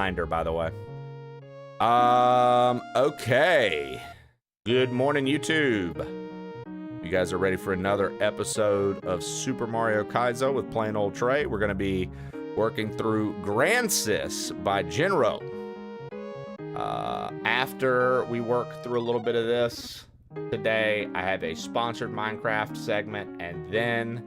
reminder, by the way. Okay. Good morning, YouTube. You guys are ready for another episode of Super Mario Kaizo with Plain Old Trey. We're going to be working through GRANSYS by Genro. After we work through a little bit of this today, I have a sponsored Minecraft segment, and then,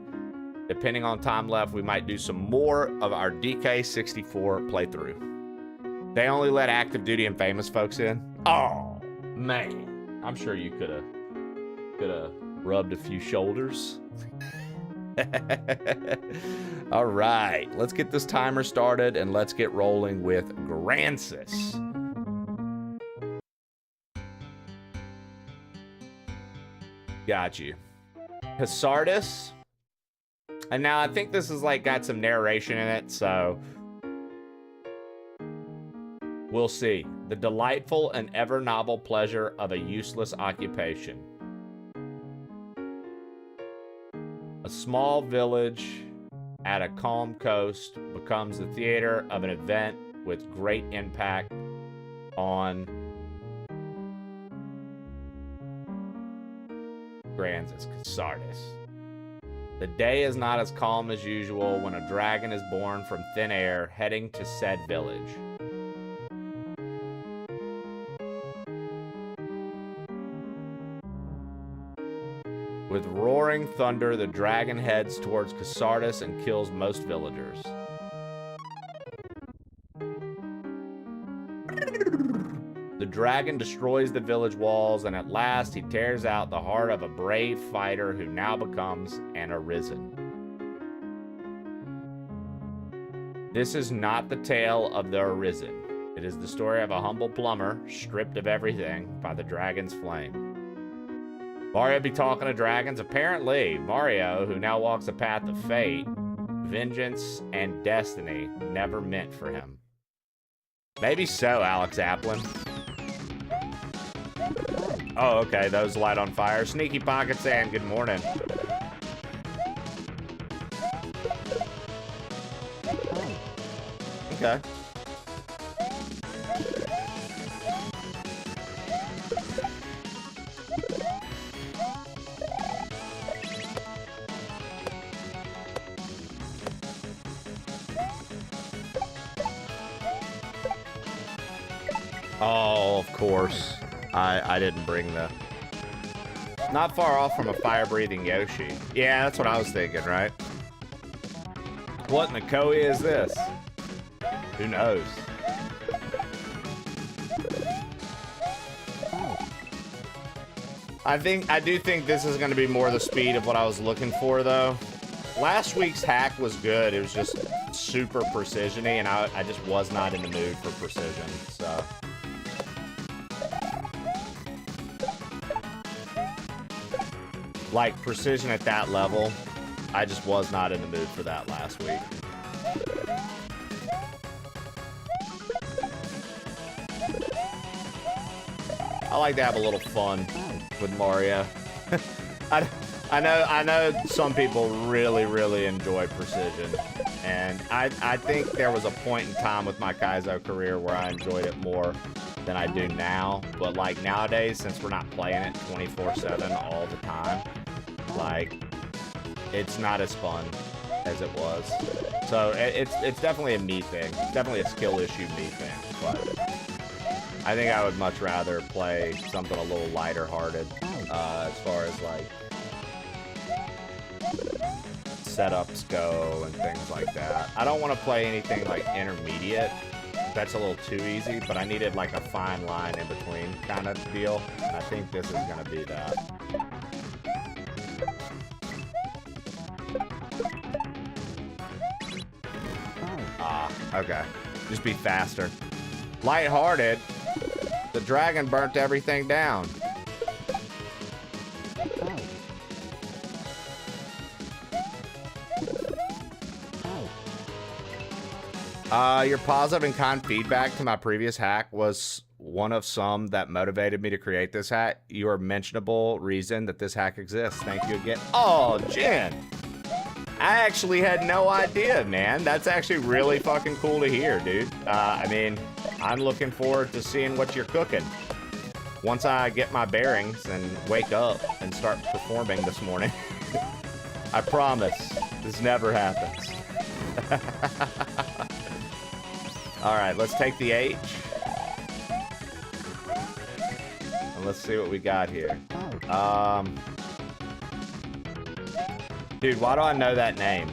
depending on time left, we might do some more of our DK64 playthrough. They only let active duty and famous folks in. Oh, man. I'm sure you could have rubbed a few shoulders. All right, let's get this timer started and let's get rolling with GRANSYS. Got you. Casardis. And now I think this is like got some narration in it, so we'll see. The delightful and ever novel pleasure of a useless occupation. A small village at a calm coast becomes the theater of an event with great impact on GRANSYS, Casardis. The day is not as calm as usual when a dragon is born from thin air heading to said village. With roaring thunder, the dragon heads towards Casardis and kills most villagers. The dragon destroys the village walls, and at last he tears out the heart of a brave fighter who now becomes an Arisen. This is not the tale of the Arisen. It is the story of a humble plumber stripped of everything by the dragon's flame. Mario be talking to dragons? Apparently, Mario, who now walks a path of fate, vengeance, and destiny, never meant for him. Maybe so, Alex Applin. Oh, okay, those light on fire. Sneaky Pocket Sand, good morning. Okay. Oh, of course. I didn't bring the... Not far off from a fire-breathing Yoshi. Yeah, that's what I was thinking, right? What in the Koei is this? Who knows? I do think this is going to be more the speed of what I was looking for, though. Last week's hack was good. It was just super precision-y, and I just was not in the mood for precision, so... Like, precision at that level, I just was not in the mood for that last week. I like to have a little fun with Mario. I know some people really enjoy precision, and I think there was a point in time with my Kaizo career where I enjoyed it more than I do now, but like nowadays, since we're not playing it 24/7 all the time, like it's not as fun as it was. So it's definitely a me thing. It's definitely a skill issue me thing, but I think I would much rather play something a little lighter hearted as far as like setups go and things like that. I don't want to play anything like intermediate. That's a little too easy, but I needed like a fine line in between kind of deal, and I think this is gonna be that. Okay. Just be faster. Lighthearted. The dragon burnt everything down. Your positive and kind feedback to my previous hack was one of some that motivated me to create this hack. You are mentionable reason that this hack exists. Thank you again. Oh, Jen. I actually had no idea, man. That's actually really fucking cool to hear, dude. I mean, I'm looking forward to seeing what you're cooking. Once I get my bearings and wake up and start performing this morning. I promise, this never happens. All right, let's take the H. And let's see what we got here. Dude, why do I know that name?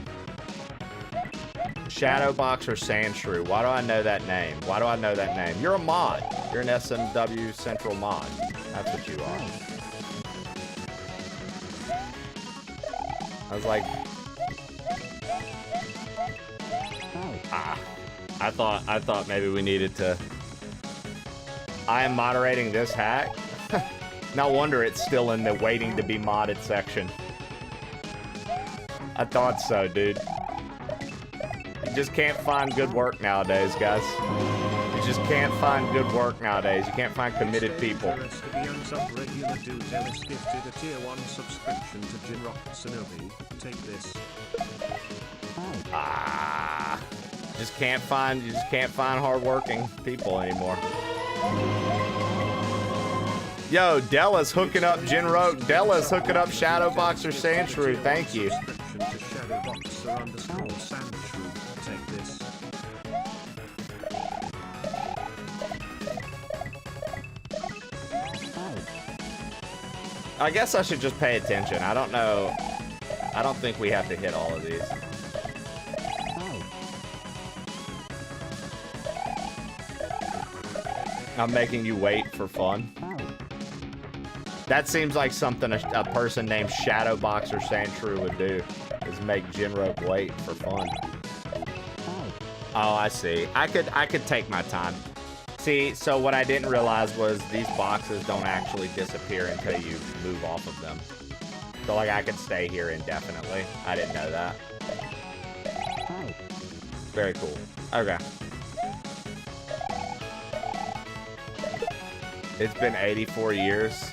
Shadowbox or Sandshrew? Why do I know that name? Why do I know that name? You're a mod. You're an SMW Central mod. That's what you are. I was like... I thought maybe we needed to... I am moderating this hack? No wonder it's still in the waiting to be modded section. I thought so, dude. You just can't find good work nowadays, guys. You just can't find good work nowadays. You can't find committed people. You just can't find hardworking people anymore. Yo, Della's hooking up Jinro. Della's hooking up Shadowboxer Sandshrew. Thank you. I guess I should just pay attention. I don't know. I don't think we have to hit all of these. I'm making you wait for fun. That seems like something a person named Shadowbox or Sandshrew would do, is make Jinro wait for fun. Oh, I see. I could take my time. See, so what I didn't realize was these boxes don't actually disappear until you move off of them. So like I could stay here indefinitely. I didn't know that. Very cool. Okay. It's been 84 years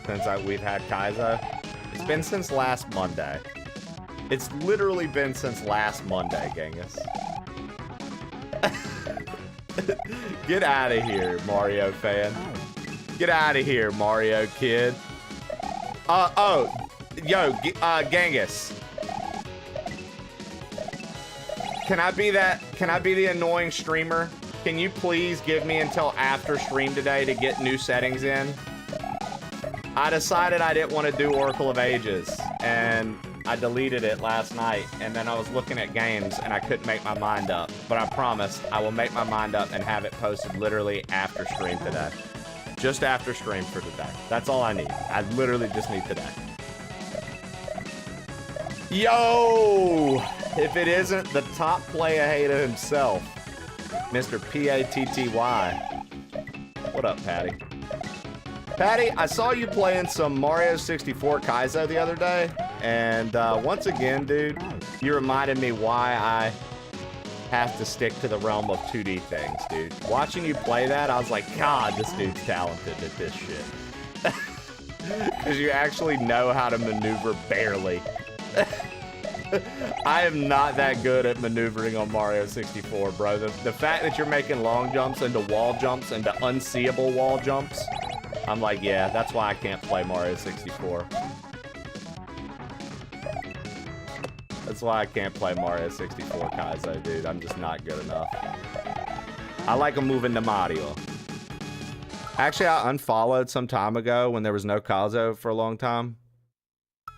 since we've had Kaizo. It's been since last Monday. It's literally been since last Monday, Genghis. Get out of here, Mario fan. Get out of here, Mario kid. Genghis. Can I be the annoying streamer? Can you please give me until after stream today to get new settings in? I decided I didn't want to do Oracle of Ages, and I deleted it last night, and then I was looking at games, and I couldn't make my mind up. But I promised I will make my mind up and have it posted literally after stream today. Just after stream for today. That's all I need. I literally just need today. Yo! If it isn't the top player hater himself, Mr. P-A-T-T-Y. What up, Patty? Patty, I saw you playing some Mario 64 Kaizo the other day, and once again, dude, you reminded me why I have to stick to the realm of 2D things, dude. Watching you play that, I was like, God, this dude's talented at this shit. Because you actually know how to maneuver barely. I am not that good at maneuvering on Mario 64, bro. The fact that you're making long jumps into wall jumps into unseeable wall jumps, I'm like, yeah, that's why I can't play Mario 64. That's why I can't play Mario 64 Kaizo, dude. I'm just not good enough. I like them moving to Mario. Actually, I unfollowed some time ago when there was no Kaizo for a long time.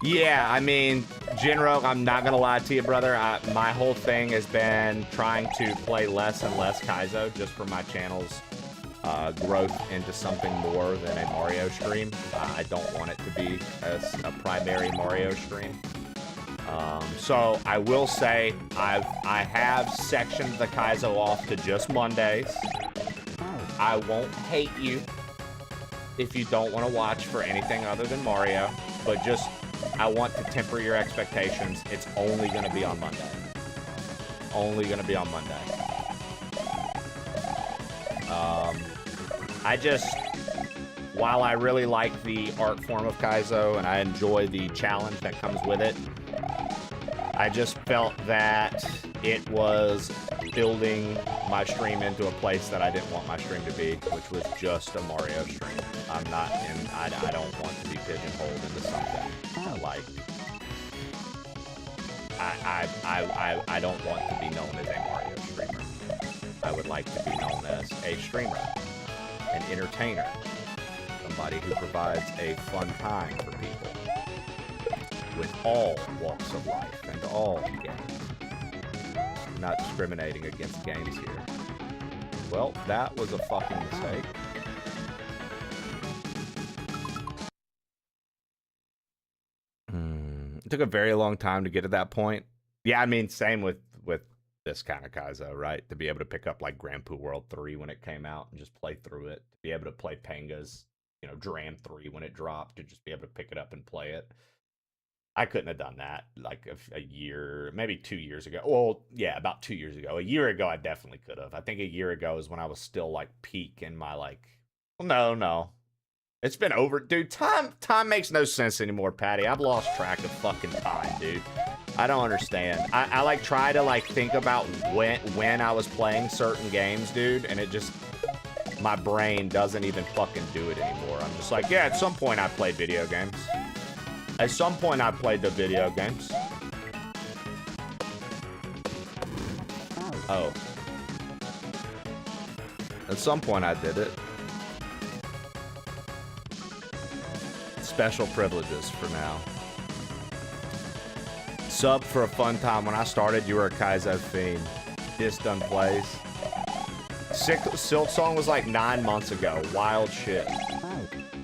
Yeah, I mean, Jinro, I'm not gonna lie to you, brother. My whole thing has been trying to play less and less Kaizo just for my channel's growth into something more than a Mario stream. I don't want it to be a primary Mario stream. So I will say I have sectioned the Kaizo off to just Mondays. I won't hate you if you don't want to watch for anything other than Mario, but just I want to temper your expectations. It's only going to be on Monday. Only going to be on Monday. While I really like the art form of Kaizo and I enjoy the challenge that comes with it, I just felt that it was building my stream into a place that I didn't want my stream to be, which was just a Mario stream. I'm not in, I don't want to be pigeonholed into something. I don't want to be known as a Mario streamer. I would like to be known as a streamer, an entertainer, somebody who provides a fun time for people with all walks of life and all games. I'm not discriminating against games here. Well, that was a fucking mistake. It took a very long time to get to that point. Yeah, I mean, same with this kind of Kaizo, right? To be able to pick up like Grand Poo World 3 when it came out and just play through it. To be able to play Penga's, you know, Dram 3 when it dropped, to just be able to pick it up and play it. I couldn't have done that like a year, maybe 2 years ago. Well, yeah, about 2 years ago. A year ago, I definitely could have. I think a year ago is when I was still like peak in my like, well, no. It's been over, dude. Time makes no sense anymore, Patty. I've lost track of fucking time, dude. I don't understand. I like try to like think about when I was playing certain games, dude, and it just, my brain doesn't even fucking do it anymore. I'm just like, yeah, at some point I played video games. At some point I played the video games. Oh. At some point I did it. Special privileges for now. Sub for a fun time. When I started, you were a Kaizo fiend. This done plays. Silk Song was like 9 months ago. Wild shit.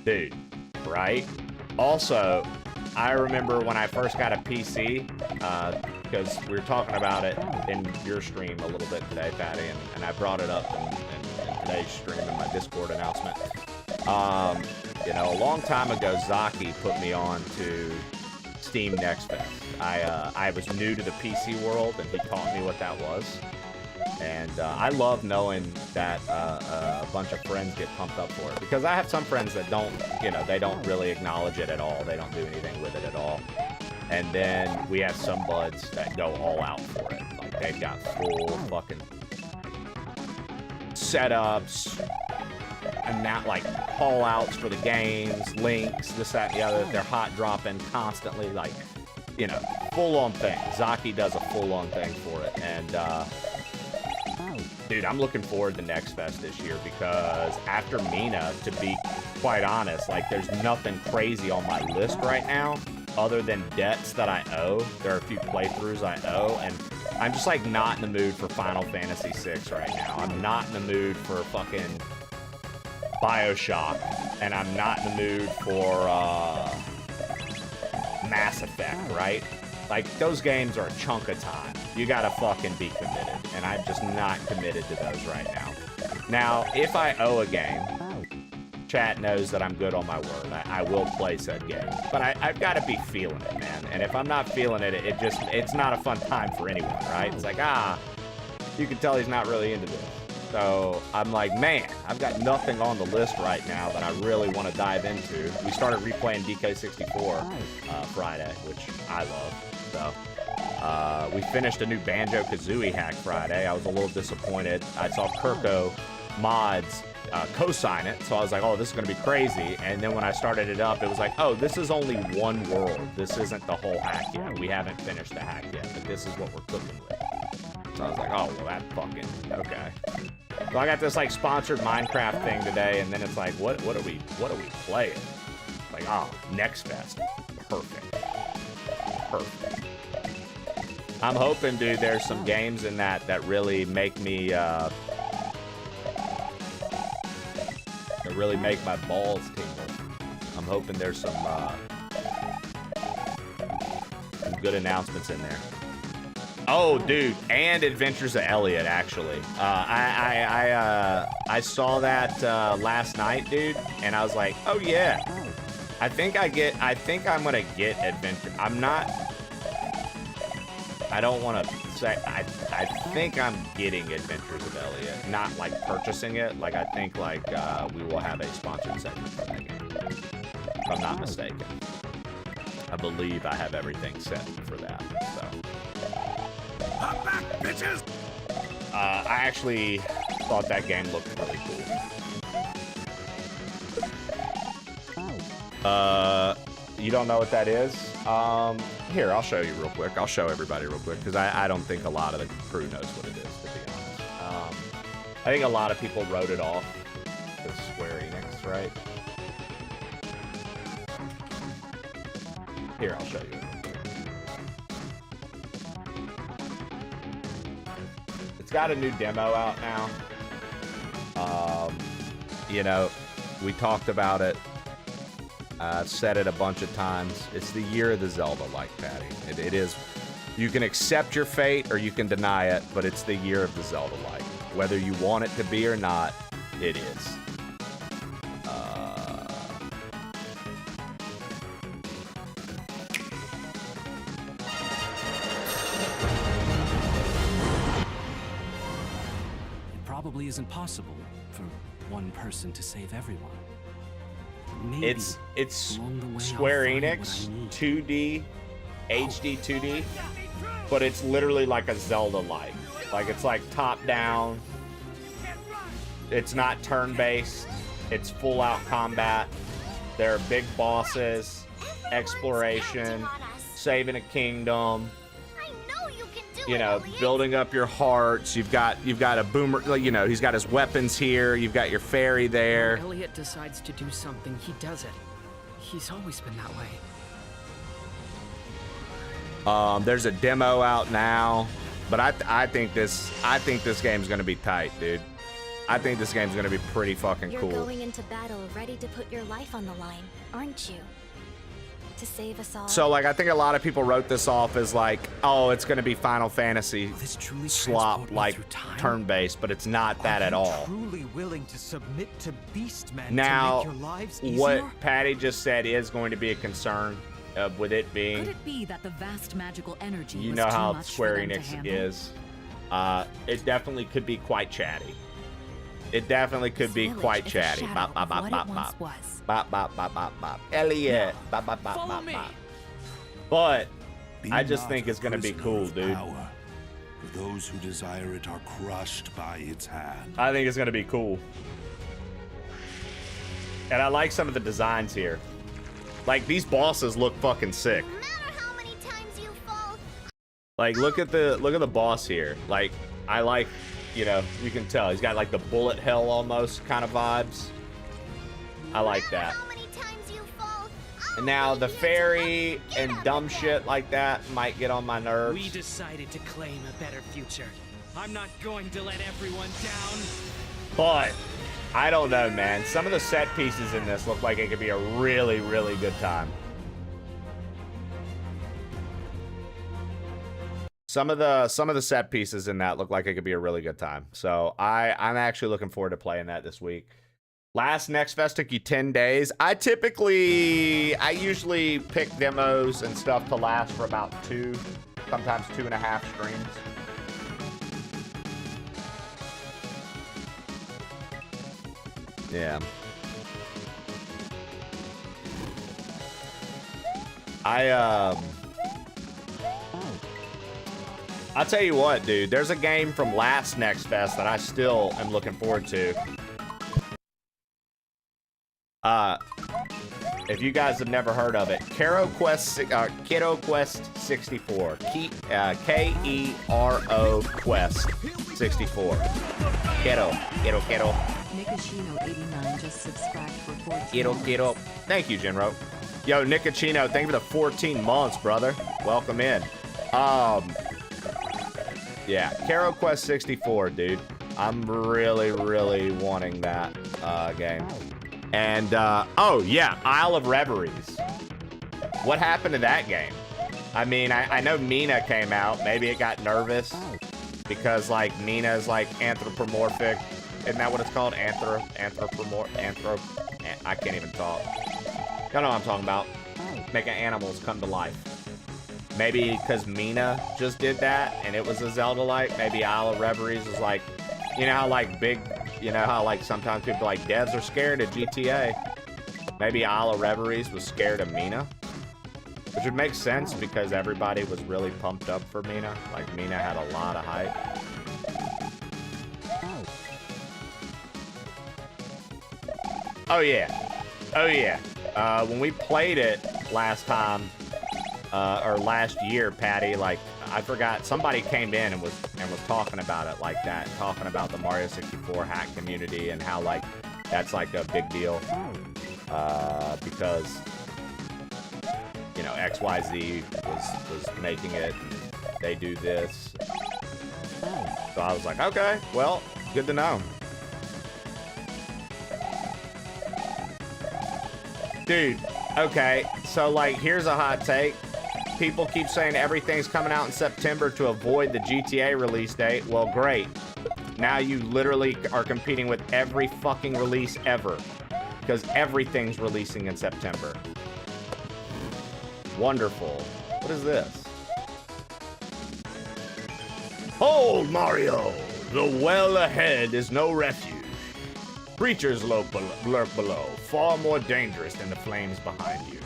Dude, right? Also, I remember when I first got a PC, because we were talking about it in your stream a little bit today, Patty, and I brought it up in today's stream in my Discord announcement. You know, a long time ago, Zaki put me on to Steam Next Fest. I was new to the PC world, and he taught me what that was. And I love knowing that a bunch of friends get pumped up for it. Because I have some friends that don't, you know, they don't really acknowledge it at all. They don't do anything with it at all. And then we have some buds that go all out for it. Like, they've got full fucking setups, and not like call outs for the games, links, this, that, and the other. They're hot dropping constantly, like, you know, full on thing. Zaki does a full on thing for it. And, dude, I'm looking forward to Next Fest this year because after Mina, to be quite honest, like, there's nothing crazy on my list right now other than debts that I owe. There are a few playthroughs I owe, and I'm just, like, not in the mood for Final Fantasy VI right now. I'm not in the mood for fucking BioShock, and I'm not in the mood for Mass Effect, right? Like, those games are a chunk of time. You gotta fucking be committed, and I'm just not committed to those right now. Now, if I owe a game, chat knows that I'm good on my word. I will play said game, but I've got to be feeling it, man. And if I'm not feeling it, it's not a fun time for anyone, right? It's like, you can tell he's not really into this. So I'm like, man, I've got nothing on the list right now that I really want to dive into. We started replaying DK64 Friday, which I love. So we finished a new Banjo-Kazooie hack Friday. I was a little disappointed. I saw Kirko Mods co-sign it, so I was like, oh, this is going to be crazy. And then when I started it up, it was like, oh, this is only one world. This isn't the whole hack yet. We haven't finished the hack yet, but this is what we're cooking with. So I was like, oh, well, that fucking, okay. So I got this, like, sponsored Minecraft thing today, and then it's like, what are we playing? Like, oh, Next Fest. Perfect. I'm hoping, dude, there's some games in that really make me, that really make my balls tingle. I'm hoping there's some good announcements in there. Oh, dude, and Adventures of Elliot, actually. I saw that last night, dude, and I was like, oh yeah. I think I'm gonna get Adventure. I don't want to say, I think I'm getting Adventures of Elliot, not like purchasing it. like, I think like we will have a sponsored segment for that game, if I'm not mistaken. I believe I have everything set for that, so I actually thought that game looked really cool. You don't know what that is? Here, I'll show you real quick. I'll show everybody real quick, because I don't think a lot of the crew knows what it is, to be honest. I think a lot of people wrote it off as Square Enix, right? Here, I'll show you. It's got a new demo out now. You know, we talked about it. Said it a bunch of times. It's the year of the Zelda-like, Patty. It is. You can accept your fate or you can deny it, but it's the year of the Zelda-like. Whether you want it to be or not, it is. It probably isn't possible for one person to save everyone. Maybe it's Square Enix 2D, HD 2D, but it's literally like a Zelda-like. Like, it's like top-down. It's not turn-based. It's full-out combat. There are big bosses, exploration, saving a kingdom. You know, building up your hearts. You've got a boomer. You know, he's got his weapons here. You've got your fairy there. When Elliot decides to do something, he does it. He's always been that way. There's a demo out now, but I think this game's gonna be tight, dude. I think this game's gonna be pretty fucking cool. You're going into battle ready to put your life on the line, aren't you? To save us all. So, like, I think a lot of people wrote this off as like, oh, it's gonna be Final Fantasy slop, like turn-based, but it's not that at all. Truly willing to submit to Beastmen now, to make your lives easier? What Patty just said is going to be a concern with it being. Could it be that the vast magical energy You was know too how much Square for them to Enix handle? is. It definitely could be quite chatty. It definitely could be quite chatty. Bop, bop, bop, bop, bop. Bop, bop, bop, bop, bop. Elliot. Bop, bop, bop, bop, bop. But I just think it's gonna be cool, dude. Power. For those who desire it are crushed by its hand. I think it's gonna be cool. And I like some of the designs here. Like, these bosses look fucking sick. No matter how many times you fall. Like, look at the boss here. Like, I like, you know, you can tell he's got like the bullet hell almost kind of vibes. I like that. And now the fairy and dumb shit like that might get on my nerves. We decided to claim a better future. I'm not going to let everyone down. But I don't know, man. Some of the set pieces in this look like it could be a really, really good time. Some of the set pieces in that look like it could be a really good time. So I'm actually looking forward to playing that this week. Last Next Fest took you 10 days. I usually pick demos and stuff to last for about 2, sometimes 2.5 streams. Yeah. I'll tell you what, dude. There's a game from last Next Fest that I still am looking forward to. If you guys have never heard of it, Kero Quest 64. K-E-R-O Quest 64. Kero. Nikashino89 just subscribed for 14 Kero. Thank you, Jinro. Yo, Nikachino, thank you for the 14 months, brother. Welcome in. Yeah, Kero Quest 64, dude. I'm really, really wanting that game. And, oh, yeah, Isle of Reveries. What happened to that game? I mean, I know Mina came out. Maybe it got nervous because, like, Mina's, like, anthropomorphic. Isn't that what it's called? I can't even talk. Y'all know what I'm talking about. Making animals come to life. Maybe because Mina just did that and it was a Zelda-like. Maybe Isle of Reveries was like, you know how, like, sometimes people like devs are scared of GTA. Maybe Isle of Reveries was scared of Mina. Which would make sense because everybody was really pumped up for Mina. Like, Mina had a lot of hype. Oh, yeah. Oh, yeah. When we played it last time, or last year, Patty, like, I forgot, somebody came in and was talking about it like that, talking about the Mario 64 hack community and how, like, that's, like, a big deal. Because, you know, XYZ was making it, and they do this. So I was like, okay, well, good to know. Dude, okay, so, like, here's a hot take. People keep saying everything's coming out in September to avoid the GTA release date. Well, great. Now you literally are competing with every fucking release ever. Because everything's releasing in September. Wonderful. What is this? Hold, Mario! The well ahead is no refuge. Creatures lurk below, far more dangerous than the flames behind you.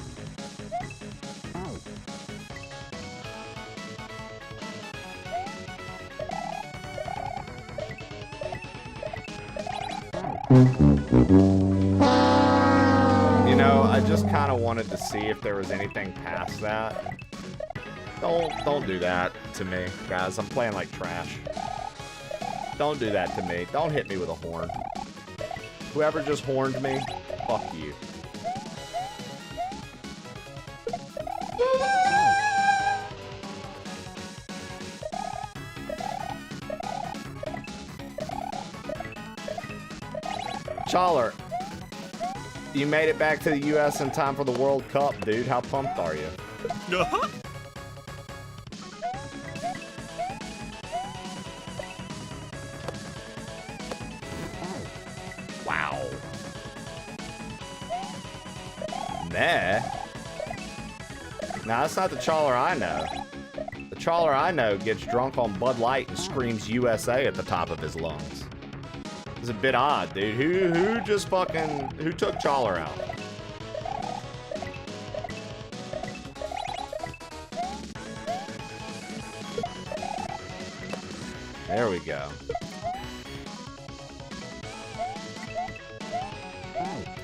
You know, I just kind of wanted to see if there was anything past that. Don't do that to me, guys. I'm playing like trash. Don't do that to me. Don't hit me with a horn. Whoever just horned me, fuck you. Challer, you made it back to the US in time for the World Cup, dude. How pumped are you? Wow. Meh. Now, that's not the Challer I know. The Challer I know gets drunk on Bud Light and screams USA at the top of his lungs. It's a bit odd, dude. Who just fucking... Who took Challer out? There we go.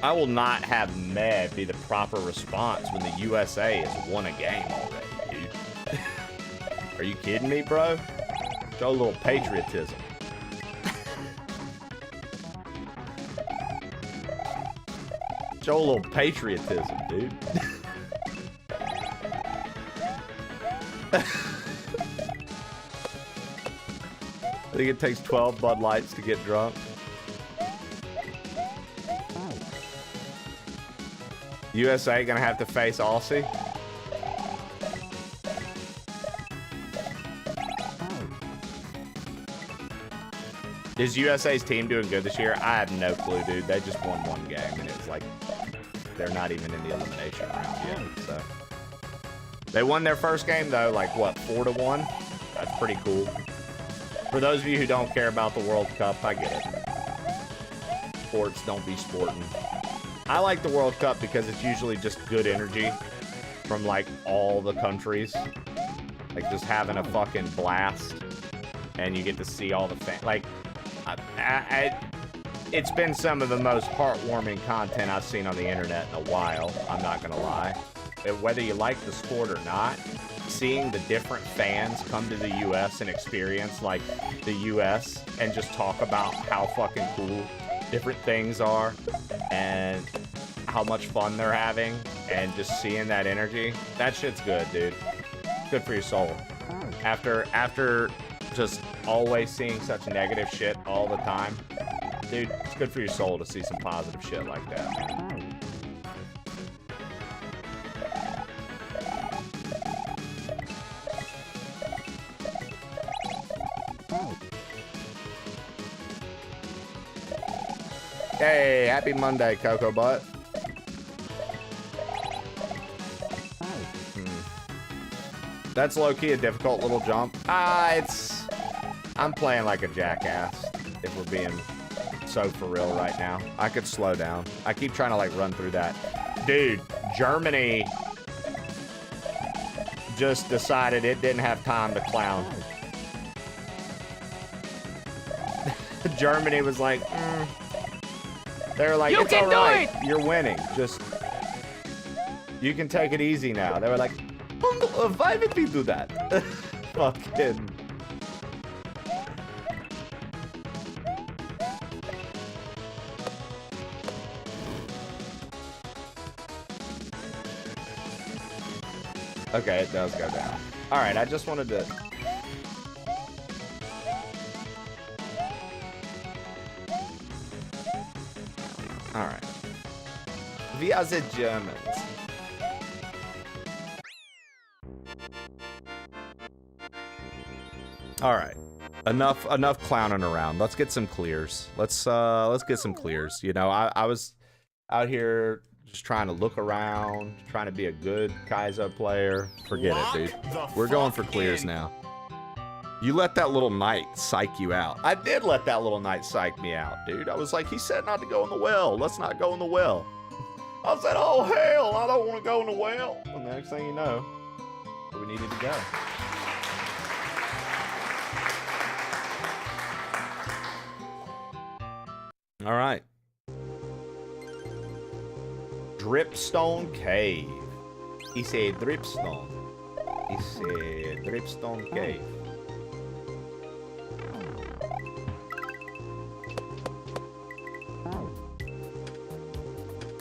I will not have meh be the proper response when the USA has won a game already, dude. Are you kidding me, bro? Show a little patriotism. Show a little patriotism, dude. I think it takes 12 Bud Lights to get drunk. USA gonna have to face Aussie. Is USA's team doing good this year? I have no clue, dude. They just won one game, and it was like they're not even in the elimination round yet. So they won their first game though, like what, 4-1? That's pretty cool. For those of you who don't care about the World Cup, I get it. Sports don't be sporting. I like the World Cup because it's usually just good energy from like all the countries, like just having a fucking blast, and you get to see all the fans. Like, it's been some of the most heartwarming content I've seen on the internet in a while. I'm not gonna lie. Whether you like the sport or not, seeing the different fans come to the U.S. and experience like the U.S. and just talk about how fucking cool different things are and how much fun they're having, and just seeing that energy, that shit's good, dude. Good for your soul. After just always seeing such negative shit all the time, dude, it's good for your soul to see some positive shit like that. Hey, happy Monday, Cocoa Butt. That's low-key a difficult little jump. I'm playing like a jackass, if we're being so for real right now. I could slow down. I keep trying to like run through that. Dude, Germany just decided it didn't have time to clown. Germany was like, they're like, it's all right. You're winning. Just, you can take it easy now. They were like, why would we do that? Fucking. Okay, it does go down. All right, I just wanted to. All right. We are the Germans. All right. Enough clowning around. Let's get some clears. Let's get some clears. You know, I was out here just trying to look around, trying to be a good Kaizo player. Forget it, dude. We're going for clears now. You let that little knight psych you out. I did let that little knight psych me out, dude. I was like, he said not to go in the well. Let's not go in the well. I said, oh, hell, I don't want to go in the well. And the next thing you know, we needed to go. All right. Dripstone Cave. It's a dripstone. It's a dripstone cave.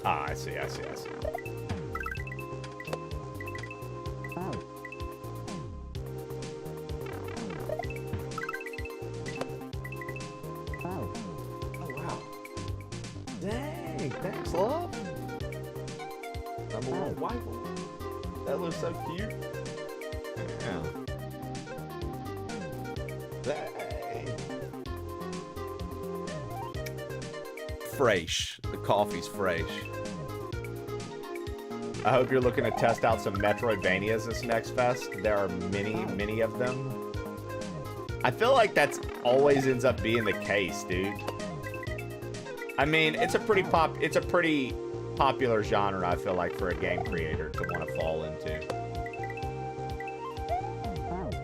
Ah, I see. Oh, wow. Dang, thanks, love. Number one wife. That looks so cute. Yeah. Dang. Fresh. The coffee's fresh. I hope you're looking to test out some Metroidvanias this next fest. There are many of them. I feel like that's always ends up being the case, dude. I mean, it's a pretty popular genre, I feel like, for a game creator to want to fall into.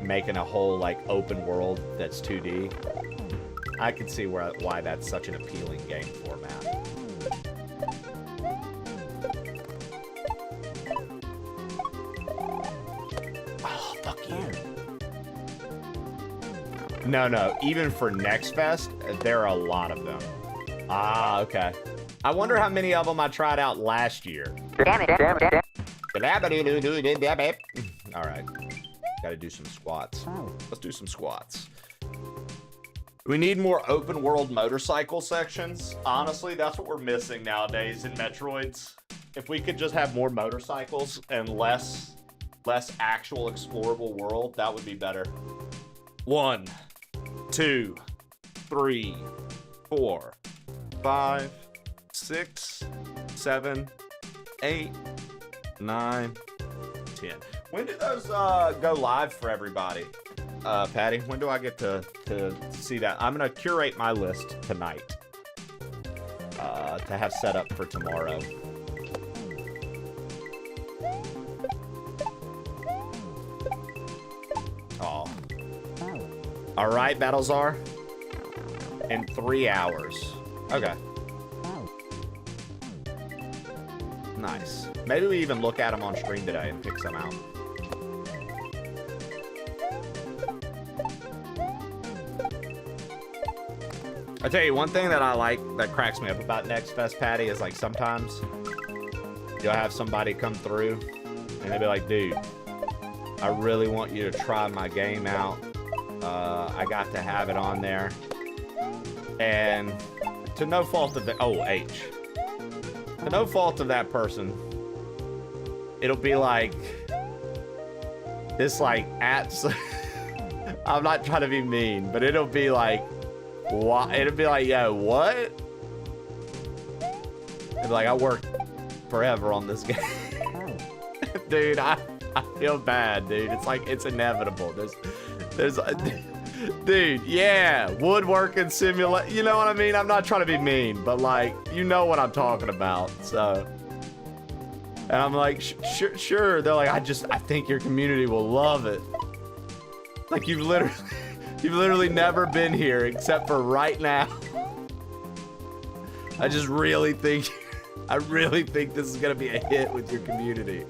Making a whole, like, open world that's 2D. I can see why that's such an appealing game format. Oh, fuck you. No. Even for Next Fest, there are a lot of them. Ah, okay. I wonder how many of them I tried out last year. Damn it. All right. Gotta do some squats. Let's do some squats. We need more open world motorcycle sections. Honestly, that's what we're missing nowadays in Metroids. If we could just have more motorcycles and less actual explorable world, that would be better. 1, 2, 3, 4, 5, 6, 7, 8, 9, 10. When do those go live for everybody? Patty, when do I get to see that? I'm gonna curate my list tonight to have set up for tomorrow. Oh. All right, Battlezar. In 3 hours. Okay. Nice. Maybe we even look at them on stream today and pick some out. I tell you, one thing that I like that cracks me up about Next Fest, Patty, is like sometimes you'll have somebody come through and they'll be like, dude, I really want you to try my game out. I got to have it on there. And to no fault of the, H. To no fault of that person, it'll be like, this like, I'm not trying to be mean, but it'll be like, what? It'll be like, yo, what? It'll be like, I worked forever on this game. Dude, I feel bad, dude. It's like, it's inevitable. There's dude, yeah, woodworking simulate. You know what I mean? I'm not trying to be mean, but like, you know what I'm talking about, so. And I'm like, sure. They're like, I think your community will love it. Like you've literally never been here except for right now. I really think this is gonna be a hit with your community.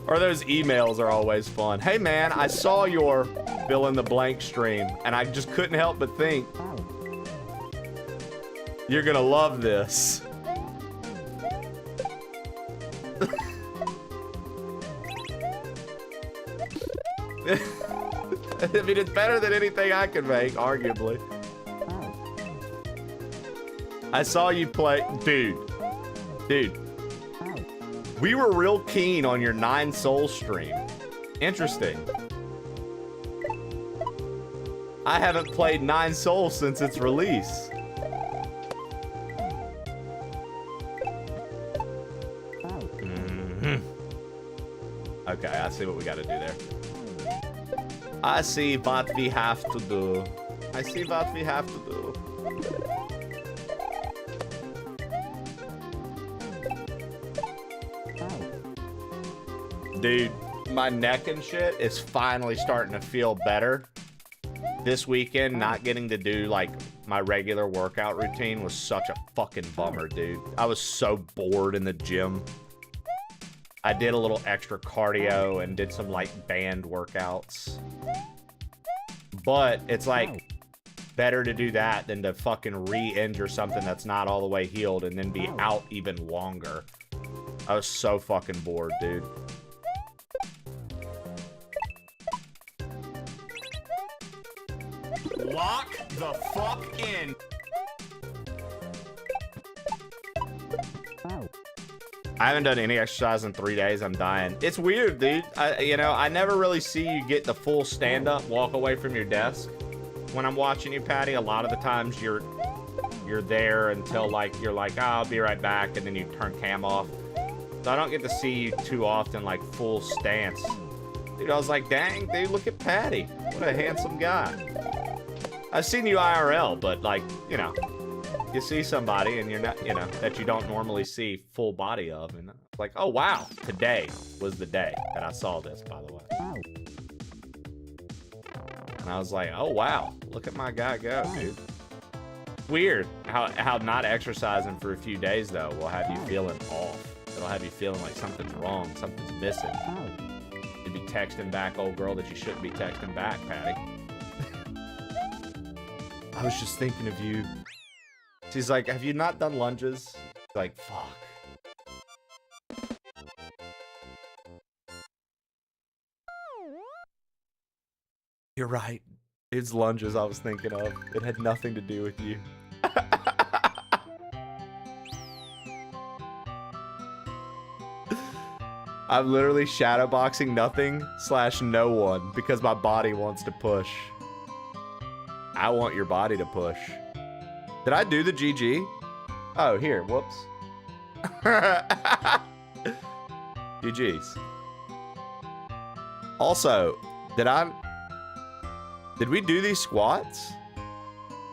Or those emails are always fun. Hey man, I saw your fill in the blank stream and I just couldn't help but think you're gonna love this. I mean, it's better than anything I can make, arguably. I saw you play, dude. We were real keen on your 9 Soul stream. Interesting. I haven't played 9 Souls since its release. Okay, I see what we gotta do there. I see what we have to do. Dude, my neck and shit is finally starting to feel better. This weekend, not getting to do like my regular workout routine was such a fucking bummer, dude. I was so bored in the gym. I did a little extra cardio and did some like band workouts. But it's like better to do that than to fucking re-injure something that's not all the way healed and then be out even longer. I was so fucking bored, dude. Lock the fuck in. I haven't done any exercise in 3 days. I'm dying. It's weird, dude. I never really see you get the full stand-up walk away from your desk when I'm watching you, Patty. A lot of the times you're there until like you're like, oh, I'll be right back, and then you turn cam off. So I don't get to see you too often, like full stance. Dude, I was like, dang, dude, look at Patty. What a handsome guy. I've seen you IRL, but like, you see somebody and you're not, that you don't normally see full body of, and it's like, oh wow, today was the day that I saw this, by the way. And I was like, oh wow, look at my guy go, dude. Weird how not exercising for a few days though will have you feeling off. It'll have you feeling like something's wrong, something's missing. You'd be texting back old girl that you shouldn't be texting back, Patty. I was just thinking of you. She's like, have you not done lunges? Like, fuck. You're right. It's lunges I was thinking of. It had nothing to do with you. I'm literally shadowboxing nothing/no one because my body wants to push. I want your body to push. Did I do the GG? Oh, here. Whoops. GG's. Also, did we do these squats?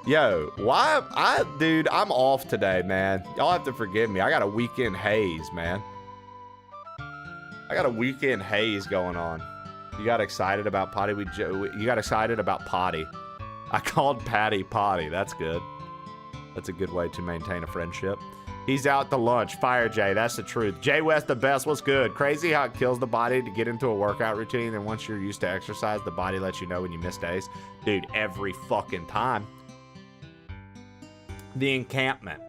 Yo, why? Dude, I'm off today, man. Y'all have to forgive me. I got a weekend haze, man. I got a weekend haze going on. You got excited about potty? You got excited about potty. I called Patty potty. That's good. That's a good way to maintain a friendship. He's out to lunch. Fire Jay. That's the truth. Jay West the best. What's good? Crazy how it kills the body to get into a workout routine, and once you're used to exercise, the body lets you know when you miss days. Dude, every fucking time. The encampment.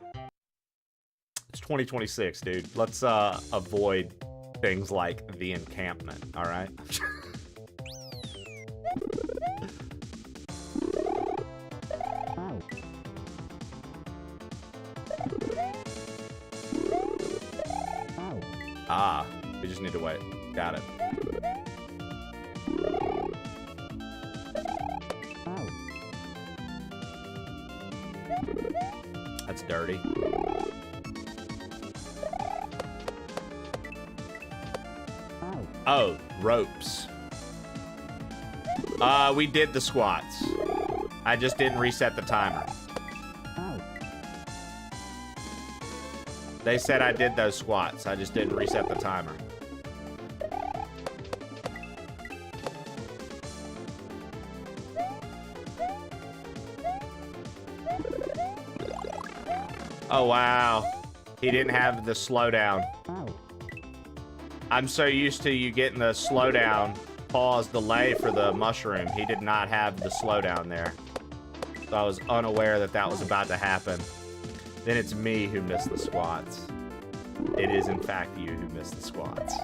It's 2026, dude. Let's avoid things like the encampment, all right? Ah, we just need to wait. Got it. That's dirty. Oh, ropes. We did the squats. I just didn't reset the timer. They said I did those squats. I just didn't reset the timer. Oh, wow. He didn't have the slowdown. I'm so used to you getting the slowdown, pause, delay for the mushroom. He did not have the slowdown there. So I was unaware that that was about to happen. Then it's me who missed the squats. It is, in fact, you who missed the squats.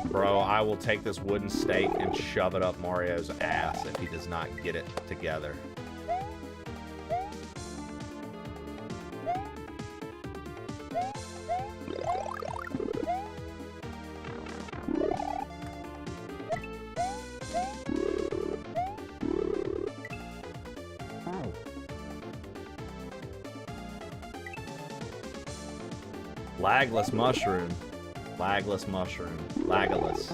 Bro, I will take this wooden stake and shove it up Mario's ass if he does not get it together. Lagless mushroom. Lagless mushroom. Lagaless.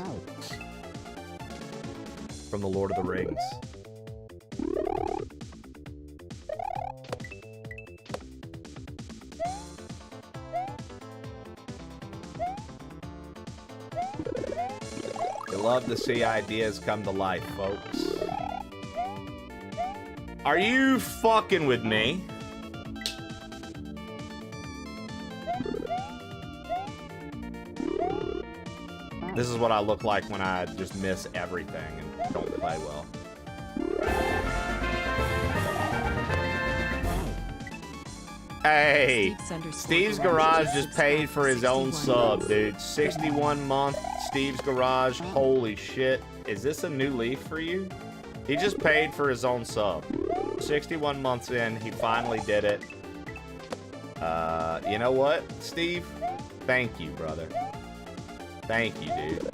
From the Lord of the Rings. You love to see ideas come to life, folks. Are you fucking with me? This is what I look like when I just miss everything and don't play well. Hey, Steve's Garage just paid for his own sub, dude. 61 month Steve's Garage. Holy shit. Is this a new leaf for you? He just paid for his own sub. 61 months in, he finally did it. You know what, Steve? Thank you, brother. Thank you, dude.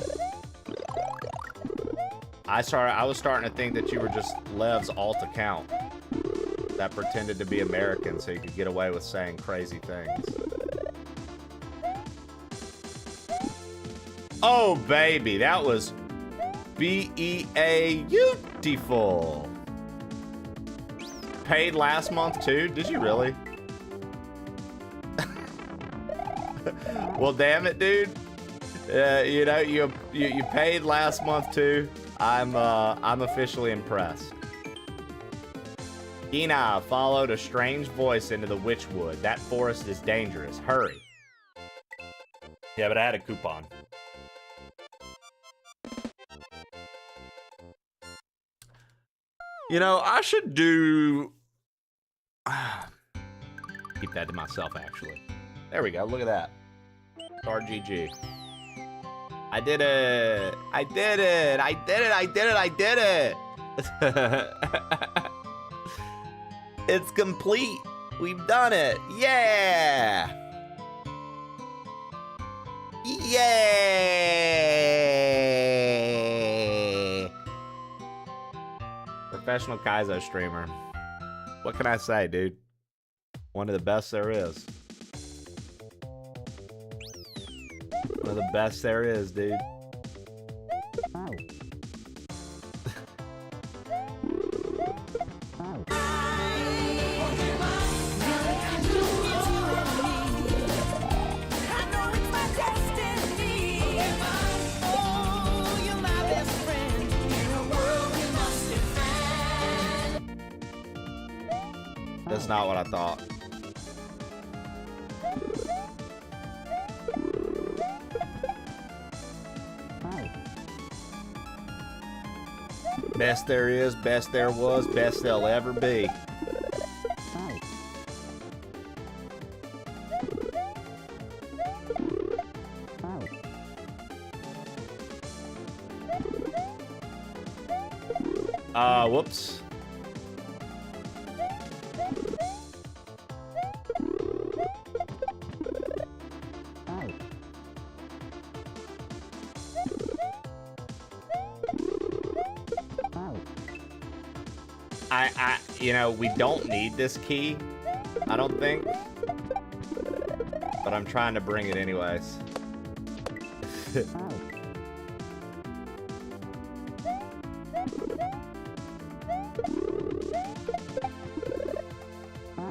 I was starting to think that you were just Lev's alt account that pretended to be American so you could get away with saying crazy things. Oh, baby, that was beautiful. Paid last month too? Did you really? Well, damn it, dude. You know, you paid last month too. I'm officially impressed. Gina followed a strange voice into the Witchwood. That forest is dangerous. Hurry. Yeah, but I had a coupon. You know, I should do... Keep that to myself, actually. There we go. Look at that. RGG. I did it! I did it! I did it! I did it! I did it! It's complete! We've done it! Yeah! Yay! Professional Kaizo streamer. What can I say, dude? One of the best there is. One of the best there is, dude. That's not what I thought. Best there is, best there was, best there'll ever be. Whoops. You know, we don't need this key, I don't think. But I'm trying to bring it anyways.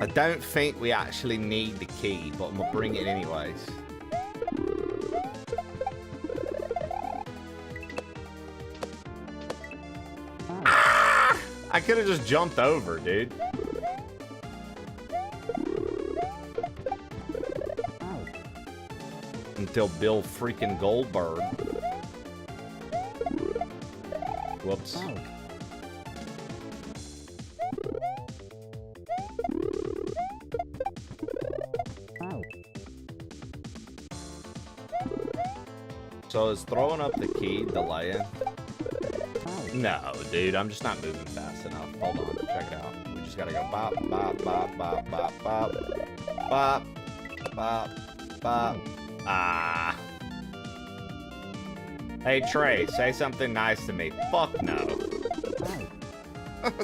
I don't think we actually need the key, but I'm gonna bring it anyways. Ah! I could have just jumped over, dude. Until Bill freaking Goldberg. Whoops. So is throwing up the key delaying? No, dude, I'm just not moving fast enough. Hold on, check it out. We just gotta go bop, bop, bop, bop, bop, bop, bop, bop, bop. Ah. Hey, Trey, say something nice to me. Fuck no.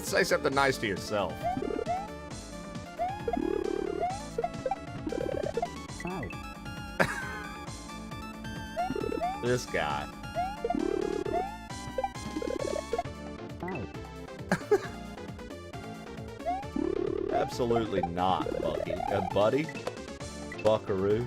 Say something nice to yourself. This guy. Absolutely not, Bucky. Buddy? Buckaroo?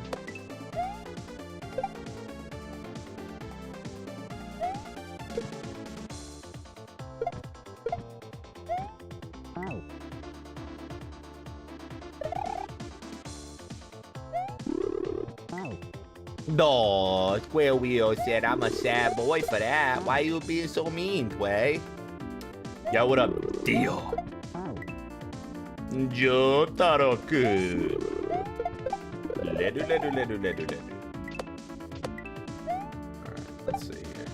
No, Square Wheel said I'm a sad boy for that. Why you being so mean, Tway? Yo, what up, Dio? Yo, Taroku. Alright, let's see here.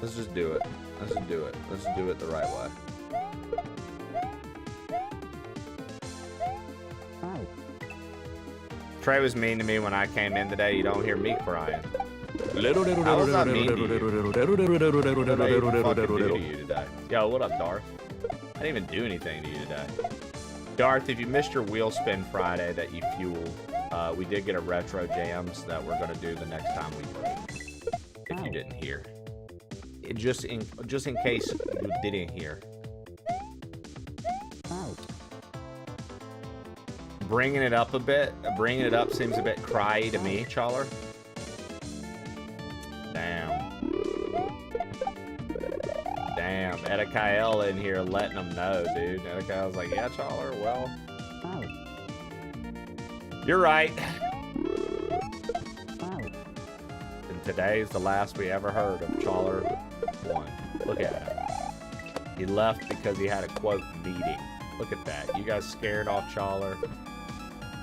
Let's just do it. Let's just do it. Let's just do it the right way. Trey was mean to me when I came in today. You don't hear me crying. How was I mean to you? What did I even fucking do to you today? Yo, what up, Darth? I didn't even do anything to you today. Darth, if you missed your wheel spin Friday that you fueled, we did get a retro jams that we're gonna do the next time we break. If you didn't hear, just in case you didn't hear. Bringing it up a bit. Bringing it up seems a bit cryy to me, Challer. Damn. Damn. Edikael in here letting them know, dude. Edikael's like, yeah, Challer, well. You're right. And today's the last we ever heard of Challer 1. Look at him. He left because he had a quote meeting. Look at that. You guys scared off Challer.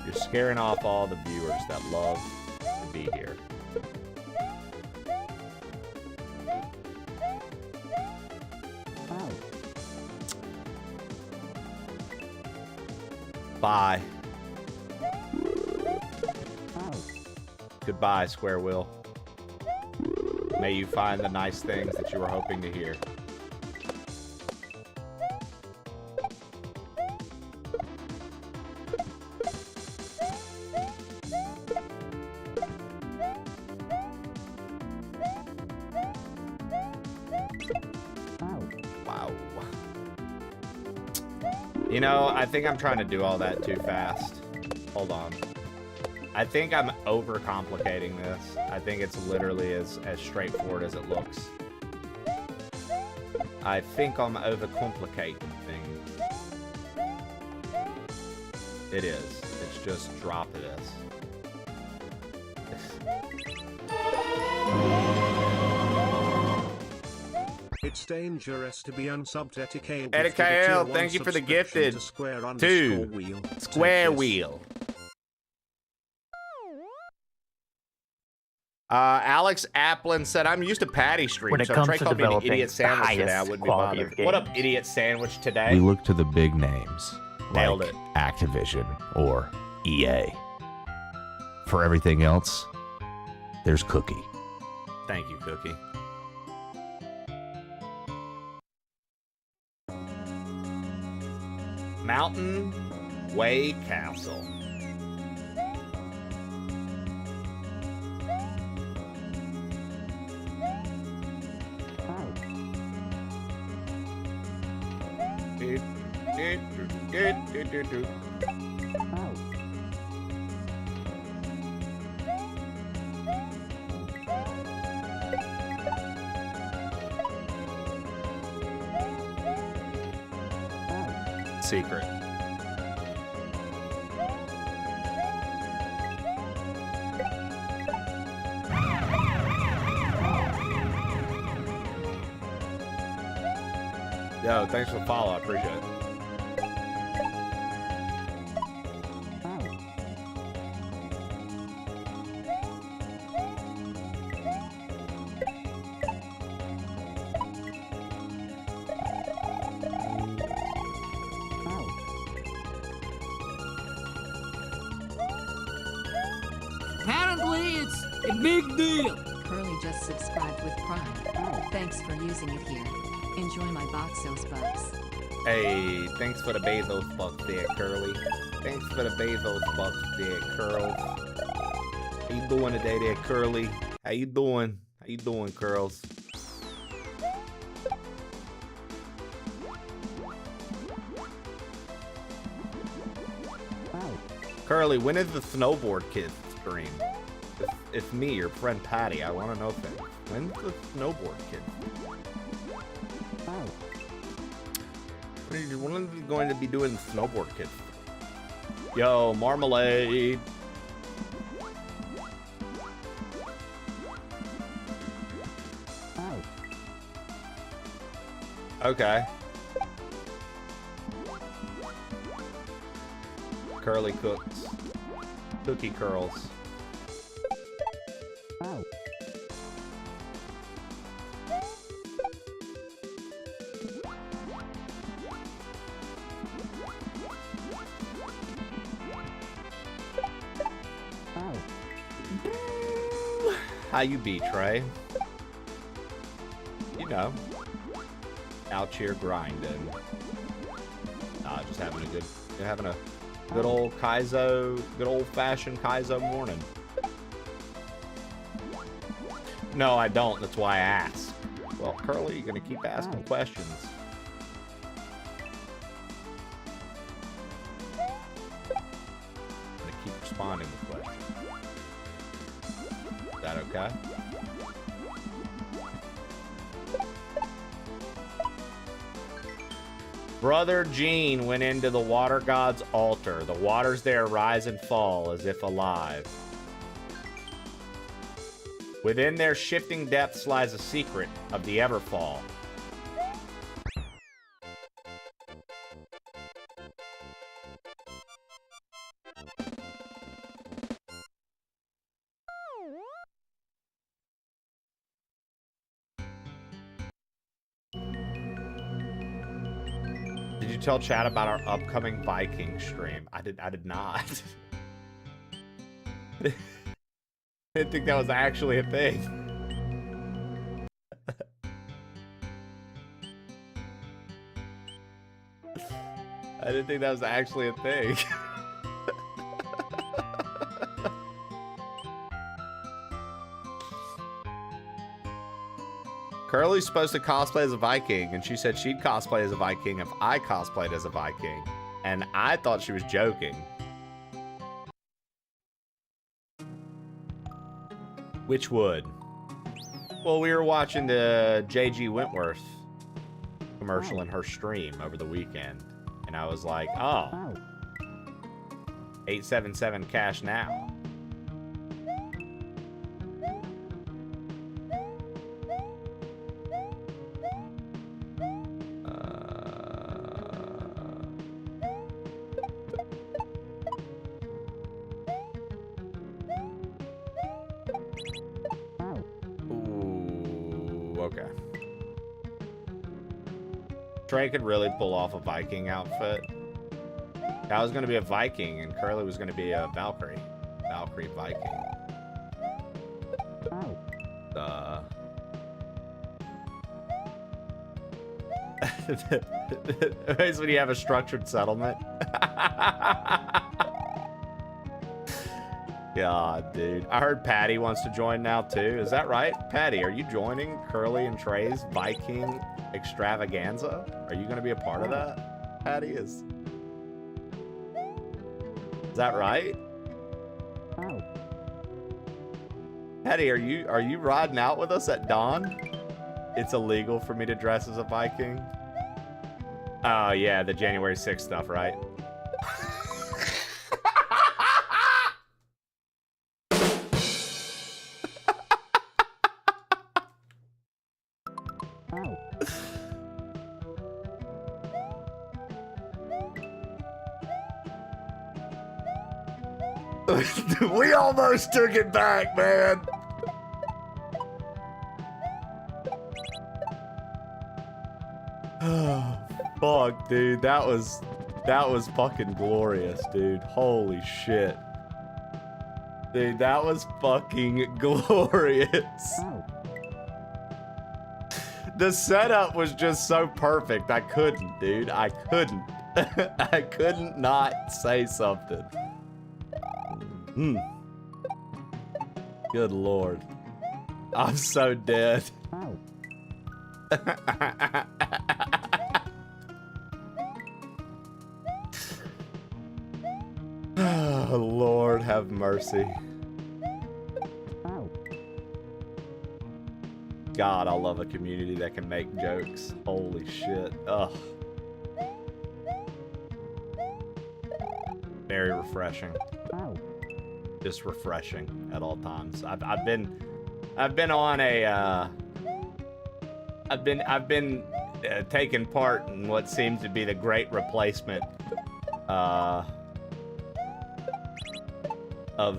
You're scaring off all the viewers that love to be here. Bye. Goodbye, Square Wheel. May you find the nice things that you were hoping to hear. You know, I think I'm trying to do all that too fast. Hold on. I think I'm overcomplicating this. I think it's literally as straightforward as it looks. I think I'm overcomplicating things. It is. It's just drop this. It's dangerous to be unsubbed. Edikael, thank you for the gifted. Two. Square Wheel. Alex Applin said, I'm used to Patty Stream, so if Trey called me an idiot sandwich today, I wouldn't be bothered. What up, idiot sandwich today? We look to the big names. Nailed like it. Activision or EA. For everything else, there's Cookie. Thank you, Cookie. Mountain Way Castle. Dude. Secret. Yo, thanks for the follow. I appreciate it. Apparently, it's a big deal. Curly just subscribed with Prime. Thanks for using it here. Enjoy my Boxos bucks. Hey, thanks for the Bezos bucks there, Curly. Thanks for the Bezos bucks there, Curls. How you doing today there, Curly? How you doing? How you doing, Curls? Curly, when is the Snowboard Kids stream? It's me, your friend Patty. I want to know things. When's the Snowboard Kids? When are we going to be doing the Snowboard Kids? Yo, Marmalade. Okay. Curly cooks. Cookie curls. How you be, Trey? You know. Out here grinding. Just having a good old Kaizo, good old fashioned Kaizo morning. No, I don't. That's why I asked. Well, Curly, you're gonna keep asking questions. I'm gonna keep responding with questions. Is that okay? Brother Gene went into the water god's altar. The waters there rise and fall as if alive. Within their shifting depths lies a secret of the Everfall. Did you tell chat about our upcoming Viking stream? I did not. I didn't think that was actually a thing. I didn't think that was actually a thing. Curly's supposed to cosplay as a Viking, and she said she'd cosplay as a Viking if I cosplayed as a Viking. And I thought she was joking. Which would? Well, we were watching the J.G. Wentworth commercial in her stream over the weekend. And I was like, oh. 877 cash now. Okay. Trey could really pull off a Viking outfit. I was going to be a Viking, and Curly was going to be a Valkyrie. Valkyrie Viking. It's when you have a structured settlement. God, dude. I heard Patty wants to join now, too. Is that right? Patty, are you joining Curly and Trey's Viking extravaganza? Are you going to be a part of that? Patty? Is that right? Patty, are you riding out with us at dawn? It's illegal for me to dress as a Viking. Oh yeah, the January 6th stuff, right? We almost took it back, man. Oh, fuck, dude. That was fucking glorious, dude. Holy shit. Dude, that was fucking glorious. The setup was just so perfect. I couldn't, dude. I couldn't. I couldn't not say something. Good lord. I'm so dead. Oh, Lord have mercy. God, I love a community that can make jokes. Holy shit. Ugh. Very refreshing. Just refreshing at all times. I've been on a I've been taking part in what seems to be the great replacement of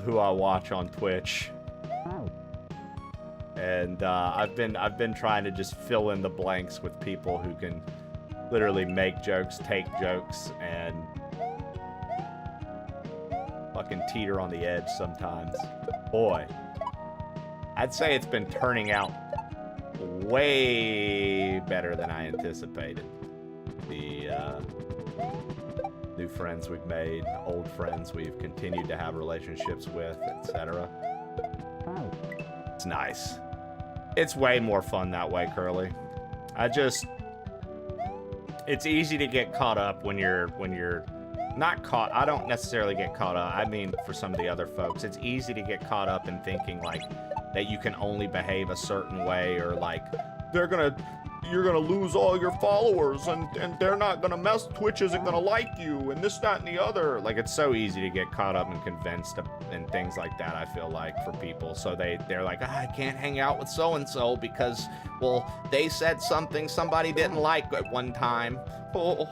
who I watch on Twitch. And I've been trying to just fill in the blanks with people who can literally make jokes, take jokes, and fucking teeter on the edge sometimes. Boy, I'd say it's been turning out way better than I anticipated. The new friends we've made, old friends we've continued to have relationships with, etc. It's nice. It's way more fun that way, Curly. It's easy to get caught up when you're not caught. I don't necessarily get caught up. I mean, for some of the other folks, it's easy to get caught up in thinking like that you can only behave a certain way, or like you're gonna lose all your followers and they're not gonna Twitch isn't gonna like you and this, that, and the other. Like, it's so easy to get caught up and convinced and things like that, I feel like, for people. So they're like, I can't hang out with so-and-so because, well, they said something somebody didn't like at one time. Please,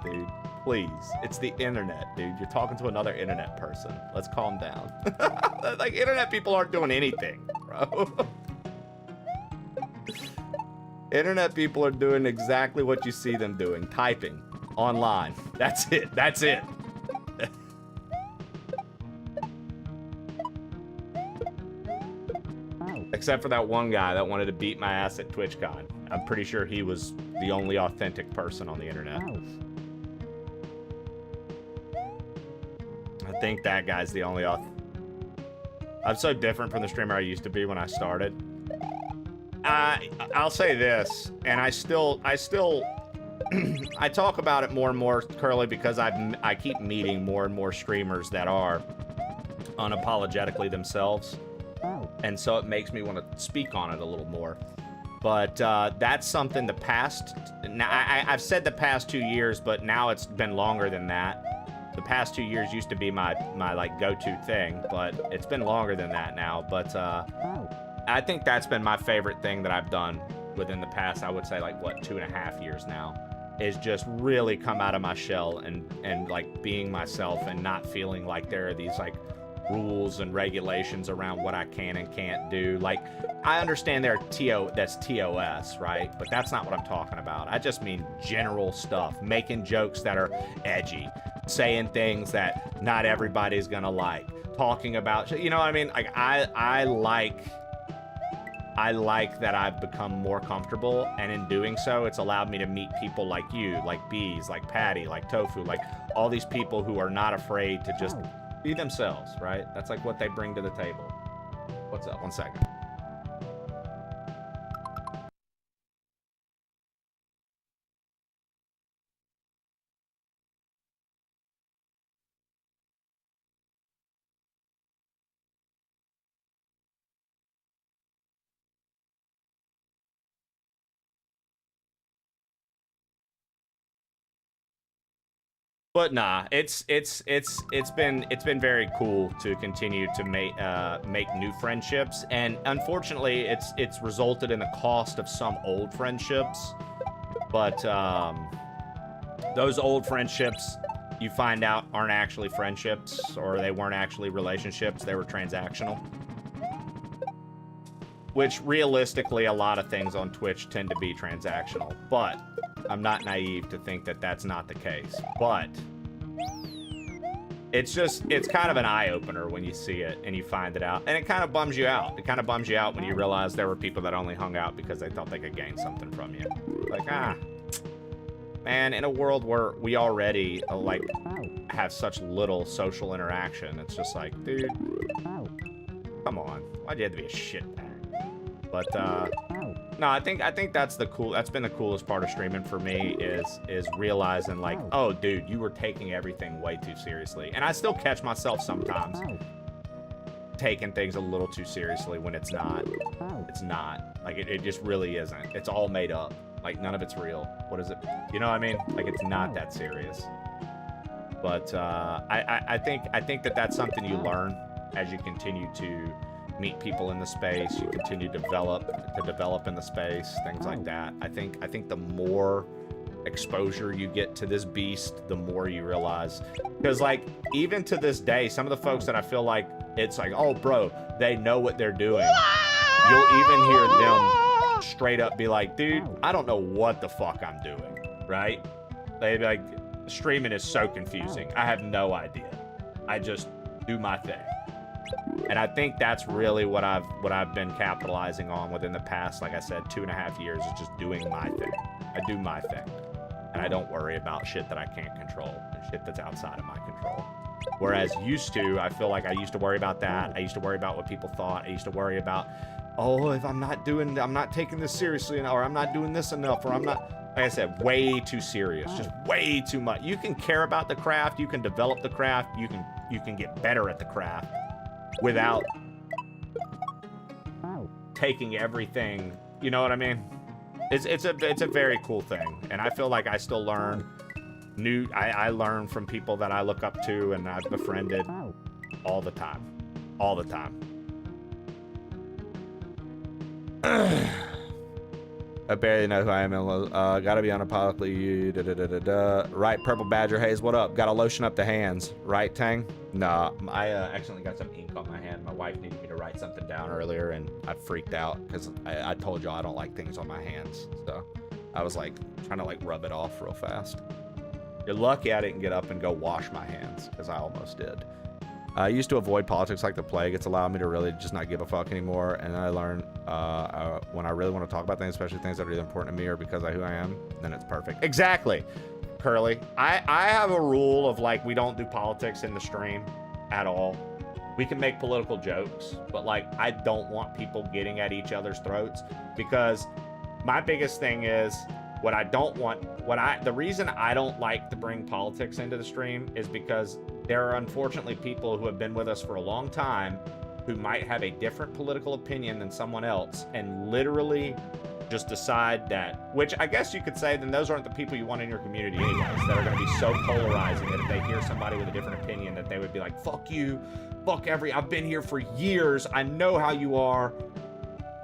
dude. Please. It's the internet, dude. You're talking to another internet person. Let's calm down. Like, internet people aren't doing anything, bro. Internet people are doing exactly what you see them doing. Typing. Online. That's it. That's it. Except for that one guy that wanted to beat my ass at TwitchCon. I'm pretty sure he was the only authentic person on the internet. I think that guy's the only I'm so different from the streamer I used to be when I started. I'll say this, and I talk about it more and more, Curly, because I keep meeting more and more streamers that are unapologetically themselves, and so it makes me want to speak on it a little more. But that's something I've said the past 2 years, but now it's been longer than that. The past 2 years used to be my like go-to thing, but it's been longer than that now. But I think that's been my favorite thing that I've done within the past, I would say, like, what, 2.5 years now, is just really come out of my shell and like being myself and not feeling like there are these like rules and regulations around what I can and can't do. Like, I understand that's TOS, right? But that's not what I'm talking about. I just mean general stuff, making jokes that are edgy, saying things that not everybody's gonna like, talking about, you know what I mean? Like, I like that I've become more comfortable, and in doing so, it's allowed me to meet people like you, like Bees, like Patty, like Tofu, like all these people who are not afraid to just be themselves, right? That's like what they bring to the table. What's up? 1 second. But nah, it's been very cool to continue to make new friendships, and unfortunately, it's resulted in the cost of some old friendships. But those old friendships, you find out, aren't actually friendships, or they weren't actually relationships. They were transactional. Which, realistically, a lot of things on Twitch tend to be transactional. But I'm not naive to think that that's not the case. But it's kind of an eye-opener when you see it and you find it out. And it kind of bums you out. It kind of bums you out when you realize there were people that only hung out because they thought they could gain something from you. Like, man, in a world where we already, like, have such little social interaction, it's just like, dude, come on. Why'd you have to be a shitbag? But, no, I think that's been the coolest part of streaming for me is realizing, like, oh, dude, you were taking everything way too seriously. And I still catch myself sometimes taking things a little too seriously when it's not. It's not. Like, it just really isn't. It's all made up. Like, none of it's real. What is it? You know what I mean? Like, it's not that serious. But I think that that's something you learn as you continue to meet people in the space. You continue to develop in the space, things like that. I think the more exposure you get to this beast, the more you realize. Because, like, even to this day, some of the folks that I feel like it's like, oh, bro, they know what they're doing. You'll even hear them straight up be like, dude, I don't know what the fuck I'm doing, right? They'd be like, streaming is so confusing. I have no idea. I just do my thing. And I think that's really what I've been capitalizing on within the past, like I said, 2.5 years, is just doing my thing. I do my thing. And I don't worry about shit that I can't control and shit that's outside of my control. Whereas used to, I feel like I used to worry about that. I used to worry about what people thought. I used to worry about, oh, if I'm not taking this seriously enough, or I'm not doing this enough, or I'm not, like I said, way too serious, just way too much. You can care about the craft, you can develop the craft, you can get better at the craft without taking everything, you know what I mean? It's a very cool thing, and I feel like I still learn I learn from people that I look up to and I've befriended all the time. I barely know who I am. Gotta be unapologetically you. Right, Purple Badger Haze, what up? Gotta lotion up the hands. Right, Tang? Nah, I accidentally got some ink on my hand. My wife needed me to write something down earlier, and I freaked out because I told y'all I don't like things on my hands. So I was like trying to like rub it off real fast. You're lucky I didn't get up and go wash my hands, because I almost did. I used to avoid politics like the plague. It's allowed me to really just not give a fuck anymore. And then I learned when I really want to talk about things, especially things that are either important to me or because of who I am, then it's perfect. Exactly, Curly. I have a rule of, like, we don't do politics in the stream at all. We can make political jokes, but, like, I don't want people getting at each other's throats, because my biggest thing is, what I don't want, the reason I don't like to bring politics into the stream is because there are unfortunately people who have been with us for a long time who might have a different political opinion than someone else and literally just decide that, which I guess you could say then those aren't the people you want in your community anyways, that are going to be so polarizing that if they hear somebody with a different opinion that they would be like, fuck you, I've been here for years, I know how you are,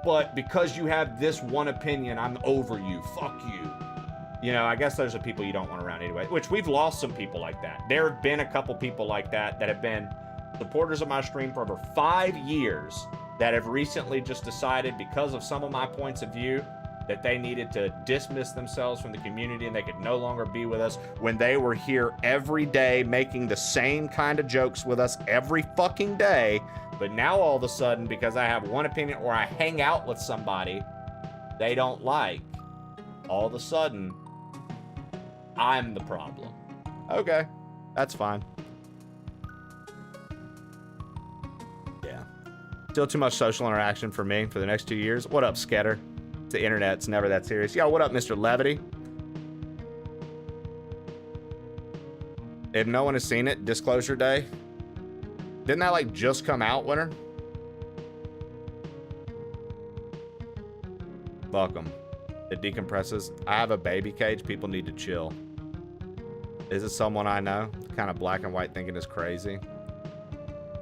but because you have this one opinion, I'm over you. Fuck you. You know, I guess those are people you don't want around anyway, which we've lost some people like that. There have been a couple people like that that have been supporters of my stream for over 5 years that have recently just decided, because of some of my points of view, that they needed to dismiss themselves from the community and they could no longer be with us when they were here every day making the same kind of jokes with us every fucking day. But now all of a sudden, because I have one opinion or I hang out with somebody they don't like, all of a sudden, I'm the problem. Okay, that's fine. Yeah. Still too much social interaction for me for the next 2 years. What up, Scatter? The internet's never that serious. Yo, what up, Mr. Levity? If no one has seen it, Disclosure Day. Didn't that, like, just come out, Winter? Welcome. It decompresses. I have a baby cage. People need to chill. Is it someone I know? Kind of black and white thinking is crazy.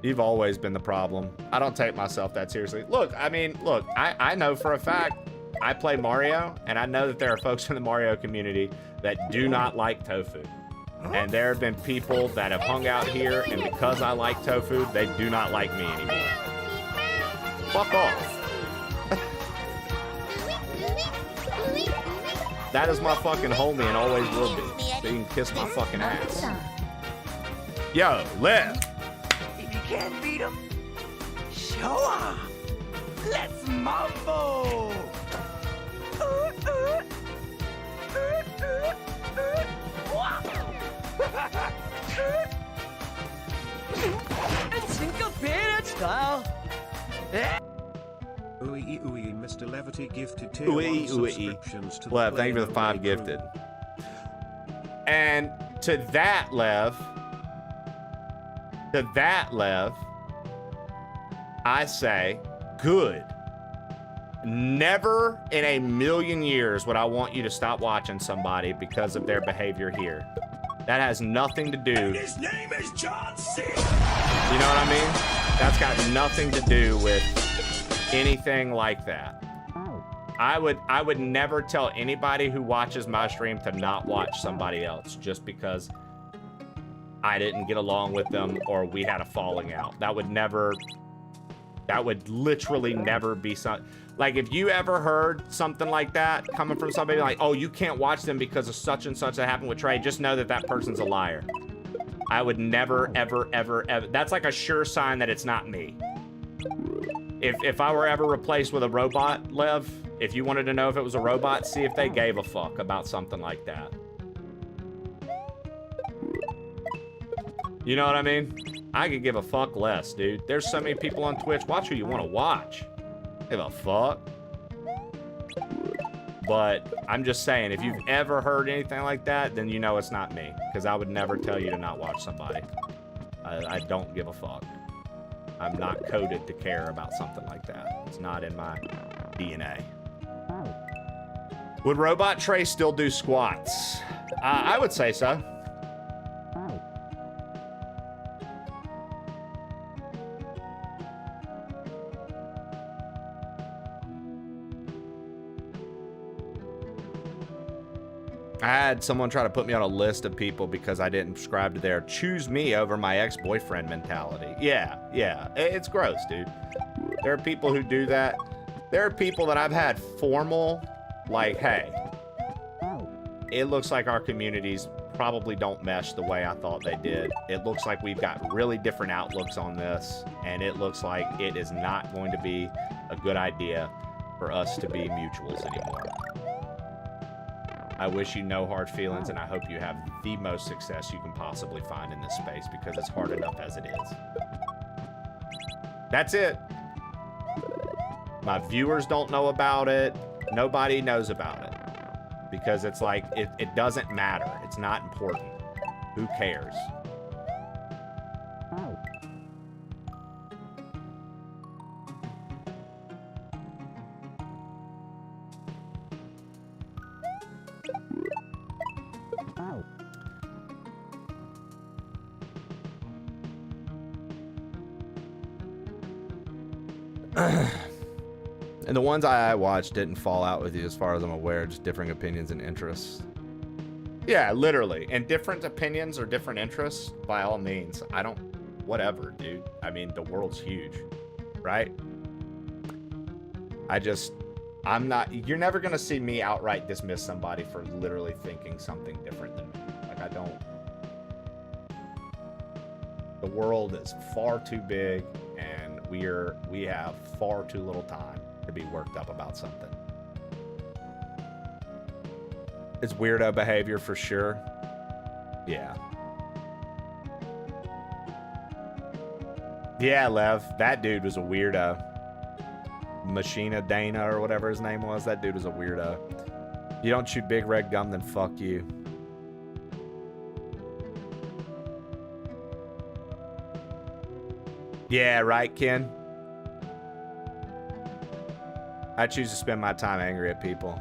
You've always been the problem. I don't take myself that seriously. Look, I mean, look, I know for a fact I play Mario, and I know that there are folks in the Mario community that do not like tofu. And there have been people that have hung out here, and because I like tofu, they do not like me anymore. Fuck off. That is my fucking homie and always will be. So you can kiss my fucking ass. Yo, Liv. If you can't beat him, show him. Let's mambo. Syncopated style. Ooey ooey, Mr. Levity gifted tier Ooey, 1 ooey. subscriptions to the Lev, thank you for the 5 Play gifted. And to that, Lev, I say, good. Never in a million years would I want you to stop watching somebody because of their behavior here. That has nothing to do. And his name is John C. You know what I mean? That's got nothing to do with anything like that. I would never tell anybody who watches my stream to not watch somebody else just because I didn't get along with them or we had a falling out. That would literally never be something. Like, if you ever heard something like that coming from somebody like, oh, you can't watch them because of such and such that happened with Trey, just know that that person's a liar. I would never, ever, ever, ever. That's like a sure sign that it's not me. If I were ever replaced with a robot, Lev, if you wanted to know if it was a robot, see if they gave a fuck about something like that. You know what I mean? I could give a fuck less, dude. There's so many people on Twitch. Watch who you want to watch. Give a fuck. But I'm just saying, if you've ever heard anything like that, then you know it's not me. Because I would never tell you to not watch somebody. I don't give a fuck. I'm not coded to care about something like that. It's not in my DNA. Would Robot Trey still do squats? I would say so. I had someone try to put me on a list of people because I didn't subscribe to their choose me over my ex-boyfriend mentality. Yeah, it's gross, dude. There are people who do that. There are people that I've had formal, like, hey, it looks like our communities probably don't mesh the way I thought they did. It looks like we've got really different outlooks on this, and it looks like it is not going to be a good idea for us to be mutuals anymore. I wish you no hard feelings, and I hope you have the most success you can possibly find in this space, because it's hard enough as it is. That's it. My viewers don't know about it. Nobody knows about it. Because it's like, it doesn't matter. It's not important. Who cares? And the ones I watched didn't fall out with you as far as I'm aware, just differing opinions and interests. Yeah, literally. And different opinions or different interests, by all means. I don't, whatever, dude. I mean, the world's huge, right? I'm not, you're never going to see me outright dismiss somebody for literally thinking something different than me. Like, I don't. The world is far too big, and we have far too little time to be worked up about something. It's weirdo behavior for sure. Yeah. Yeah, Lev, that dude was a weirdo. Machina Dana or whatever his name was, that dude was a weirdo. You don't chew big red gum, then fuck you. Yeah, right, Ken? I choose to spend my time angry at people.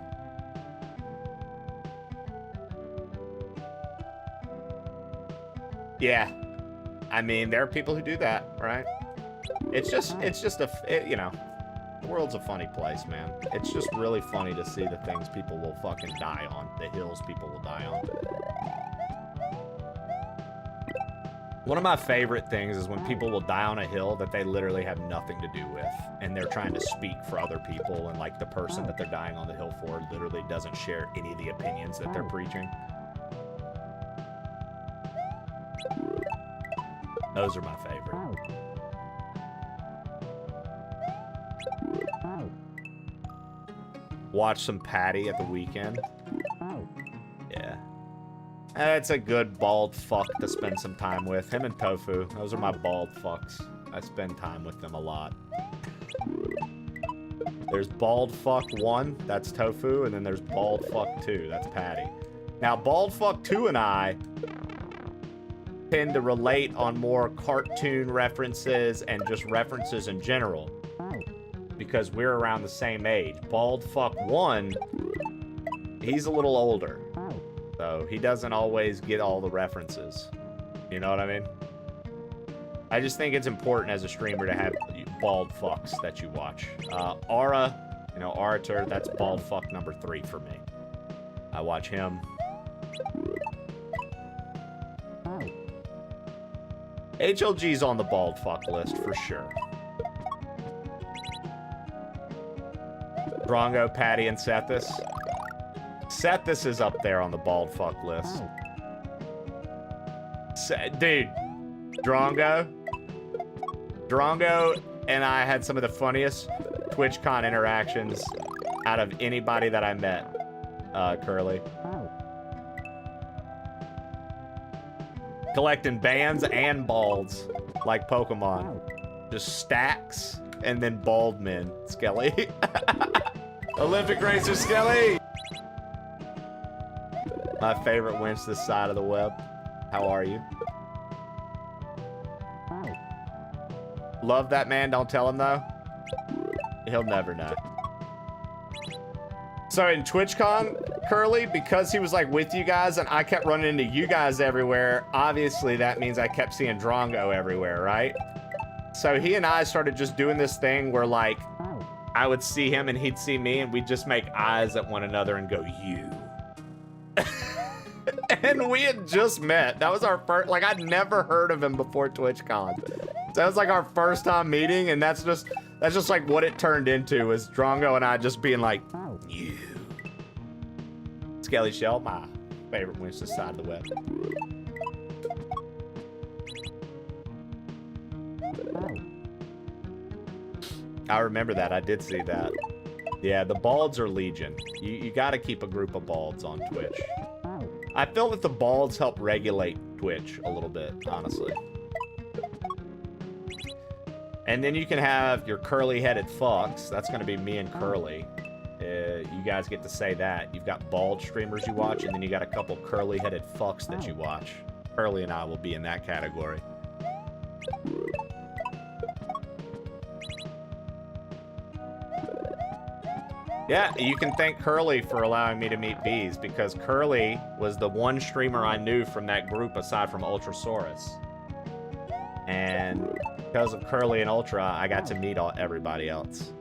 Yeah. I mean, there are people who do that, right? It's just you know, the world's a funny place, man. It's just really funny to see the things people will fucking die on, the hills people will die on. One of my favorite things is when people will die on a hill that they literally have nothing to do with, and they're trying to speak for other people, and like the person that they're dying on the hill for literally doesn't share any of the opinions that they're preaching. Those are my favorite. Watch some Patty at the weekend. Yeah. It's a good bald fuck to spend some time with. Him and Tofu. Those are my bald fucks. I spend time with them a lot. There's Bald Fuck 1, that's Tofu, and then there's Bald Fuck 2, that's Patty. Now, Bald Fuck 2 and I tend to relate on more cartoon references and just references in general, because we're around the same age. Bald Fuck 1, he's a little older, so he doesn't always get all the references. You know what I mean? I just think it's important as a streamer to have bald fucks that you watch. Aura, you know, Aratur, that's bald fuck number 3 for me. I watch him. HLG's on the bald fuck list for sure. Drongo, Patty, and Sethis. Sethis is up there on the bald fuck list. Dude, Drongo and I had some of the funniest TwitchCon interactions out of anybody that I met, Curly. Collecting bands and balds, like Pokemon. Just stacks, and then bald men. Skelly. Olympic racer Skelly! My favorite winch this side of the web. How are you? Love that man, don't tell him though. He'll never know. So in TwitchCon, Curly, because he was like with you guys and I kept running into you guys everywhere, obviously that means I kept seeing Drongo everywhere, right? So he and I started just doing this thing where like, I would see him and he'd see me and we'd just make eyes at one another and go, you. And we had just met. That was our first, like I'd never heard of him before TwitchCon. So that was like our first time meeting, and that's just like what it turned into, was Drongo and I just being like, you. Skelly Shell, my favorite winch this side of the web. I remember that, I did see that. Yeah, the balds are legion. You gotta keep a group of balds on Twitch. I feel that the balds help regulate Twitch a little bit, honestly. And then you can have your curly-headed fucks. That's going to be me and Curly. You guys get to say that. You've got bald streamers you watch, and then you got a couple curly-headed fucks that you watch. Curly and I will be in that category. Yeah, you can thank Curly for allowing me to meet bees, because Curly was the one streamer I knew from that group aside from Ultrasaurus. And because of Curly and Ultra, I got to meet everybody else.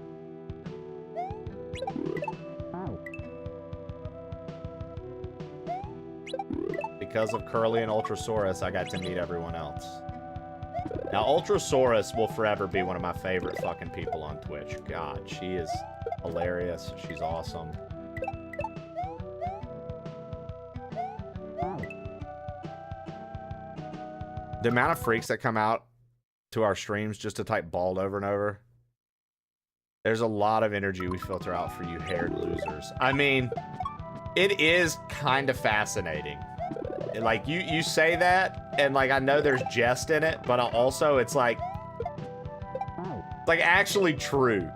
Because of Curly and Ultrasaurus, I got to meet everyone else. Now, Ultrasaurus will forever be one of my favorite fucking people on Twitch. God, she is hilarious. She's awesome. The amount of freaks that come out to our streams just to type bald over and over. There's a lot of energy we filter out for you haired losers. I mean, it is kind of fascinating. Like, you say that, and like, I know there's jest in it, but also it's like actually true.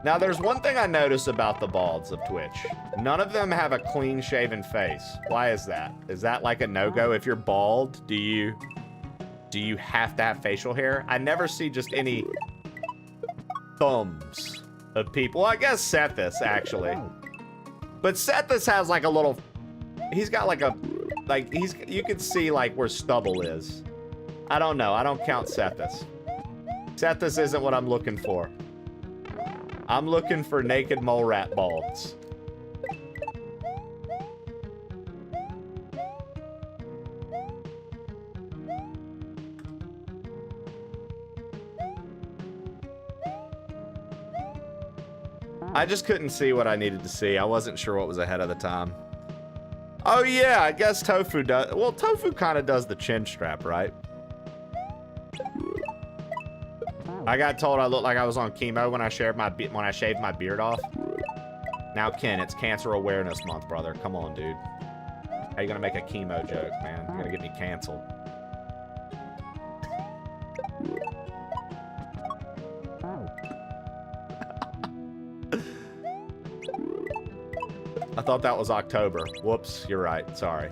Now, there's one thing I notice about the balds of Twitch. None of them have a clean-shaven face. Why is that? Is that like a no-go? If you're bald, do you have to have facial hair? I never see just any thumbs. of people. Well, I guess Sethis, actually. But Sethis has like a little... He's got like a... Like, you can see like where stubble is. I don't know. I don't count Sethis. Sethis isn't what I'm looking for. I'm looking for naked mole rat balds. I just couldn't see what I needed to see. I wasn't sure what was ahead of the time. Oh yeah, I guess Tofu does. Well, Tofu kind of does the chin strap, right? I got told I looked like I was on chemo when I shaved my beard off. Now, Ken, it's Cancer Awareness Month, brother. Come on, dude. How you gonna make a chemo joke, man? You're gonna get me canceled. I thought that was October. Whoops, you're right. Sorry.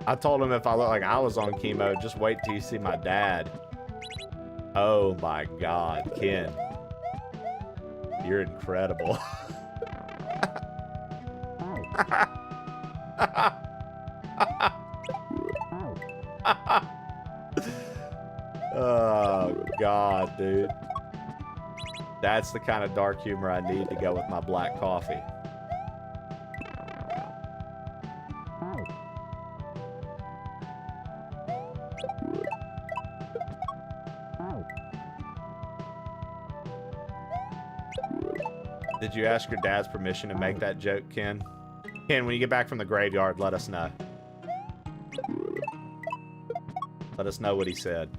I told him if I look like I was on chemo, just wait till you see my dad. Oh my God, Ken. You're incredible. Oh God, dude. That's the kind of dark humor I need to go with my black coffee. Did you ask your dad's permission to make that joke, Ken? Ken, when you get back from the graveyard, let us know. Let us know what he said.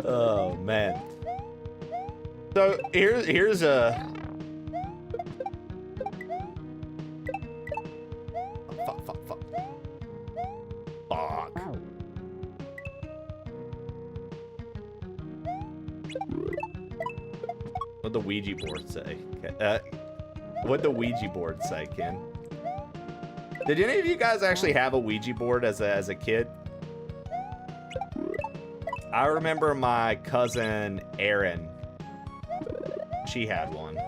Oh, man. So, here's a... Fuck. What'd the Ouija board say? What'd the Ouija board say, Ken? Did any of you guys actually have a Ouija board as a kid? I remember my cousin Erin. She had one.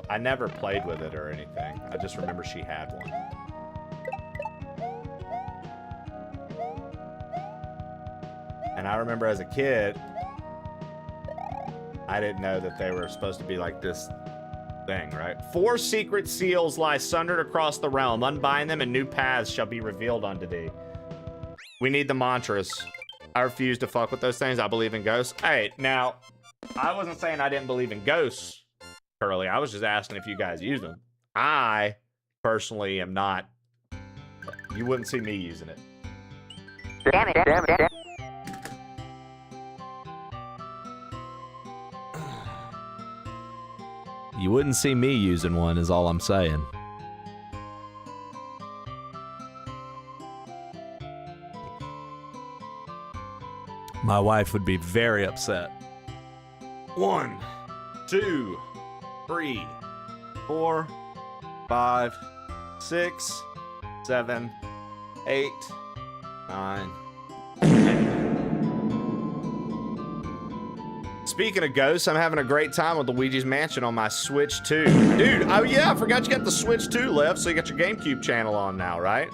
I never played with it or anything. I just remember she had one. And I remember as a kid, I didn't know that they were supposed to be like this thing, right? 4 secret seals lie sundered across the realm. Unbind them and new paths shall be revealed unto thee. We need the mantras. I refuse to fuck with those things. I believe in ghosts. Hey, now, I wasn't saying I didn't believe in ghosts, Curly. I was just asking if you guys use them. I, personally, am not. You wouldn't see me using it. Damn it. You wouldn't see me using one, is all I'm saying. My wife would be very upset. 1, 2, 3, 4, 5, 6, 7, 8, 9, 10. Speaking of ghosts, I'm having a great time with Luigi's Mansion on my Switch 2. Dude, oh yeah, I forgot you got the Switch 2 left, so you got your GameCube channel on now, right?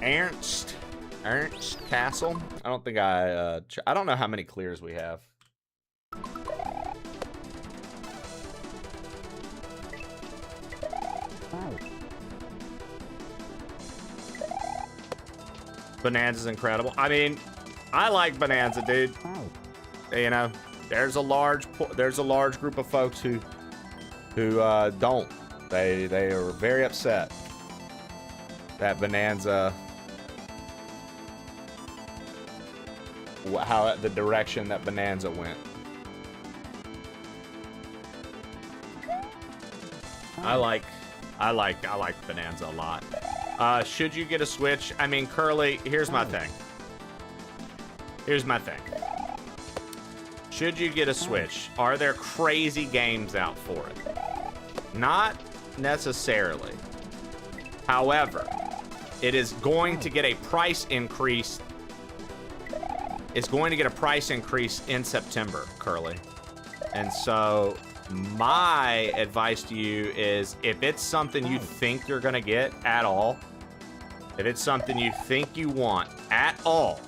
Ernst Castle. I don't think I don't know how many clears we have. Bonanza's incredible. I mean, I like Bonanza, dude. You know, there's a large group of folks who don't. They are very upset that Bonanza, how the direction that Bonanza went. I like Bonanza a lot. Should you get a Switch? I mean, Curly, here's my thing. Here's my thing. Should you get a Switch? Are there crazy games out for it? Not necessarily. However, it is going to get a price increase. It's going to get a price increase in September, Curly. And so my advice to you is if it's something you think you're going to get at all, if it's something you think you want at all,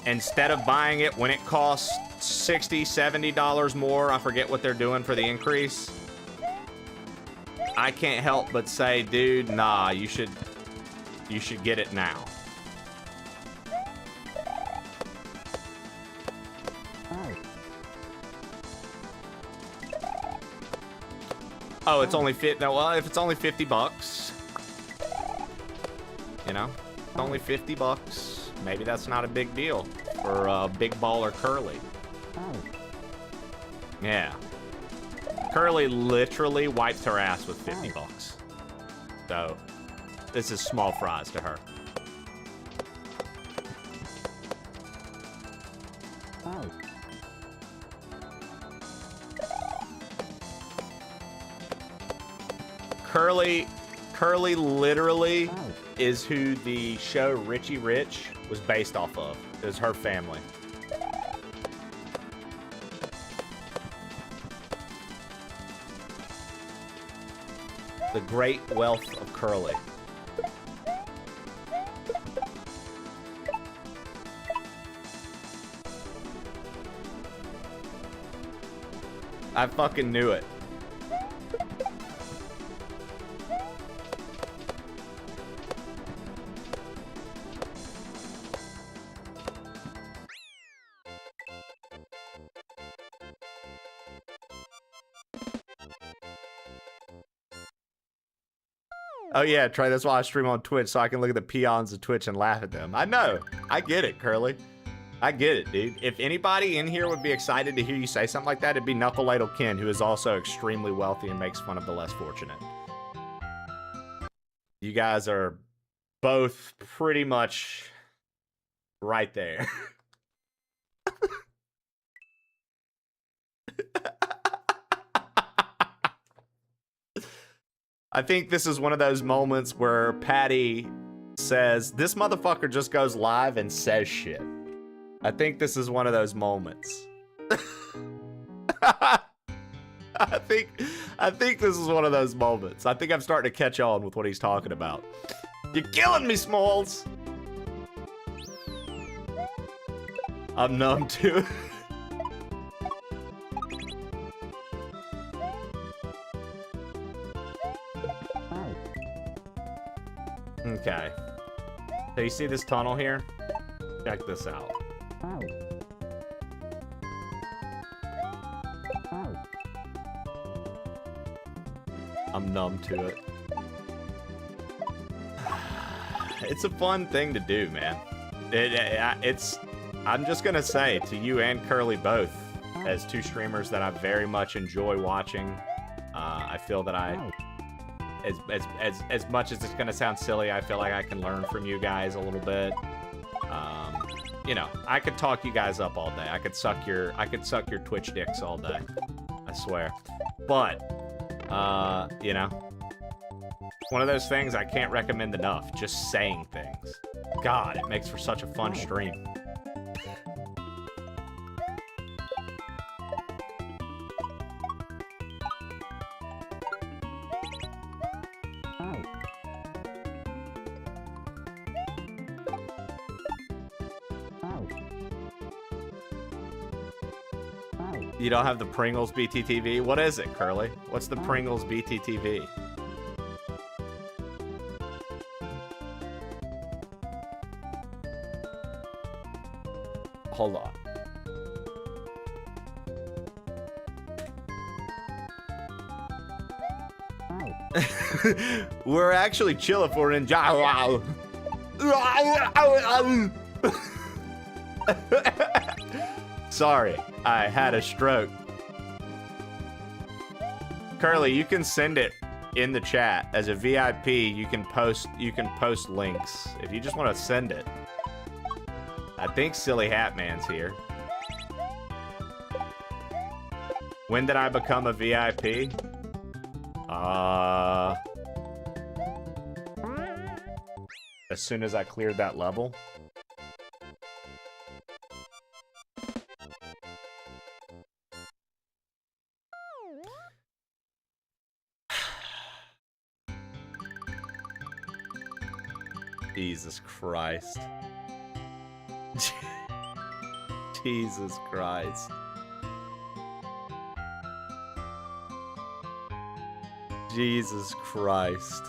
instead of buying it when it costs $60, $70 more, I forget what they're doing for the increase, I can't help but say, dude, nah, you should get it now. Oh, it's only well, if it's only $50, you know, it's only $50. Maybe that's not a big deal for big baller Curly. Yeah. Curly literally wiped her ass with $50. So, this is small fries to her. Curly literally is who the show Richie Rich was based off of. It was her family. The great wealth of Curly. I fucking knew it. Oh yeah, Trey, that's why I stream on Twitch, so I can look at the peons of Twitch and laugh at them. I know. I get it, Curly. I get it, dude. If anybody in here would be excited to hear you say something like that, it'd be Knuckle Ladle Ken, who is also extremely wealthy and makes fun of the less fortunate. You guys are both pretty much right there. I think this is one of those moments where Patty says, this motherfucker just goes live and says shit. I think this is one of those moments. I think this is one of those moments. I think I'm starting to catch on with what he's talking about. You're killing me, Smalls. I'm numb to it. Okay. So you see this tunnel here? Check this out. I'm numb to it. It's a fun thing to do, man. I'm just gonna say to you and Curly both, as two streamers that I very much enjoy watching, I feel that as much as it's gonna sound silly, I feel like I can learn from you guys a little bit. You know, I could talk you guys up all day. I could suck your Twitch dicks all day. I swear. But, you know, one of those things I can't recommend enough. Just saying things. God, it makes for such a fun stream. You don't have the Pringles BTTV? What is it, Curly? What's the Pringles BTTV? Hold on. We're actually chilling for an enjoy. Sorry, I had a stroke. Curly, you can send it in the chat. As a VIP, you can post links if you just want to send it. I think Silly Hat Man's here. When did I become a VIP? As soon as I cleared that level. Jesus Christ. Jesus Christ. Jesus Christ.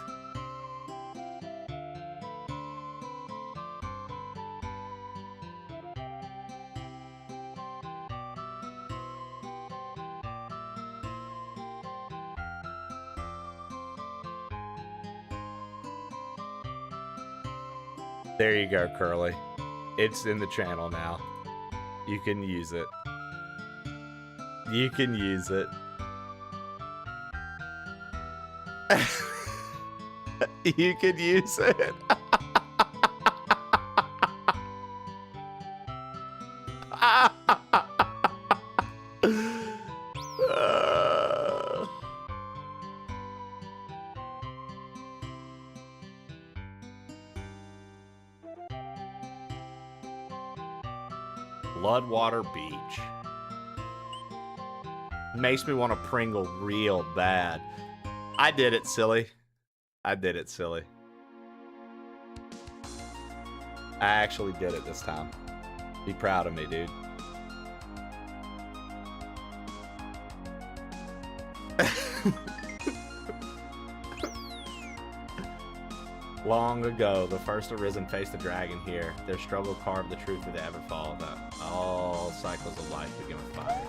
There you go, Curly. It's in the channel now. You can use it. You can use it. You can use it. Bloodwater Beach. Makes me want to Pringle real bad. I did it, silly. I did it, silly. I actually did it this time. Be proud of me, dude. Long ago, the first arisen faced the dragon here. Their struggle carved the truth of the Everfall that all cycles of life begin with fire.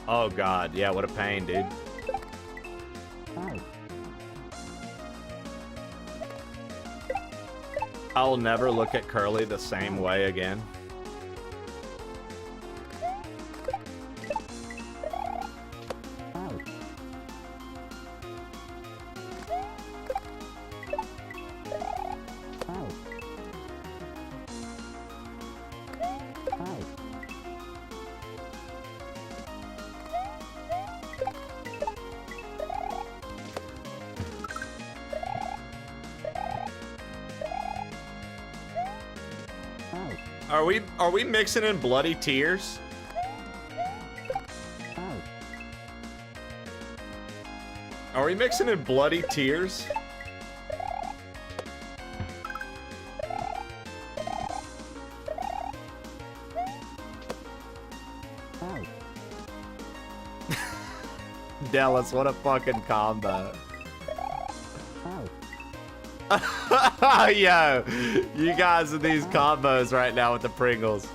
Oh god, yeah, what a pain, dude. I'll never look at Curly the same way again. Are we mixing in bloody tears? Are we mixing in bloody tears? Dallas, what a fucking combo. Yo, you guys are these combos right now with the Pringles.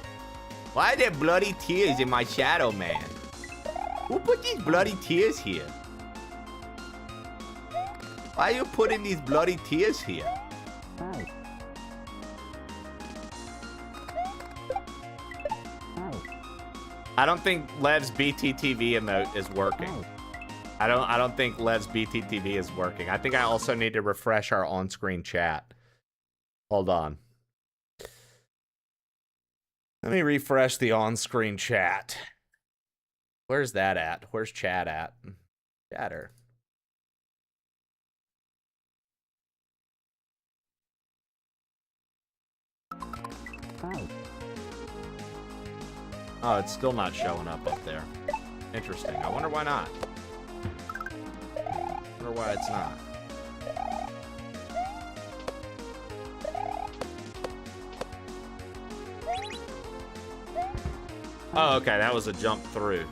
Why are there bloody tears in my shadow, man? Who put these bloody tears here? Why are you putting these bloody tears here? I don't think Lev's BTTV emote is working. I don't think Lev's BTTV is working. I think I also need to refresh our on-screen chat. Hold on. Let me refresh the on-screen chat. Where's that at? Where's chat at? Chatter. Oh, it's still not showing up there. Interesting. I wonder why not. I wonder why it's not. Oh, okay, that was a jump through.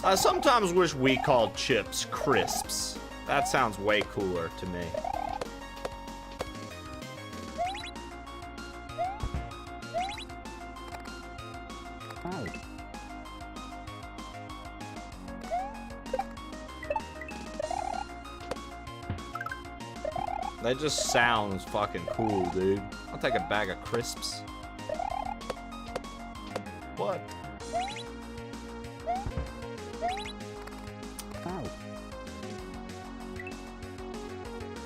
I sometimes wish we called chips crisps. That sounds way cooler to me. That just sounds fucking cool, dude. I'll take a bag of crisps. What?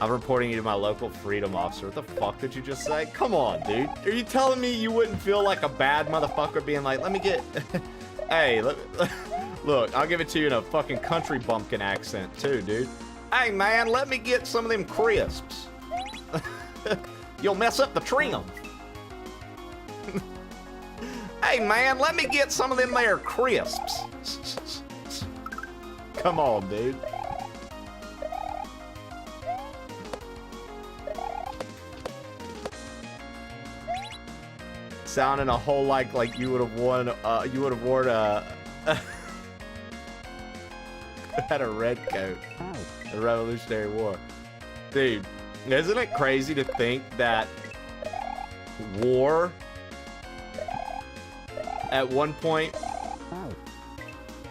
I'm reporting you to my local freedom officer. What the fuck did you just say? Come on, dude. Are you telling me you wouldn't feel like a bad motherfucker being like, let me get... Hey, look, I'll give it to you in a fucking country bumpkin accent, too, dude. Hey, man, let me get some of them crisps. You'll mess up the trim. Hey, man, let me get some of them there crisps. Come on, dude. Sounding a whole like you would have worn had a red coat. The Revolutionary War. Dude, isn't it crazy to think that war at one point,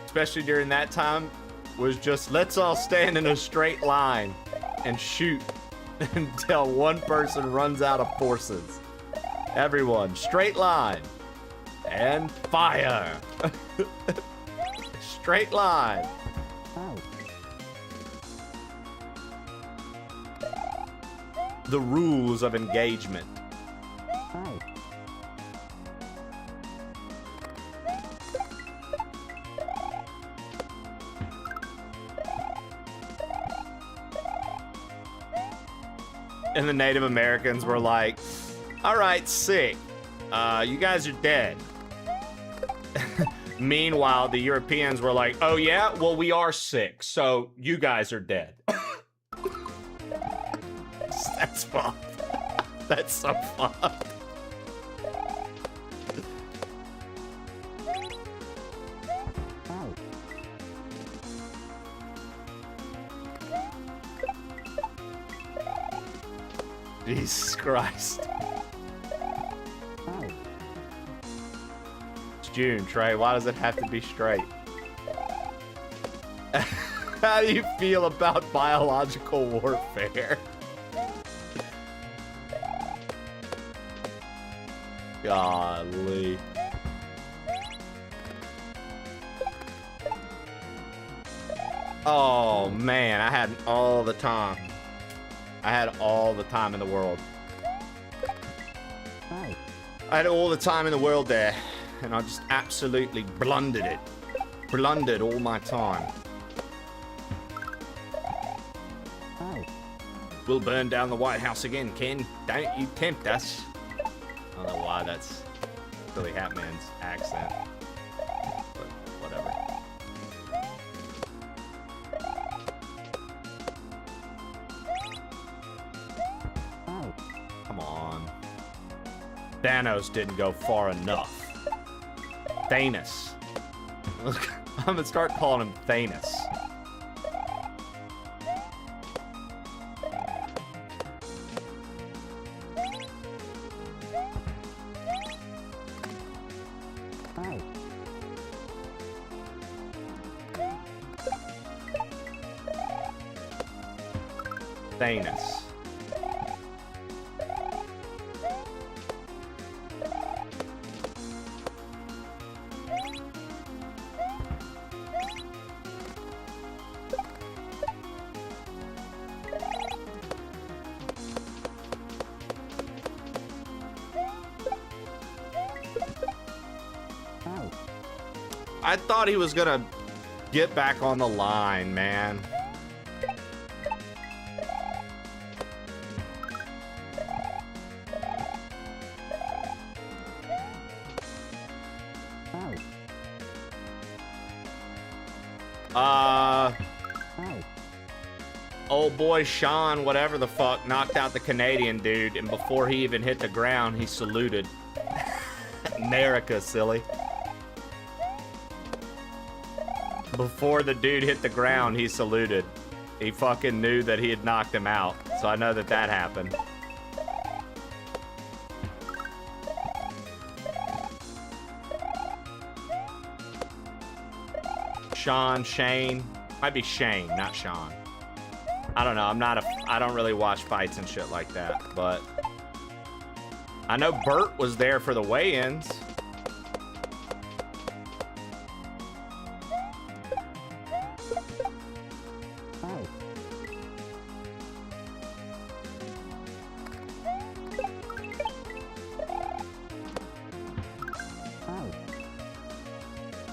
especially during that time, was just let's all stand in a straight line and shoot until one person runs out of forces. Everyone, straight line and fire. Straight line. The rules of engagement. And the Native Americans were like, all right, sick. You guys are dead. Meanwhile, the Europeans were like, oh yeah, well, we are sick, so you guys are dead. That's fucked. That's so fucked. Jesus Christ. It's June, Trey. Why does it have to be straight? How do you feel about biological warfare? Golly. Oh man, I had all the time. I had all the time in the world. I had all the time in the world there, and I just absolutely blundered it. Blundered all my time. We'll burn down the White House again, Ken. Don't you tempt us. I don't know why that's Billy Hatman's accent, but whatever. Come on. Thanos didn't go far enough. Thanos. I'm gonna start calling him Thanos. Thanos. I thought he was gonna get back on the line, man. Old boy Sean, whatever the fuck, knocked out the Canadian dude, and before he even hit the ground, he saluted. America, silly. before the dude hit the ground, he saluted. He fucking knew that he had knocked him out. So I know that that happened. Shane. Might be Shane, not Sean. I don't know. I don't really watch fights and shit like that, but I know Bert was there for the weigh-ins.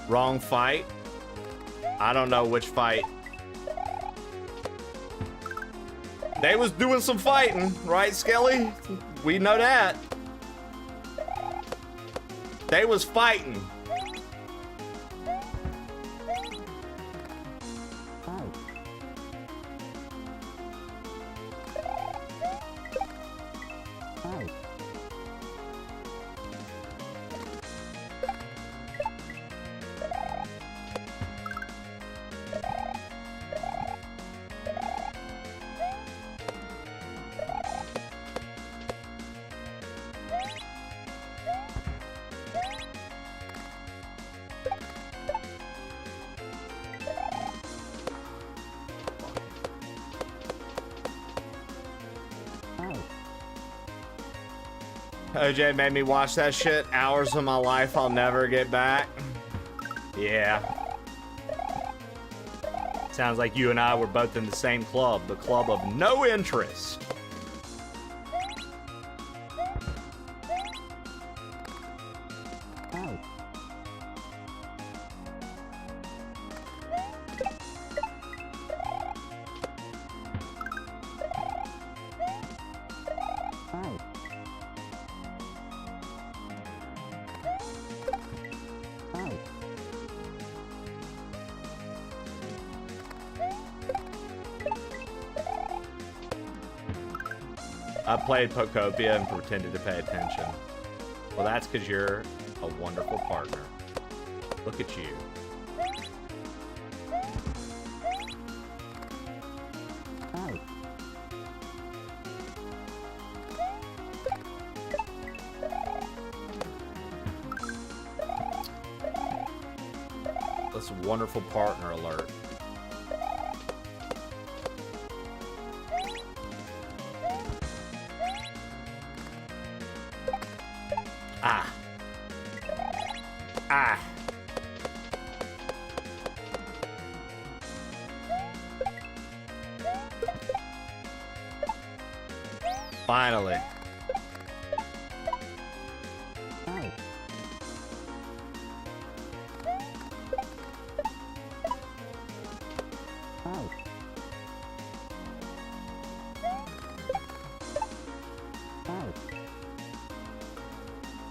Wrong fight. I don't know which fight. They was doing some fighting, right, Skelly? We know that. They was fighting. OJ made me watch that shit. Hours of my life I'll never get back. Yeah. Sounds like you and I were both in the same club. The club of no interest. I played Pocopia and pretended to pay attention. Well, that's because you're a wonderful partner. Look at you. That's a wonderful partner alert. Finally.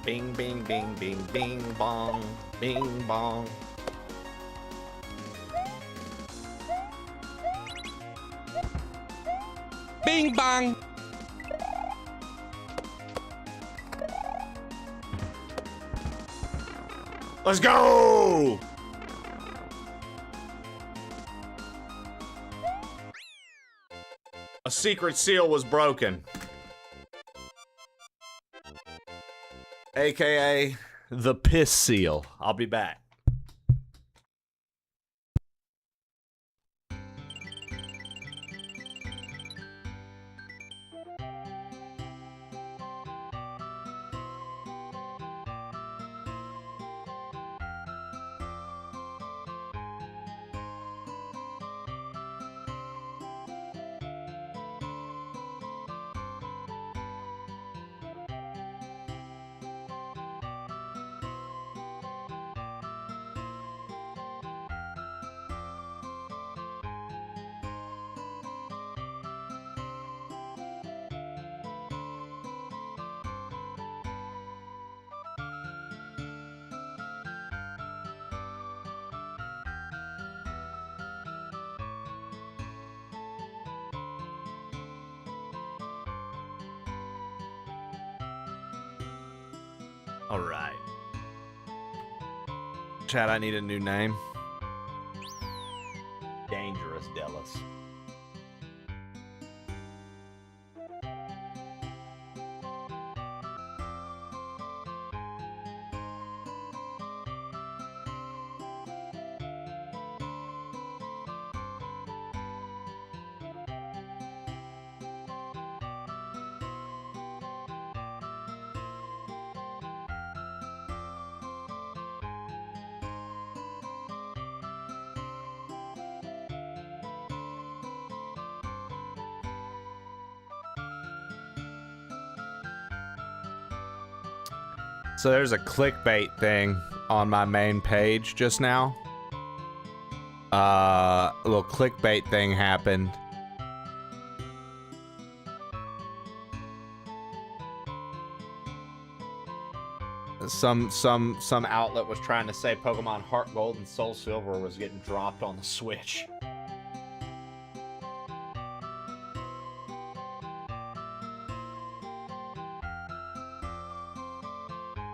Bing, bing, bing, bing, bing, bong, bing, bong. Bing, bong. Let's go! A secret seal was broken. AKA the piss seal. I'll be back. All right. Chad, I need a new name. So there's a clickbait thing on my main page just now. A little clickbait thing happened. Some outlet was trying to say Pokemon Heart Gold and Soul Silver was getting dropped on the Switch.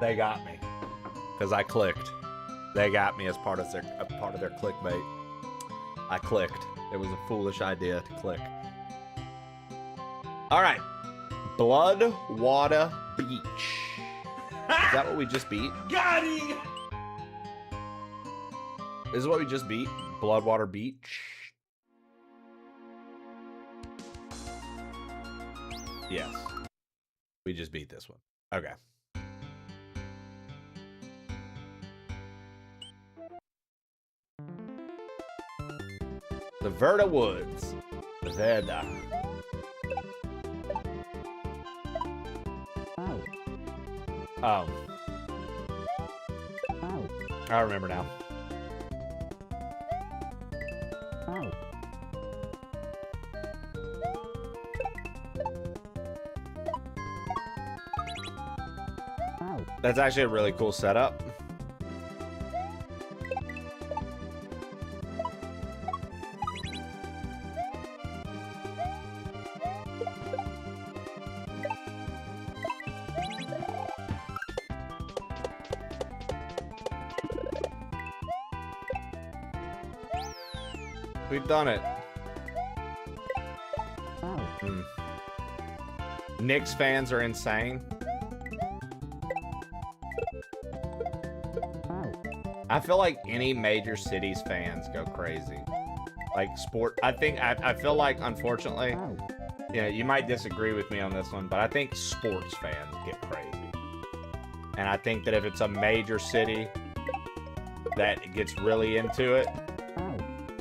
They got me because I clicked. They got me as part of their clickbait. I clicked. It was a foolish idea to click. All right, Bloodwater Beach. Is that what we just beat? Got him! This is what we just beat? Bloodwater Beach? Yes. We just beat this one. Okay. The Verda Woods. Verda. Oh. I remember now. That's actually a really cool setup. We've done it. Knicks fans are insane. I feel like any major cities fans go crazy. Like sport, I feel like, unfortunately, you know, you might disagree with me on this one, but I think sports fans get crazy. And I think that if it's a major city that gets really into it,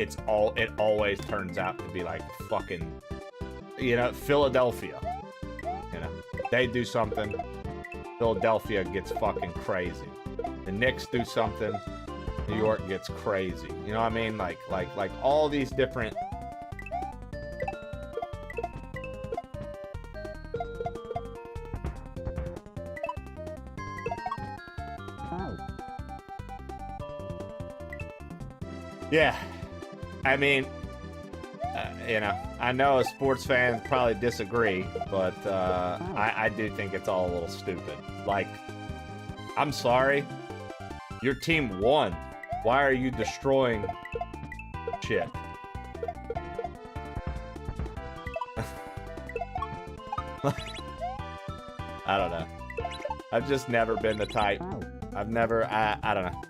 it always turns out to be like fucking, you know, Philadelphia. You know, they do something, Philadelphia gets fucking crazy. The Knicks do something, New York gets crazy. You know what I mean? Like all these different. Yeah. I mean, you know, I know sports fans probably disagree, but I do think it's all a little stupid. Like, I'm sorry, your team won. Why are you destroying shit? I don't know. I've just never been the type. I've never. I don't know.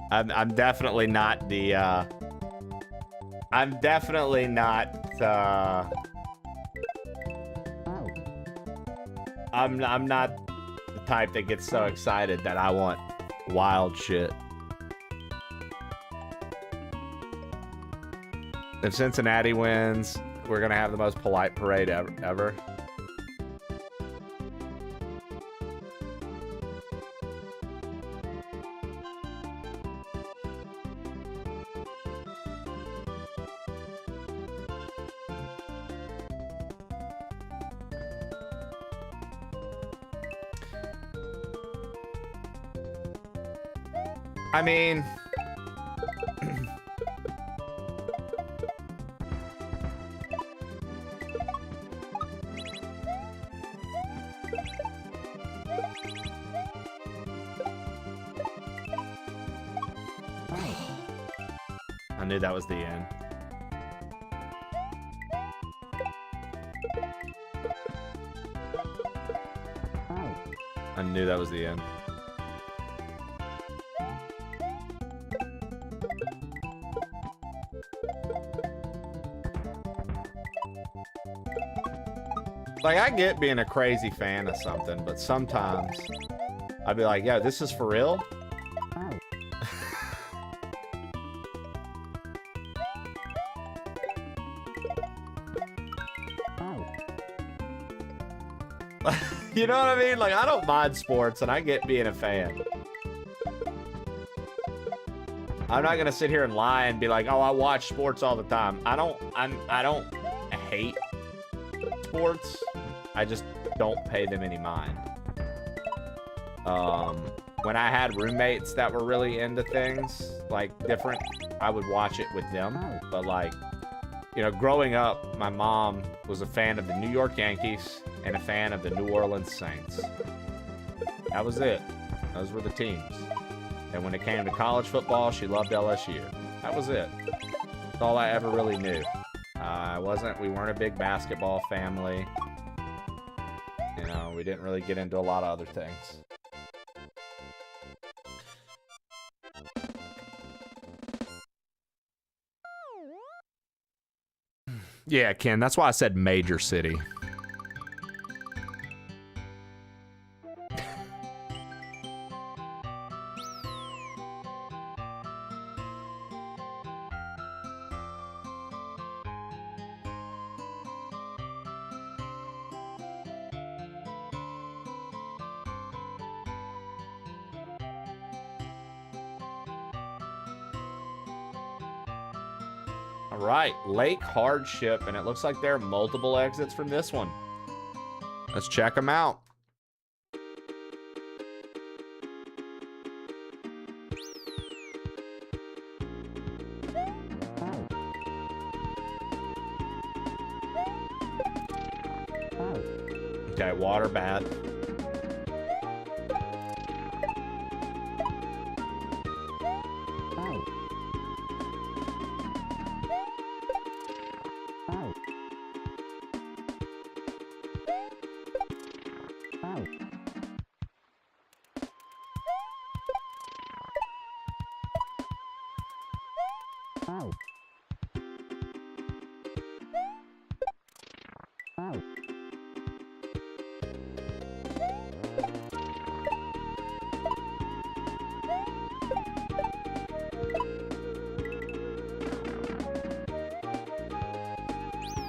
I'm definitely not the. I'm definitely not. I'm not the type that gets so excited that I want wild shit. If Cincinnati wins, we're gonna have the most polite parade ever. I mean, I knew that was the end. I knew that was the end. Like, I get being a crazy fan of something, but sometimes I'd be like, yeah, this is for real? You know what I mean? Like, I don't mind sports, and I get being a fan. I'm not gonna sit here and lie and be like, oh, I watch sports all the time. I don't hate sports. I just don't pay them any mind. When I had roommates that were really into things, like different, I would watch it with them. But like, you know, growing up, my mom was a fan of the New York Yankees and a fan of the New Orleans Saints. That was it. Those were the teams. And when it came to college football, she loved LSU. That was it. That's all I ever really knew. We weren't a big basketball family. You know, we didn't really get into a lot of other things. Yeah, Ken, that's why I said major city. All right, Lake Hardship, and it looks like there are multiple exits from this one. Let's check them out. Okay, water bad.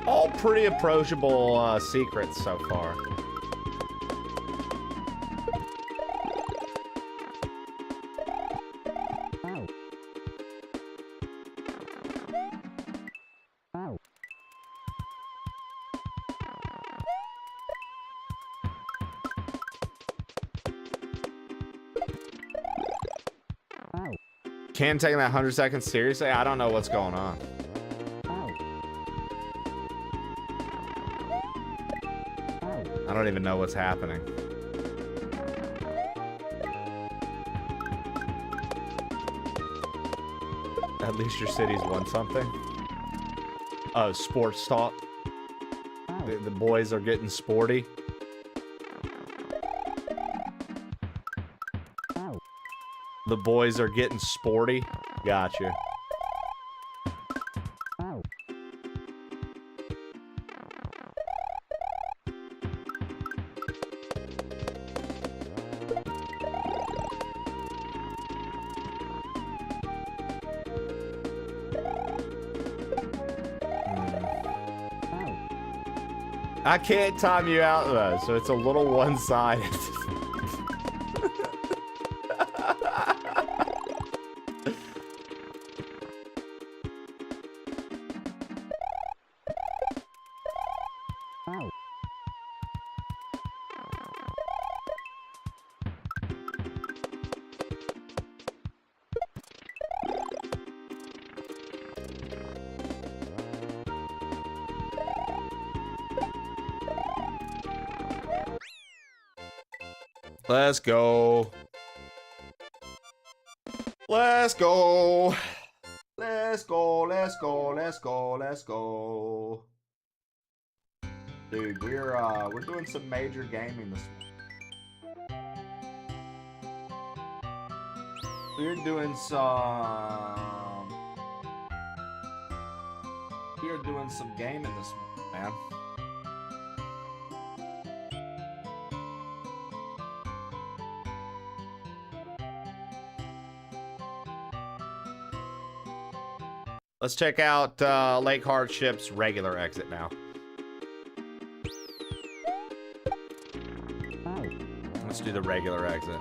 All pretty approachable secrets so far. Ken taking that 100 seconds seriously? I don't know what's going on. I don't even know what's happening. At least your city's won something. Oh, sports talk. The boys are getting sporty. The boys are getting sporty. Gotcha. I can't time you out though, so it's a little one-sided. Let's go. Let's go. Let's go. Let's go. Let's go. Let's go. Dude, we're doing some major gaming this week. We're doing some gaming this week, man. Let's check out Lake Hardship's regular exit now. Let's do the regular exit.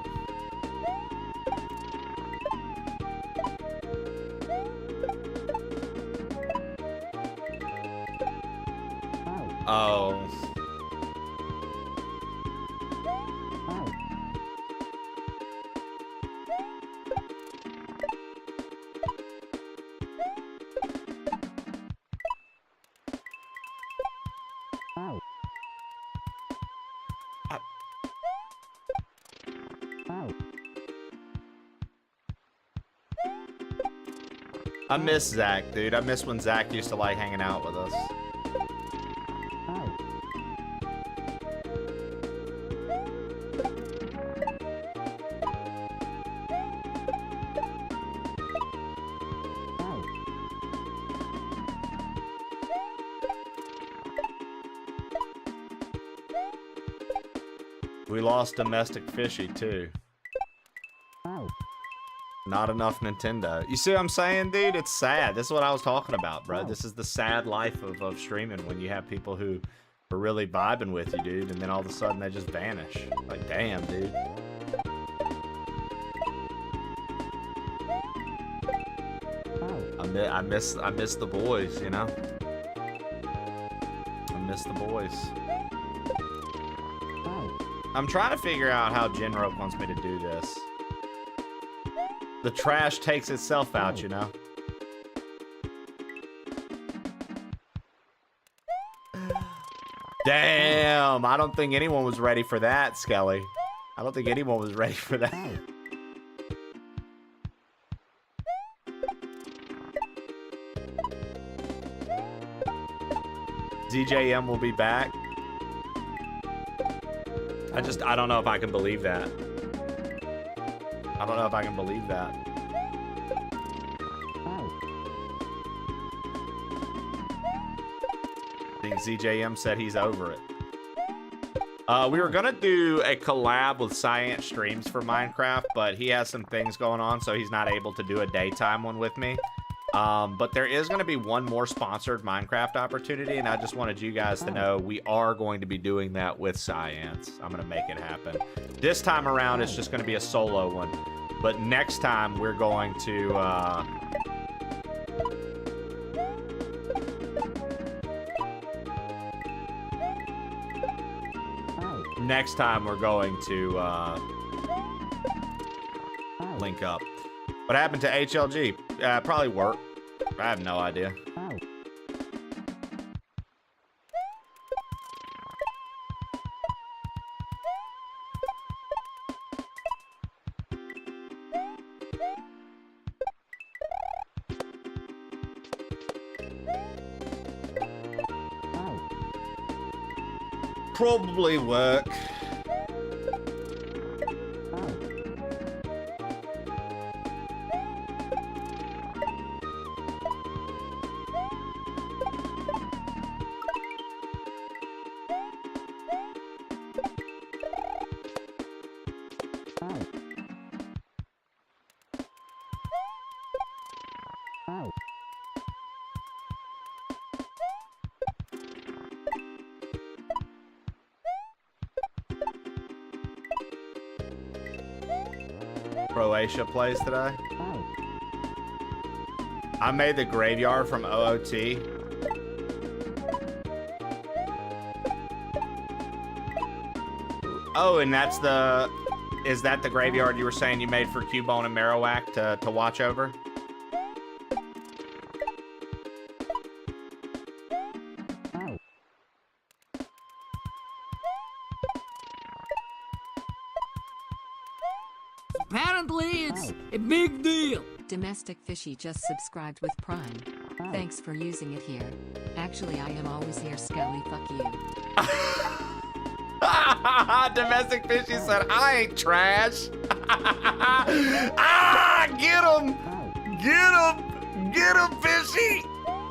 Oh. I miss Zach, dude. I miss when Zach used to like hanging out with us. We lost Domestic Fishy, too. Not enough Nintendo. You see what I'm saying, dude? It's sad. This is what I was talking about, bro. This is the sad life of streaming when you have people who are really vibing with you, dude, and then all of a sudden they just vanish. Like, damn, dude. I miss the boys, you know? I miss the boys. I'm trying to figure out how Genrope wants me to do this. The trash takes itself out, you know? Damn, I don't think anyone was ready for that, Skelly. I don't think anyone was ready for that. ZJM will be back. I don't know if I can believe that. I don't know if I can believe that. I think ZJM said he's over it. We were gonna do a collab with Cyan Streams for Minecraft, but he has some things going on, so he's not able to do a daytime one with me. But there is going to be one more sponsored Minecraft opportunity, and I just wanted you guys to know we are going to be doing that with Science. I'm going to make it happen. This time around, it's just going to be a solo one. But next time, we're going to... Next time, we're going to link up. What happened to HLG? Probably work. I have no idea. Probably work. Croatia plays today. I made the graveyard from OOT. Oh, and that's the... Is that the graveyard you were saying you made for Cubone and Marowak to watch over? Apparently, it's a big deal. Domestic Fishy just subscribed with Prime. Thanks for using it here. Actually, I am always here, Skelly. Fuck you. Domestic Fishy said, I ain't trash. Ah, get him. Get him. Get him, Fishy.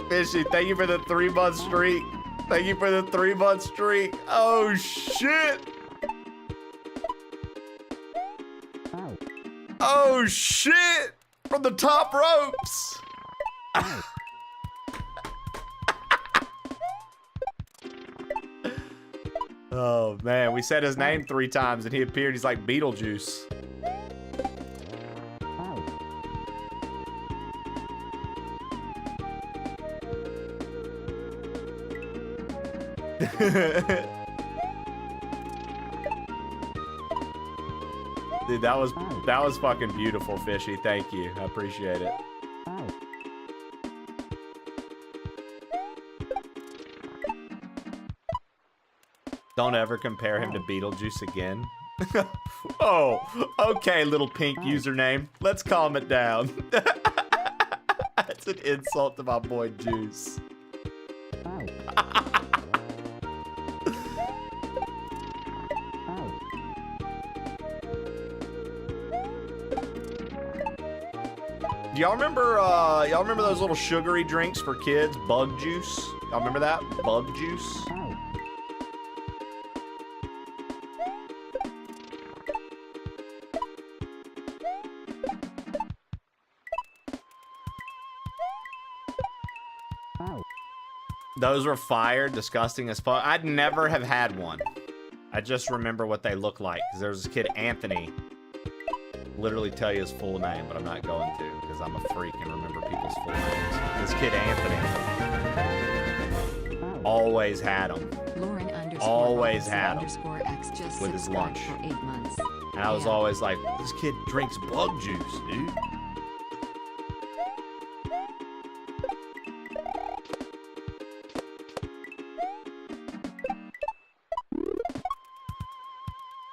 Fishy, thank you for the 3-month streak. Thank you for the 3-month streak. Oh, shit. Oh, shit. From the top ropes. Oh, man. We said his name 3 times, and he appeared. He's like Beetlejuice. Dude, that was fucking beautiful, Fishy. Thank you. I appreciate it. Don't ever compare him to Beetlejuice again. Oh, okay, little pink username. Let's calm it down. That's an insult to my boy Juice. Do y'all remember those little sugary drinks for kids? Bug juice? Y'all remember that? Bug juice? Those were fire, disgusting as fuck. I'd never have had one. I just remember what they look like. Because there was this kid, Anthony. Literally tell you his full name, but I'm not going to because I'm a freak and remember people's full names. This kid, Anthony, always had them. Lauren Always had them X just with his lunch. For 8 months. And I was always like, this kid drinks bug juice, dude.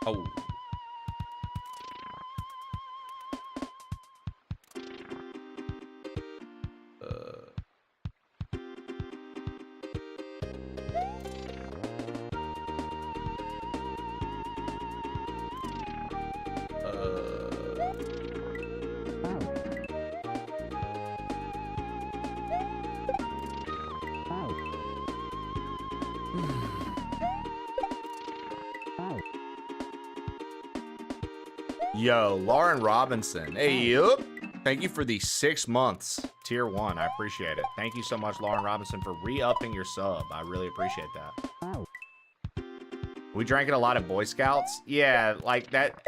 Oh. Yo, Lauren Robinson. Hey, yup. Thank you for the 6 months. Tier 1. I appreciate it. Thank you so much, Lauren Robinson, for re-upping your sub. I really appreciate that. We drank it a lot of Boy Scouts. Yeah, like that.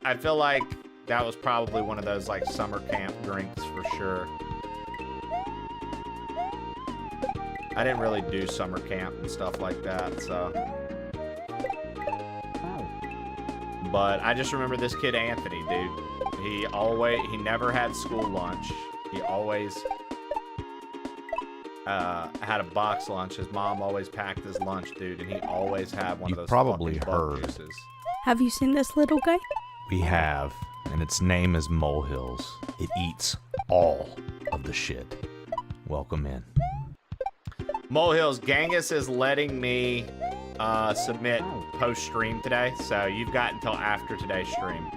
I feel like that was probably one of those like summer camp drinks for sure. I didn't really do summer camp and stuff like that, so. But I just remember this kid, Anthony, dude. He never had school lunch. He always had a box lunch. His mom always packed his lunch, dude, and he always had one of those probably fucking bug heard. juices. Have you seen this little guy? We have, and its name is Molehills. It eats all of the shit. Welcome in. Molehills, Genghis is letting me submit post-stream today, so you've got until after today's stream.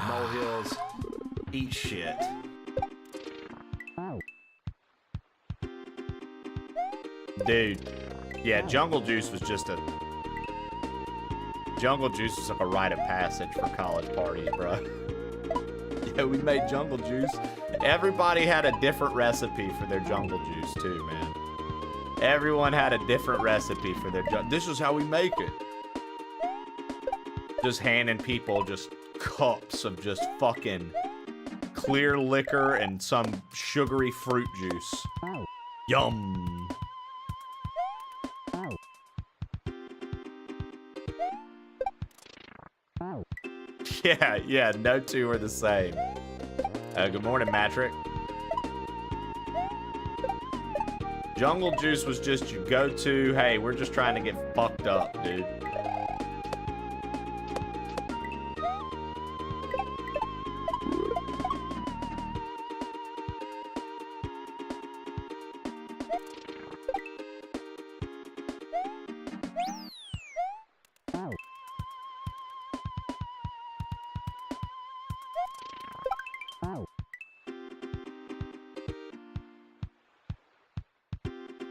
Molehills, eat shit. Dude, yeah, Jungle Juice was just a... Jungle Juice was like a rite of passage for college parties, bro. Yeah, we made Jungle Juice. Everybody had a different recipe for their Jungle Juice, too, man. Everyone had a different recipe for their This is how we make it. Just handing people just cups of just fucking clear liquor and some sugary fruit juice. Yum. Yeah, no two are the same. Good morning, Matrick. Jungle Juice was just your go-to, hey, we're just trying to get fucked up, dude.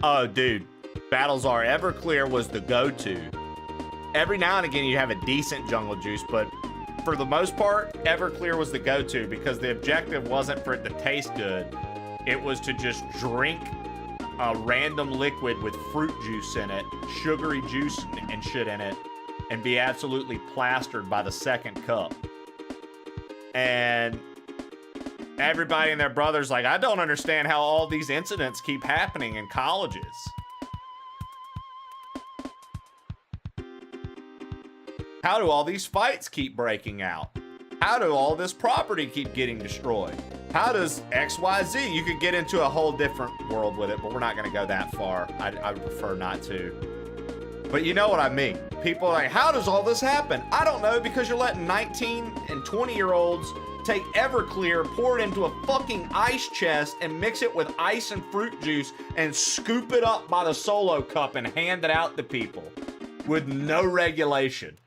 Oh, dude. Battlezar Everclear was the go-to. Every now and again, you have a decent jungle juice, but for the most part, Everclear was the go-to because the objective wasn't for it to taste good. It was to just drink a random liquid with fruit juice in it, sugary juice and shit in it, and be absolutely plastered by the second cup. And everybody and their brother's like, I don't understand how all these incidents keep happening in colleges. How do all these fights keep breaking out? How do all this property keep getting destroyed? How does XYZ? You could get into a whole different world with it, but we're not going to go that far. I would prefer not to. But you know what I mean. People are like, how does all this happen? I don't know, because you're letting 19 and 20-year-olds take Everclear, pour it into a fucking ice chest, and mix it with ice and fruit juice, and scoop it up by the solo cup and hand it out to people with no regulation.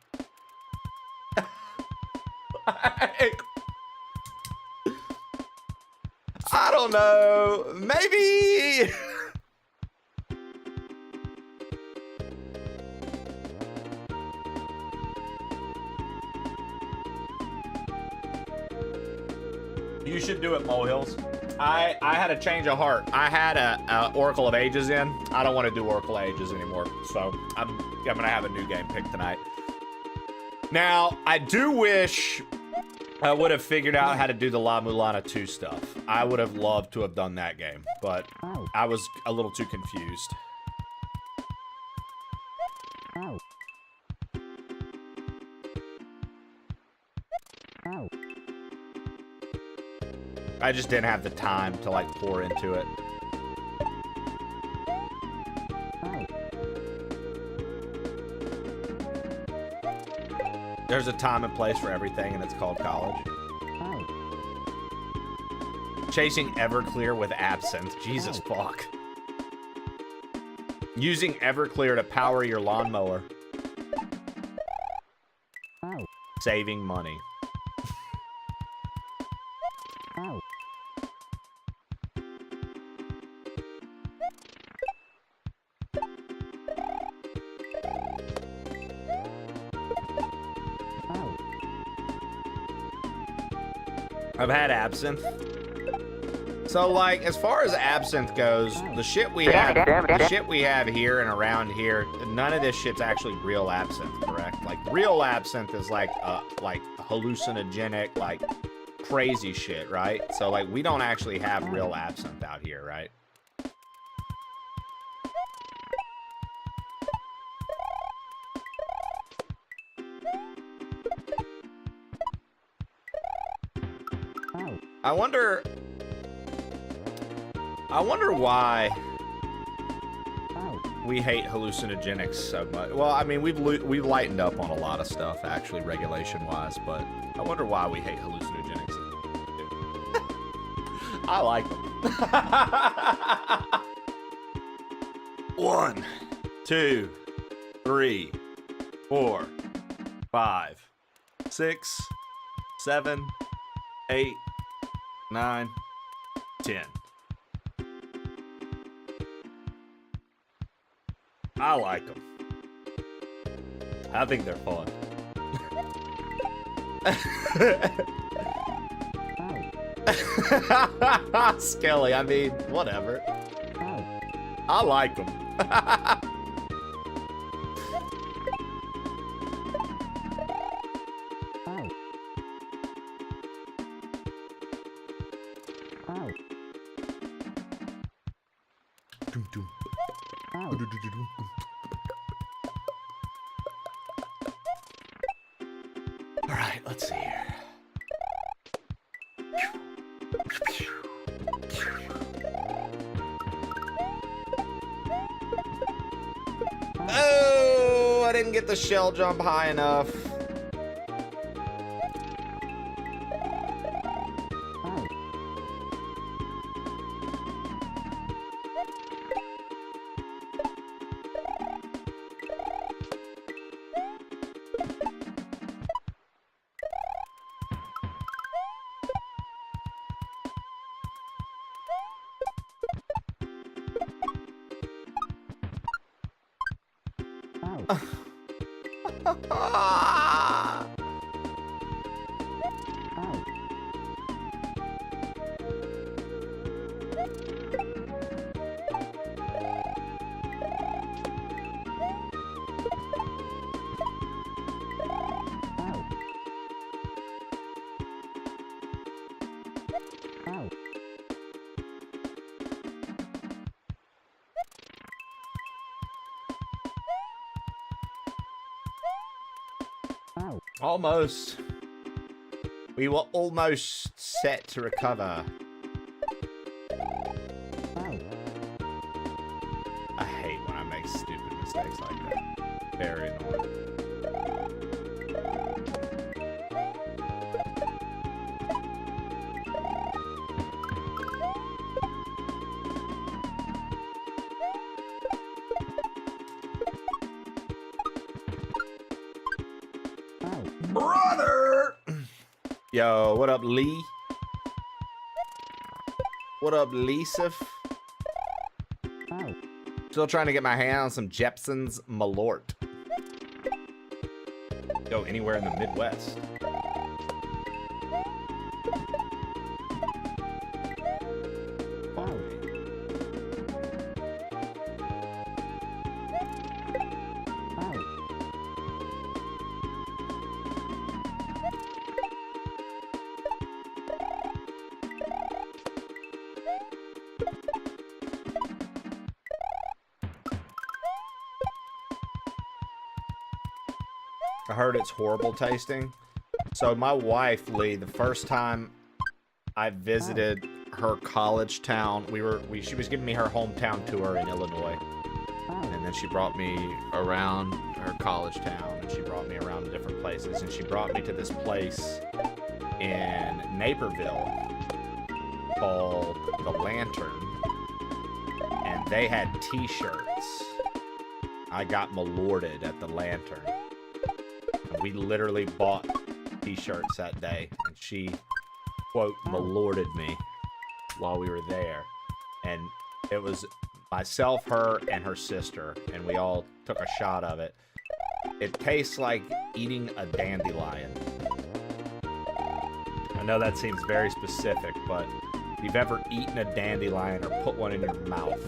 I don't know. Maybe. You should do it, Molehills. I had a change of heart. I had a Oracle of Ages in. I don't want to do Oracle of Ages anymore. So I'm gonna have a new game pick tonight. Now, I do wish I would have figured out how to do the La Mulana 2 stuff. I would have loved to have done that game, but I was a little too confused. I just didn't have the time to, like, pour into it. There's a time and place for everything, and it's called college. Chasing Everclear with absinthe. Jesus fuck. Using Everclear to power your lawnmower. Saving money. I've had absinthe. So, like, as far as absinthe goes, the shit we have here and around here, none of this shit's actually real absinthe, correct? Like, real absinthe is like hallucinogenic, like, crazy shit, right? So, like, we don't actually have real absinthe out here, right? I wonder why we hate hallucinogenics so much. Well, I mean, we've lightened up on a lot of stuff, actually, regulation-wise, but I wonder why we hate hallucinogenics. I like them. 1, 2, 3, 4, 5, 6, 7, 8, 9, 10. I like them. I think they're fun. Skelly, I mean, whatever. I like them. All right, let's see here. Oh, I didn't get the shell jump high enough. Almost. We were almost set to recover. I hate when I make stupid mistakes like that. Very annoying. Brother! Yo, what up, Lee? What up, Lisa? Still trying to get my hand on some Jepson's Malort. Go anywhere in the Midwest. I heard it's horrible tasting. So my wife, Lee, the first time I visited her college town, she was giving me her hometown tour in Illinois. And then she brought me around her college town, and she brought me around to different places, and she brought me to this place in Naperville called The Lantern. And they had t-shirts. I got malorted at The Lantern. We literally bought t-shirts that day, and she, quote, malorted me while we were there. And it was myself, her, and her sister, and we all took a shot of it. It tastes like eating a dandelion. I know that seems very specific, but if you've ever eaten a dandelion or put one in your mouth,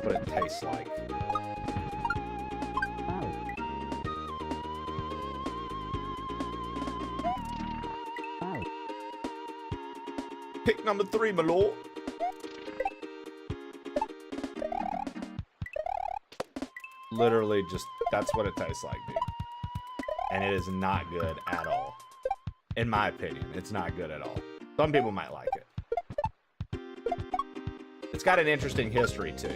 what it tastes like. Pick number 3, my lord. Literally just, that's what it tastes like, dude. And it is not good at all. In my opinion, it's not good at all. Some people might like it. It's got an interesting history, too.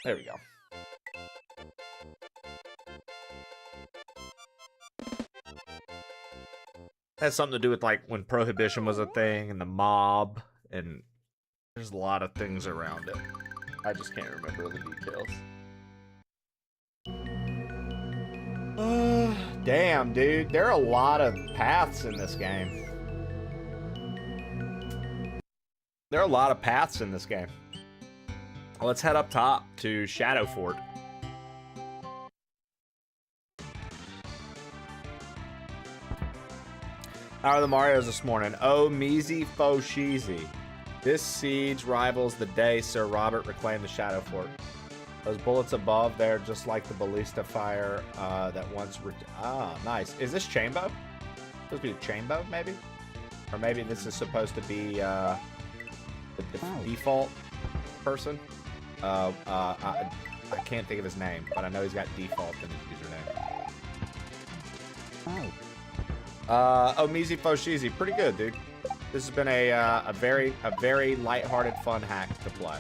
There we go. Has something to do with like when Prohibition was a thing and the mob, and there's a lot of things around it. I just can't remember the details. Damn, dude. There are a lot of paths in this game. There are a lot of paths in this game. Let's head up top to Shadow Fort. How are the Marios this morning? Oh, measy faux cheesy. This siege rivals the day Sir Robert reclaimed the Shadow Fort. Those bullets above there, just like the ballista fire that once... nice. Is this Chambo? Supposed to be a Chambo, maybe? Or maybe this is supposed to be the default person. I can't think of his name, but I know he's got default in his username. Oh, Measy Foshizi, pretty good, dude. This has been a very lighthearted, fun hack to play.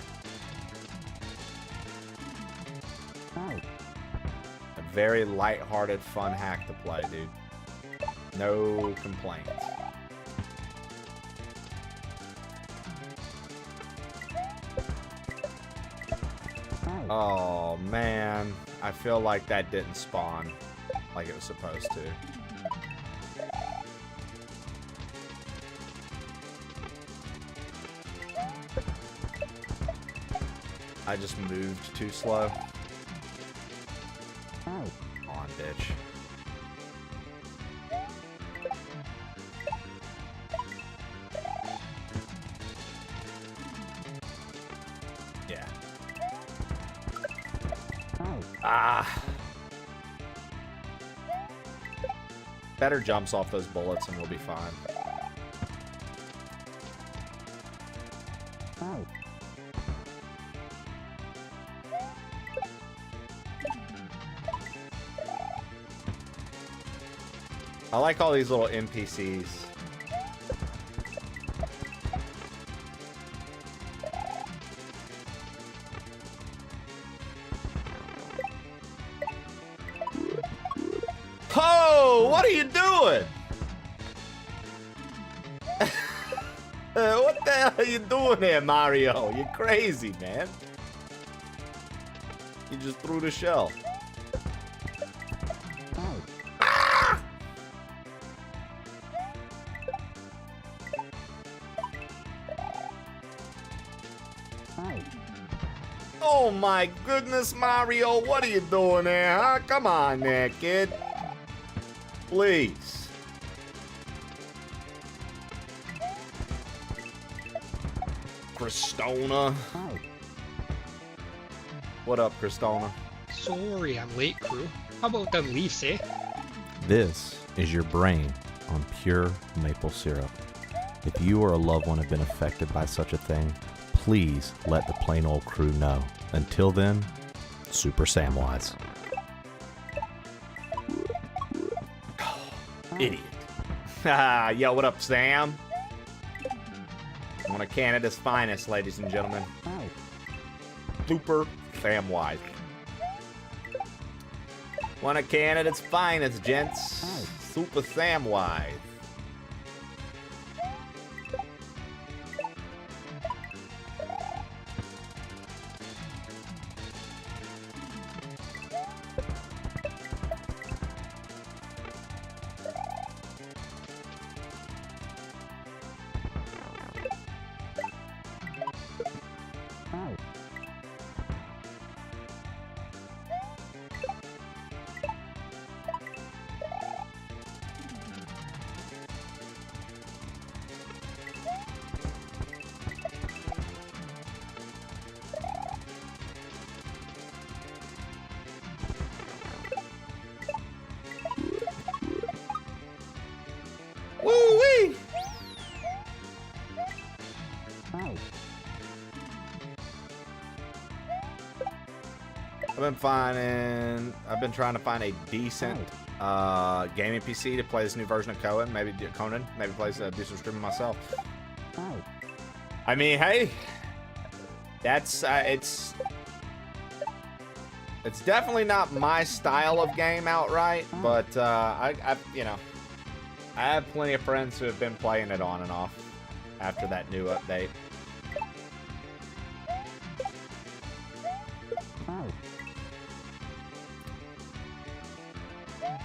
A very lighthearted, fun hack to play, dude. No complaints. Oh man, I feel like that didn't spawn like it was supposed to. I just moved too slow. Come on, bitch. Yeah. Ah. Better jumps off those bullets and we'll be fine. I like all these little NPCs. Oh, what are you doing? What the hell are you doing there, Mario? You're crazy, man. You just threw the shell. Oh my goodness, Mario, what are you doing there, huh? Come on there, kid. Please. Cristona. What up, Cristona? Sorry I'm late, crew. How about them leaves, eh? This is your brain on pure maple syrup. If you or a loved one have been affected by such a thing, please let the plain old crew know. Until then, Super Samwise. Idiot. Yo, what up, Sam? One of Canada's finest, ladies and gentlemen. Super Samwise. One of Canada's finest, gents. Super Samwise. Woo-wee! I've been trying to find a decent gaming PC to play this new version of Conan. Maybe do some streaming myself. I mean, hey, that's it's definitely not my style of game outright, but I have plenty of friends who have been playing it on and off after that new update.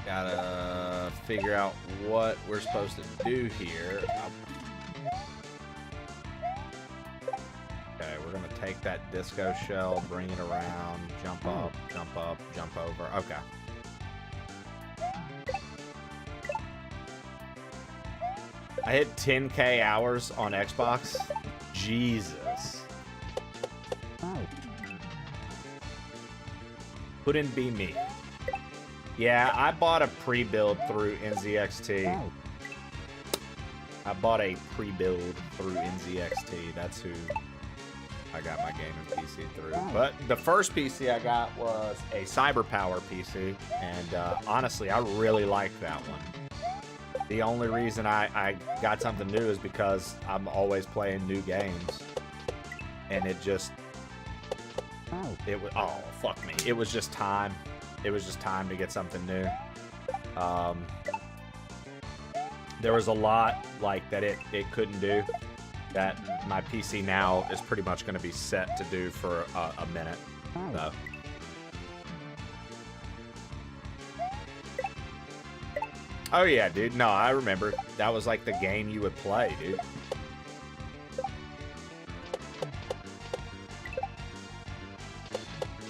Gotta figure out what we're supposed to do here. Okay, we're gonna take that disco shell, bring it around, jump up, jump over. Okay. I hit 10K hours on Xbox. Jesus. Couldn't be me. Yeah, I bought a pre-build through NZXT. That's who I got my gaming PC through. But the first PC I got was a CyberPower PC, and honestly, I really like that one. The only reason I got something new is because I'm always playing new games, and it was fuck me. It was just time. It was just time to get something new. There was a lot like that it couldn't do that my PC now is pretty much going to be set to do for a minute. So. Oh yeah, dude. No, I remember. That was like the game you would play, dude.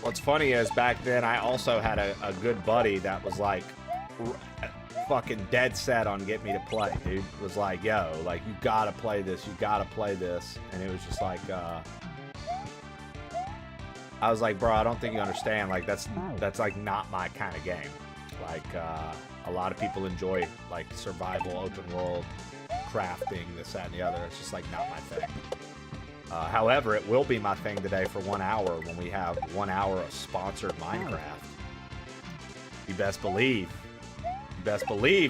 What's funny is back then I also had a good buddy that was like fucking dead set on getting me to play, dude. Was like, yo, like, you gotta play this, you gotta play this. And it was just like, I was like, bro, I don't think you understand. Like, that's like not my kind of game. Like, a lot of people enjoy like survival, open world, crafting, this, that, and the other. It's just like not my thing. However, it will be my thing today for 1 hour when we have 1 hour of sponsored Minecraft. You best believe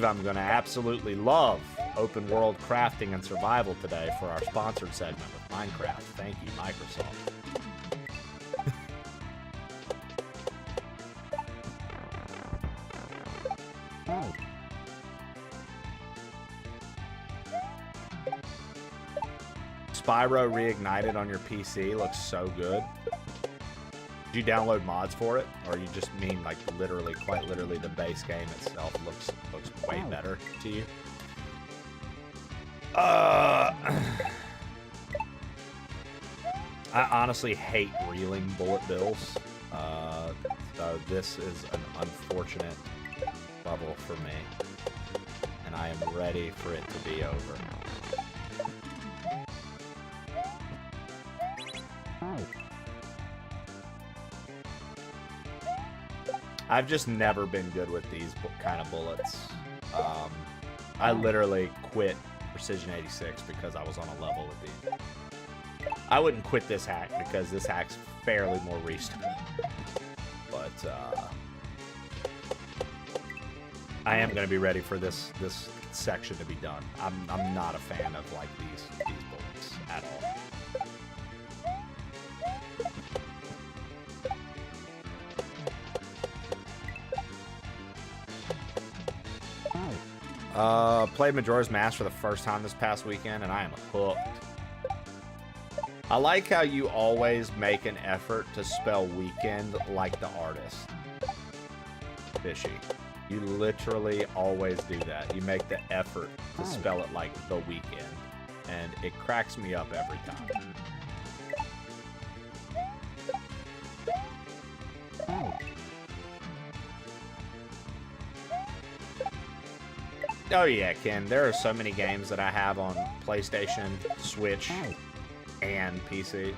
I'm going to absolutely love open world crafting and survival today for our sponsored segment with Minecraft. Thank you, Microsoft. Spyro Reignited on your PC looks so good. Did you download mods for it, or you just mean like literally, quite literally, the base game itself looks way better to you? I honestly hate reeling bullet bills, so this is an unfortunate level for me, and I am ready for it to be over. I've just never been good with these kind of bullets. I literally quit Precision 86 because I was on a level with these. I wouldn't quit this hack because this hack's fairly more recent. But I am going to be ready for this section to be done. I'm not a fan of like these bullets at all. Played Majora's Mask for the first time this past weekend, and I am hooked. I like how you always make an effort to spell weekend like the artist. Fishy. You literally always do that. You make the effort to spell it like the weekend, and it cracks me up every time. Oh yeah, Ken, there are so many games that I have on PlayStation, Switch, and PC.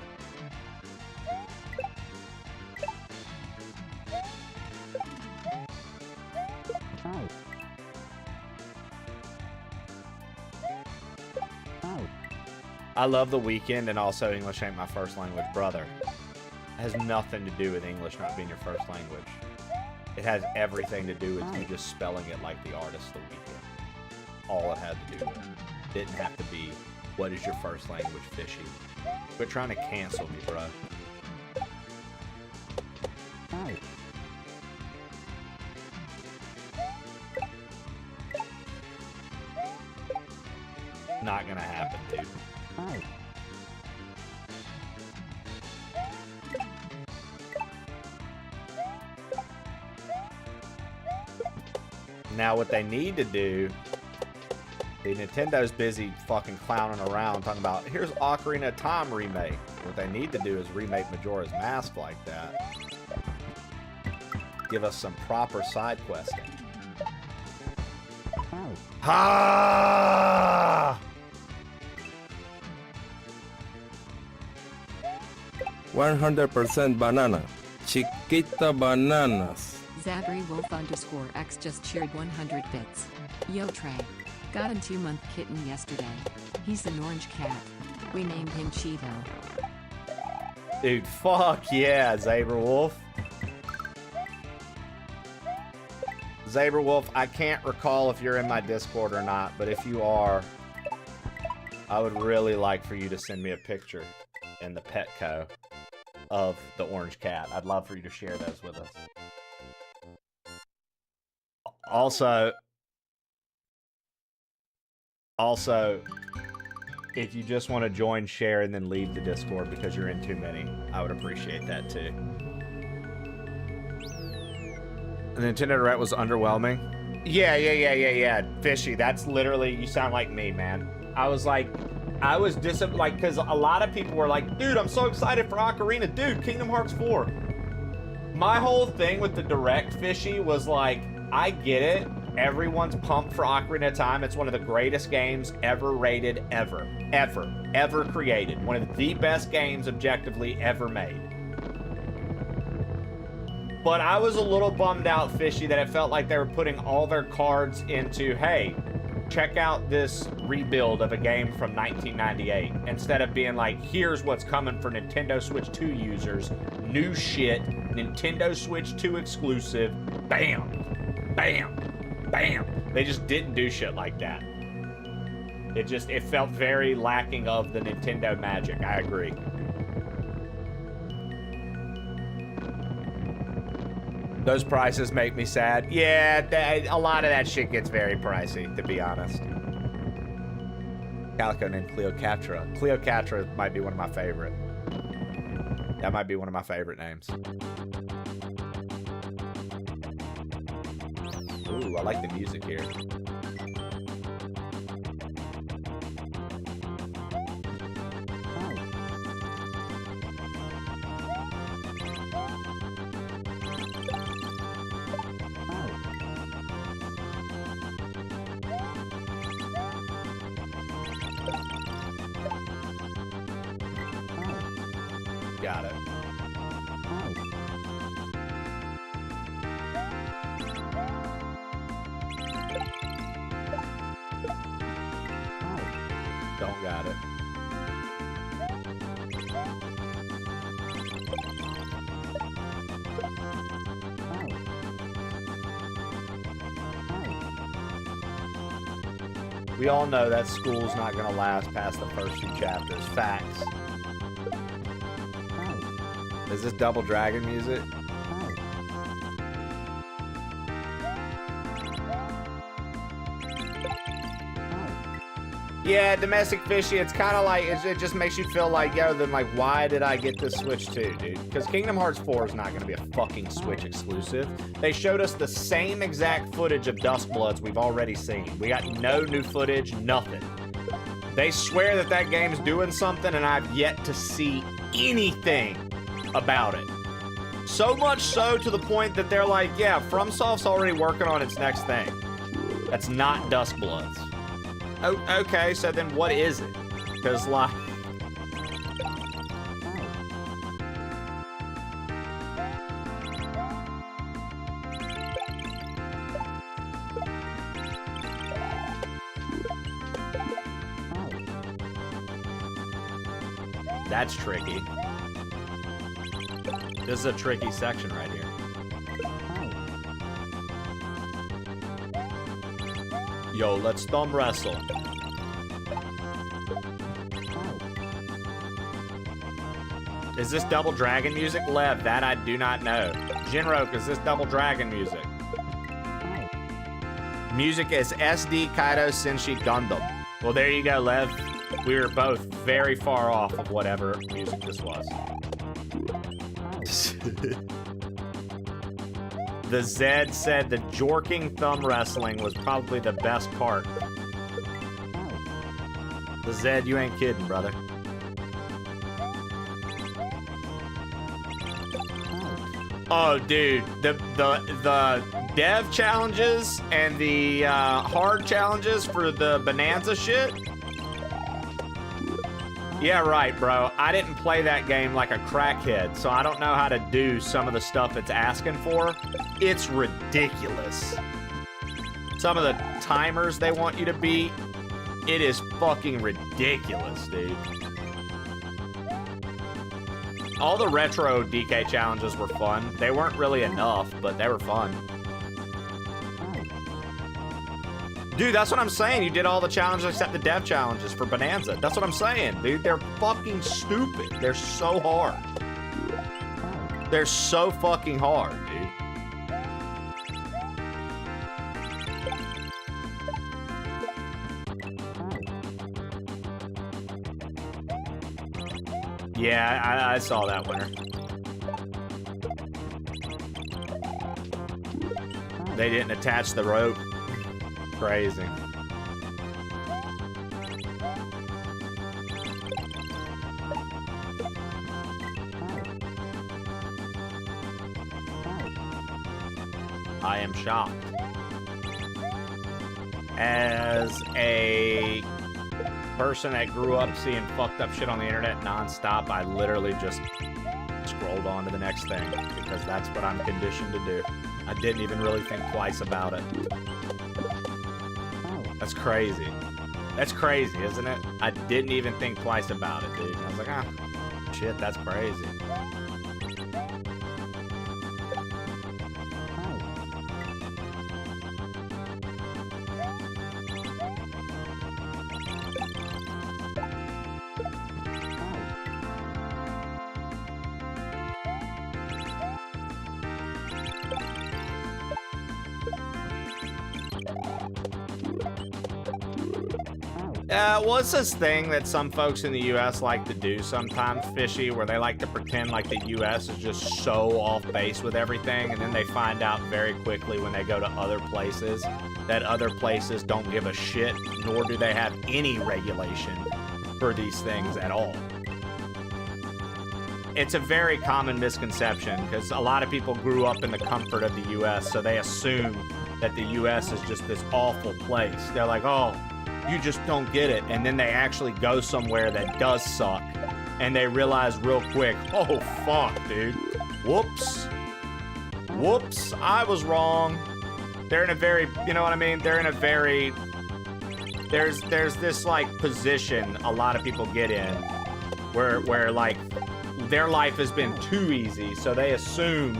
I love The Weeknd, and also English ain't my first language, brother. It has nothing to do with English not being your first language. It has everything to do with you just spelling it like the artist, The Weeknd. All it had to do with it. Didn't have to be, what is your first language, fishy? Quit trying to cancel me, bro. Not gonna happen, dude. Now what they need to do, Nintendo's busy fucking clowning around talking about, here's Ocarina of Time remake. What they need to do is remake Majora's Mask like that. Give us some proper side questing. Ha! 100% banana. Chiquita bananas. Zabri_Wolf_X just cheered 100 bits. Yo Trey. Got a 2-month kitten yesterday. He's an orange cat. We named him Cheeto. Dude, fuck yeah, Zaberwolf. Zaberwolf, I can't recall if you're in my Discord or not, but if you are, I would really like for you to send me a picture in the Petco of the orange cat. I'd love for you to share those with us. Also, if you just want to join, share, and then leave the Discord because you're in too many, I would appreciate that too. The Nintendo Direct was underwhelming. Yeah. Fishy, that's literally, you sound like me, man. I was disappointed, because a lot of people were like, dude, I'm so excited for Ocarina. Dude, Kingdom Hearts 4. My whole thing with the Direct Fishy was like, I get it. Everyone's pumped for Ocarina of Time. It's one of the greatest games ever rated, ever created. One of the best games objectively ever made. But I was a little bummed out, Fishy, that it felt like they were putting all their cards into, hey, check out this rebuild of a game from 1998. Instead of being like, here's what's coming for Nintendo Switch 2 users. New shit. Nintendo Switch 2 exclusive. Bam. Bam. Bam. They just didn't do shit like that. It felt very lacking of the Nintendo magic. I agree. Those prices make me sad. Yeah, a lot of that shit gets very pricey, to be honest. Calico named Cleopatra. Cleopatra might be one of my favorite. That might be one of my favorite names. Ooh, I like the music here. Got it. Don't got it. We all know that school's not gonna last past the first few chapters. Facts. Is this Double Dragon music? Yeah, Domestic Fishy, it's kind of like, it just makes you feel like, yo, then like, why did I get this Switch 2, dude? Because Kingdom Hearts 4 is not going to be a fucking Switch exclusive. They showed us the same exact footage of Duskbloods we've already seen. We got no new footage, nothing. They swear that that game's doing something, and I've yet to see anything about it. So much so to the point that they're like, yeah, FromSoft's already working on its next thing. That's not Duskbloods. Oh, okay, so then what is it? Because, like... That's tricky. This is a tricky section right here. Yo, let's thumb wrestle. Is this Double Dragon music? Lev, that I do not know. Jinroke, is this Double Dragon music? Music is SD Kaido Senshi Gundam. Well, there you go, Lev. We were both very far off of whatever music this was. The Zed said the jorking thumb wrestling was probably the best part. The Zed, you ain't kidding, brother. Oh, dude, the dev challenges and the hard challenges for the Bonanza shit. Yeah, right, bro. I didn't play that game like a crackhead, so I don't know how to do some of the stuff it's asking for. It's ridiculous. Some of the timers they want you to beat, it is fucking ridiculous, dude. All the retro DK challenges were fun. They weren't really enough, but they were fun. Dude, that's what I'm saying. You did all the challenges except the dev challenges for Bonanza. That's what I'm saying, dude. They're fucking stupid. They're so hard. They're so fucking hard, dude. Yeah, I saw that winner. They didn't attach the rope. Crazy. I am shocked. As a person that grew up seeing fucked up shit on the internet nonstop, I literally just scrolled on to the next thing because that's what I'm conditioned to do. I didn't even really think twice about it. That's crazy. That's crazy, isn't it? I didn't even think twice about it, dude. I was like, ah, shit, that's crazy. Well, it's this thing that some folks in the U.S. like to do sometimes, Fishy, where they like to pretend like the U.S. is just so off base with everything, and then they find out very quickly when they go to other places that other places don't give a shit, nor do they have any regulation for these things at all. It's a very common misconception, because a lot of people grew up in the comfort of the U.S., so they assume that the U.S. is just this awful place. They're like, oh, you just don't get it. And then they actually go somewhere that does suck. And they realize real quick, oh, fuck, dude. Whoops. Whoops, I was wrong. They're in a very, you know what I mean? They're in a very, there's this, like, position a lot of people get in where like, their life has been too easy, so they assume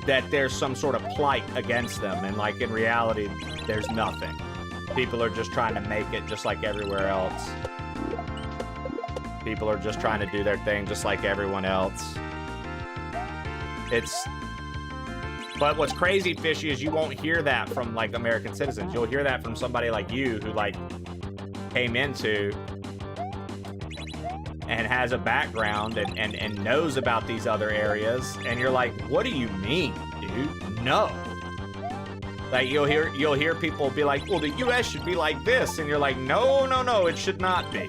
that there's some sort of plight against them. And, like, in reality, there's nothing. People are just trying to make it just like everywhere else. People are just trying to do their thing just like everyone else. But what's crazy, Fishy, is you won't hear that from, like, American citizens. You'll hear that from somebody like you who, like, came into and has a background and knows about these other areas. And you're like, what do you mean, dude? No. Like, you'll hear people be like, well, the U.S. should be like this. And you're like, no, no, no, it should not be.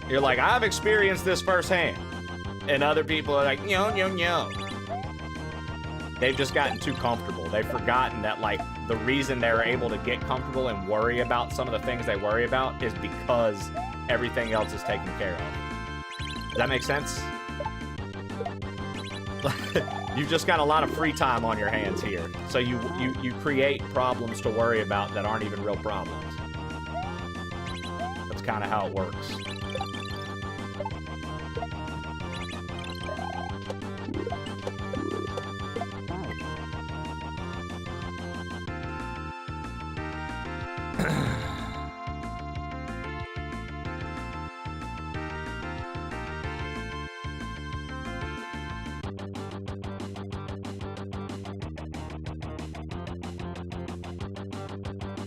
You're like, I've experienced this firsthand. And other people are like, no, no, no. They've just gotten too comfortable. They've forgotten that, like, the reason they're able to get comfortable and worry about some of the things they worry about is because everything else is taken care of. Does that make sense? You've just got a lot of free time on your hands here. So you create problems to worry about that aren't even real problems. That's kind of how it works.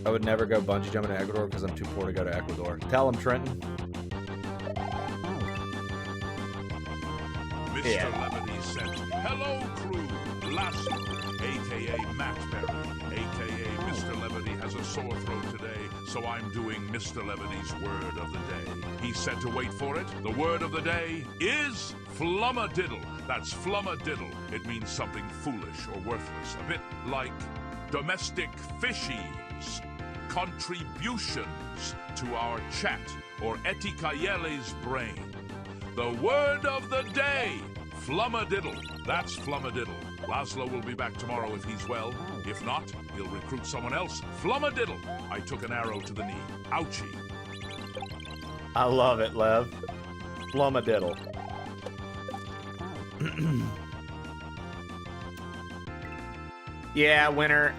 I would never go bungee jumping to Ecuador because I'm too poor to go to Ecuador. Tell him, Trenton. Mr. Levity sent, hello crew, Lasso, a.k.a. Matt Berry, a.k.a. Mr. Levity has a sore throat today, so I'm doing Mr. Levity's word of the day. He said to wait for it. The word of the day is flummadiddle. That's flummadiddle. It means something foolish or worthless, a bit like domestic fishies. Contributions to our chat or Etikayele's brain. The word of the day, flummadiddle. That's flummadiddle. Laszlo will be back tomorrow if he's well. If not, he'll recruit someone else. Flummadiddle. I took an arrow to the knee. Ouchie. I love it, Lev. Flummadiddle. Yeah, Winter,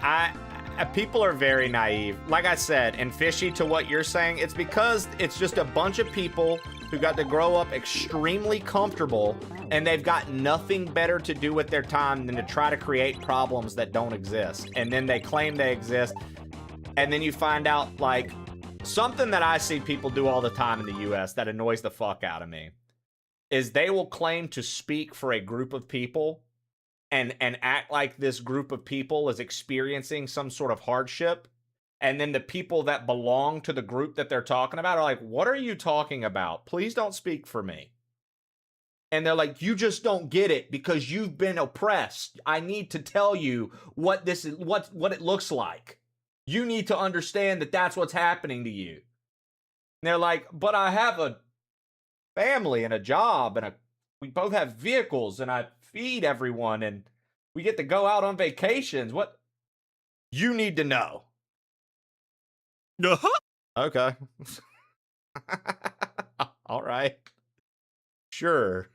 people are very naive. Like I said, and Fishy, to what you're saying, it's because it's just a bunch of people who got to grow up extremely comfortable, and they've got nothing better to do with their time than to try to create problems that don't exist. And then they claim they exist, and then you find out, like, something that I see people do all the time in the US that annoys the fuck out of me is they will claim to speak for a group of people and act like this group of people is experiencing some sort of hardship. And then the people that belong to the group that they're talking about are like, what are you talking about? Please don't speak for me. And they're like, you just don't get it because you've been oppressed. I need to tell you what this is, what it looks like. You need to understand that that's what's happening to you. And they're like, but I have a family and a job and we both have vehicles and I feed everyone and we get to go out on vacations. What? You need to know. Okay. All right. Sure.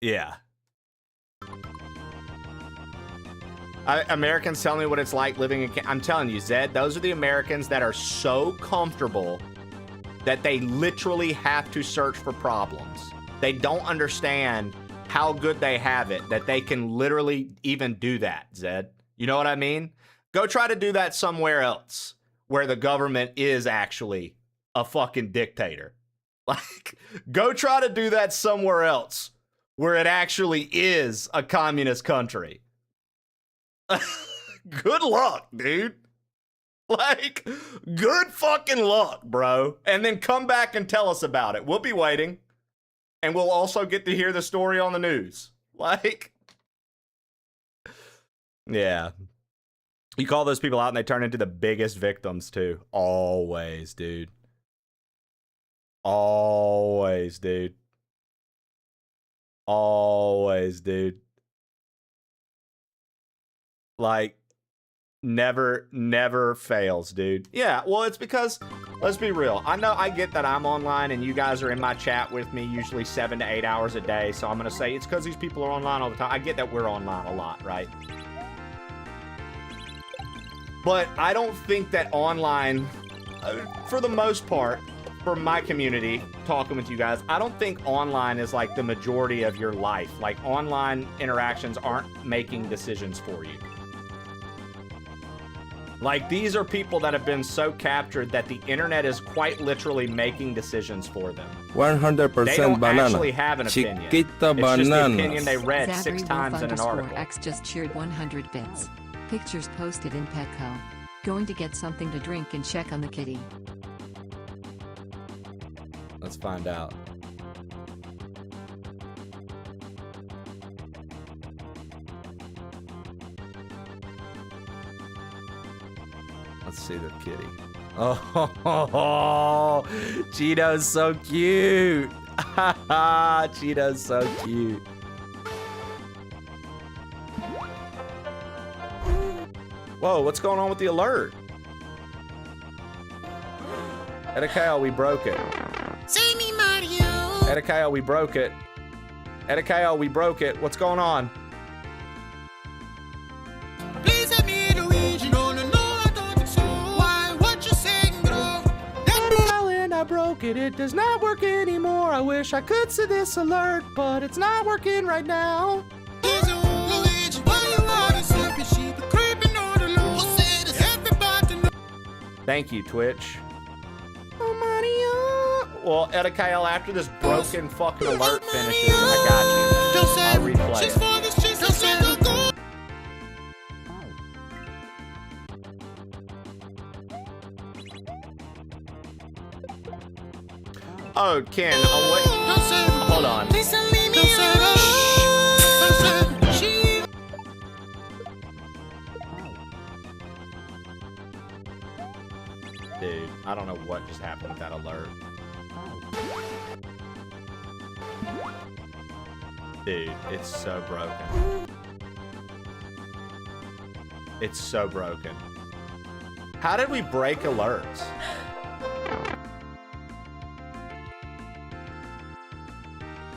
Yeah. Americans tell me what it's like living in... I'm telling you, Zed, those are the Americans that are so comfortable that they literally have to search for problems. They don't understand how good they have it, that they can literally even do that, Zed. You know what I mean? Go try to do that somewhere else where the government is actually a fucking dictator. Like, go try to do that somewhere else where it actually is a communist country. Good luck, dude. Like, good fucking luck, bro. And then come back and tell us about it. We'll be waiting. And we'll also get to hear the story on the news. Like, yeah. You call those people out and they turn into the biggest victims, too. Always, dude. Always, dude. Always, dude. Like, never fails, dude. Yeah, well, it's because, let's be real. I know, I get that I'm online and you guys are in my chat with me usually 7 to 8 hours a day. So I'm going to say it's because these people are online all the time. I get that we're online a lot, right? But I don't think that online, for the most part, for my community, talking with you guys, I don't think online is like the majority of your life. Like, online interactions aren't making decisions for you. Like, these are people that have been so captured that the internet is quite literally making decisions for them. 100% they don't banana. Actually have an opinion. Chiquita it's bananas. just the opinion they read Zabri 6 times in an article. X just cheered 100 bits. Pictures posted in Petco. Going to get something to drink and check on the kitty. Let's find out. Let's see the kitty. Oh, Cheeto's so cute. Cheeto's so cute. Whoa, what's going on with the alert? Edakao, we broke it. Save me, Mario! Edakao, we broke it. Edakao, we broke it. What's going on? Please help me, Luigi. No, no, no, I don't think so. Why, what you saying, bro? And I broke it. It does not work anymore. I wish I could see this alert, but it's not working right now. Luigi, why you are so sheep creeping on the low? Everybody know. Thank you, Twitch. Oh, Mario. Well, Edakael, after this broken fucking alert finishes, I got you. I'll replay it. Oh, Ken, wait. Hold on. Dude, I don't know what just happened with that alert. Dude, it's so broken. It's so broken. How did we break alerts?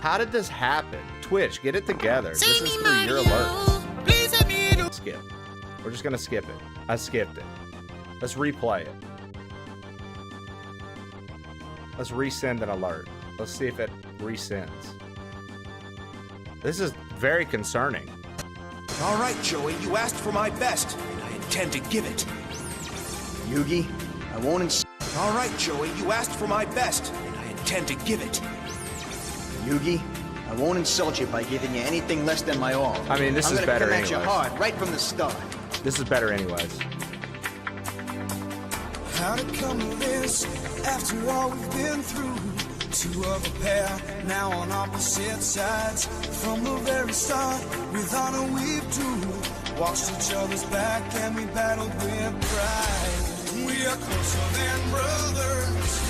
How did this happen? Twitch, get it together. This is through your alerts. Skip. We're just gonna skip it. I skipped it. Let's replay it. Let's resend an alert. Let's see if it resends. This is very concerning. All right, Joey, you asked for my best, and I intend to give it. Yugi, I won't All right, Joey, you asked for my best, and I intend to give it. Yugi, I won't insult you by giving you anything less than my all. I mean, this is better anyways. I'm gonna come at you hard right from the start. This is better anyways. How'd it come to this? After all we've been through, two of a pair, now on opposite sides. From the very start, with honor we've two, watched each other's back and we battled with pride. We are closer than brothers.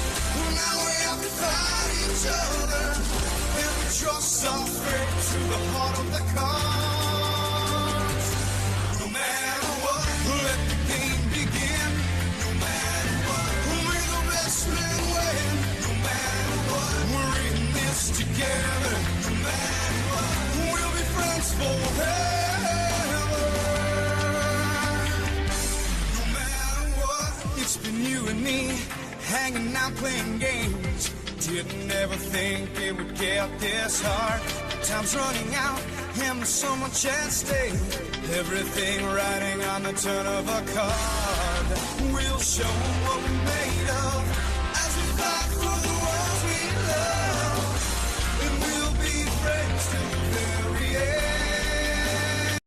Now we have to fight each other, and we trust our straight to the heart of the cards. No matter what, let the game begin. No matter what, may the best man win. No matter what, we're in this together. No matter what, we'll be friends forever. No matter what, it's been you and me, hanging out playing games. Didn't ever think it would get this hard. Time's running out and there's so much at stake. Everything riding on the turn of a card. We'll show what we're made of as we fight for the world we love. And we'll be friends till the very end.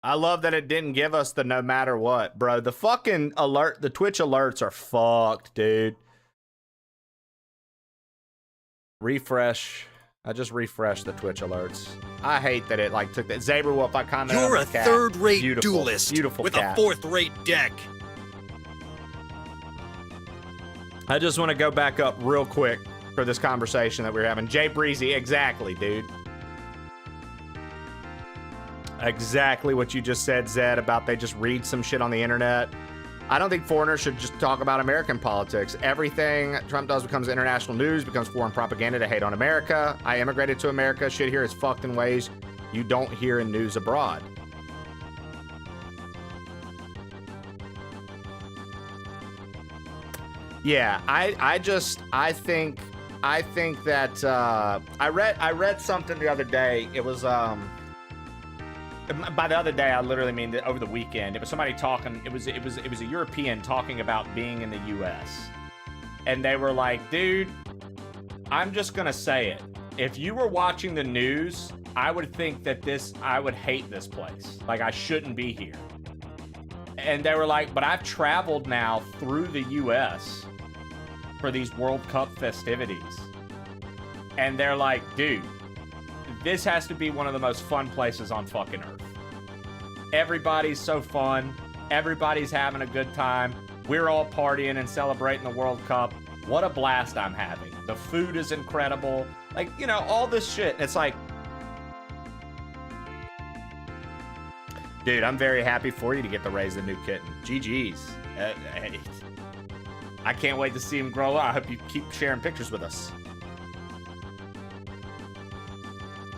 I love that it didn't give us the no matter what, bro. The fucking alert, the Twitch alerts are fucked, dude. Refresh. I just refreshed the Twitch alerts. I hate that it like took that. Saber Wolf, I commented You're on a the cat. third-rate Beautiful, duelist beautiful with cat. a fourth-rate deck. I just want to go back up real quick for this conversation that we were having. Jay Breezy, exactly, dude. Exactly what you just said, Zed, about they just read some shit on the internet. I don't think foreigners should just talk about American politics. Everything Trump does becomes international news, becomes foreign propaganda to hate on America. I immigrated to America. Shit here is fucked in ways you don't hear in news abroad. Yeah, I think that I read something the other day. It was by the other day, I literally mean that over the weekend. It was somebody talking. It was a European talking about being in the U.S. And they were like, dude, I'm just gonna say it. If you were watching the news, I would think that I would hate this place. Like I shouldn't be here. And they were like, but I've traveled now through the U.S. for these World Cup festivities. And they're like, dude, this has to be one of the most fun places on fucking earth. Everybody's so fun. Everybody's having a good time. We're all partying and celebrating the World Cup. What a blast I'm having. The food is incredible. Like, you know, all this shit. It's like, dude, I'm very happy for you to get to raise the new kitten. GG's. I can't wait to see him grow up. I hope you keep sharing pictures with us.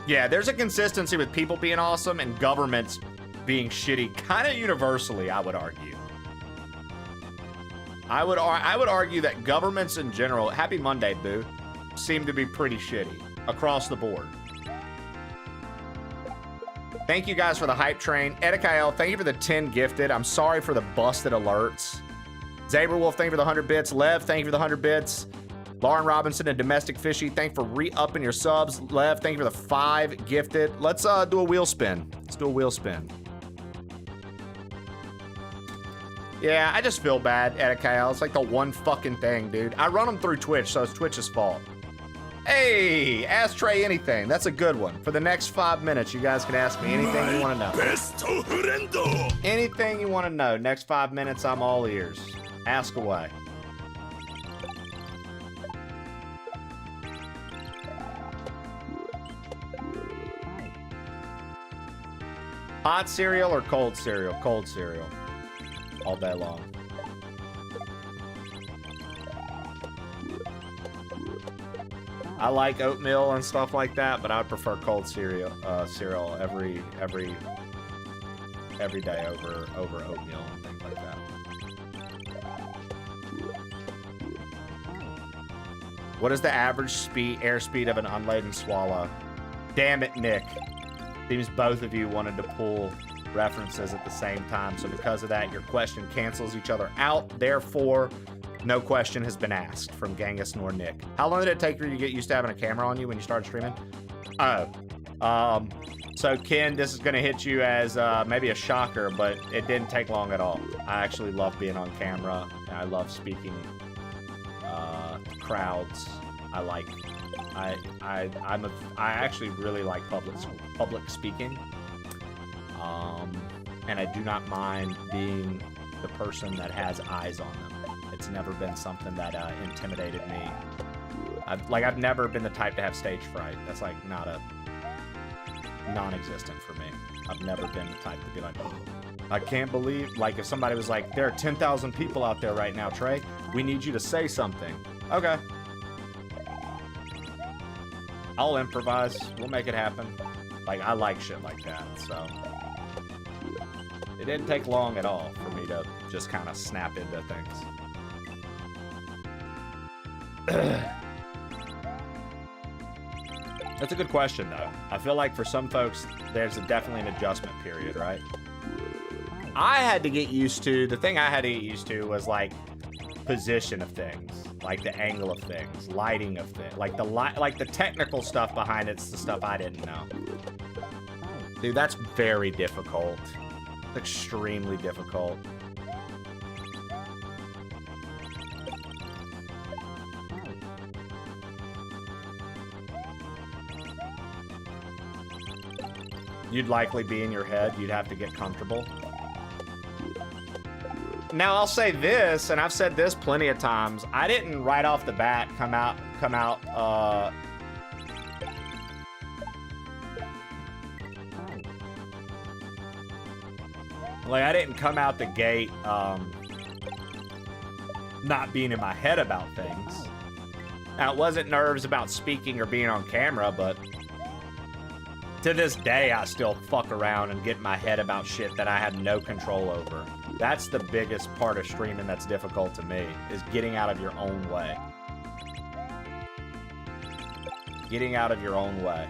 Yeah, there's a consistency with people being awesome and governments being shitty, kind of universally, I would argue. I would argue that governments in general, happy Monday, boo, seem to be pretty shitty across the board. Thank you guys for the hype train. Edikael, thank you for the 10 gifted. I'm sorry for the busted alerts. Zaberwolf, thank you for the 100 bits. Lev, thank you for the 100 bits. Lauren Robinson and Domestic Fishy, thank you for re-upping your subs. Lev, thank you for the 5 gifted. Let's do a wheel spin. Let's do a wheel spin. Yeah, I just feel bad, Edikael. It's like the one fucking thing, dude. I run them through Twitch, so it's Twitch's fault. Hey, ask Trey anything. That's a good one. For the next 5 minutes, you guys can ask me anything you want to know. Anything you want to know. Next 5 minutes, I'm all ears. Ask away. Hot cereal or cold cereal? Cold cereal. All day long. I like oatmeal and stuff like that, but I would prefer cold cereal every day over oatmeal and things like that. What is the average airspeed of an unladen swallow? Damn it, Nick. Seems both of you wanted to pull references at the same time, so because of that, your question cancels each other out. Therefore, no question has been asked from Genghis nor Nick. How long did it take for you to get used to having a camera on you when you started streaming? So, Ken, this is going to hit you as maybe a shocker, but it didn't take long at all. I actually love being on camera, and I love speaking to crowds. I actually really like public speaking. And I do not mind being the person that has eyes on them. It's never been something that intimidated me. I've never been the type to have stage fright. That's like not a non-existent for me. I've never been the type to be like, oh, I can't believe, like if somebody was like, there are 10,000 people out there right now, Trey, we need you to say something. Okay. I'll improvise. We'll make it happen. Like, I like shit like that, so. It didn't take long at all for me to just kind of snap into things. That's a good question, though. I feel like for some folks, there's definitely an adjustment period, right? I had to get used to, the thing I had to get used to was like position of things, like the angle of things, lighting of things, like the technical stuff behind it's the stuff I didn't know. Dude, that's very difficult. Extremely difficult. You'd likely be in your head. You'd have to get comfortable. Now, I'll say this, and I've said this plenty of times. I didn't right off the bat come out, like, I didn't come out the gate, not being in my head about things. Now, it wasn't nerves about speaking or being on camera, but to this day, I still fuck around and get in my head about shit that I have no control over. That's the biggest part of streaming that's difficult to me, is getting out of your own way. Getting out of your own way.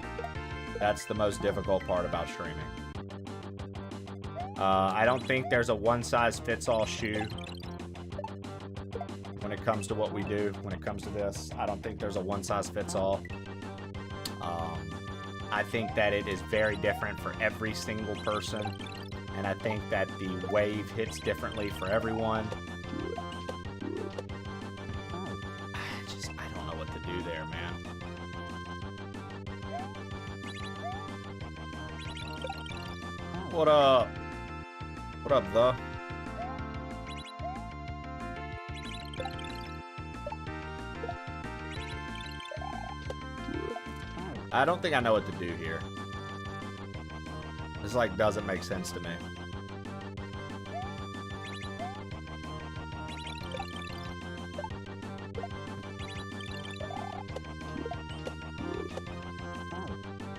That's the most difficult part about streaming. I don't think there's a one-size-fits-all shoe when it comes to what we do, when it comes to this. I don't think there's a one-size-fits-all. I think that it is very different for every single person, and I think that the wave hits differently for everyone. I don't know what to do there, man. What up? What up, though? I don't think I know what to do here. This, like, doesn't make sense to me.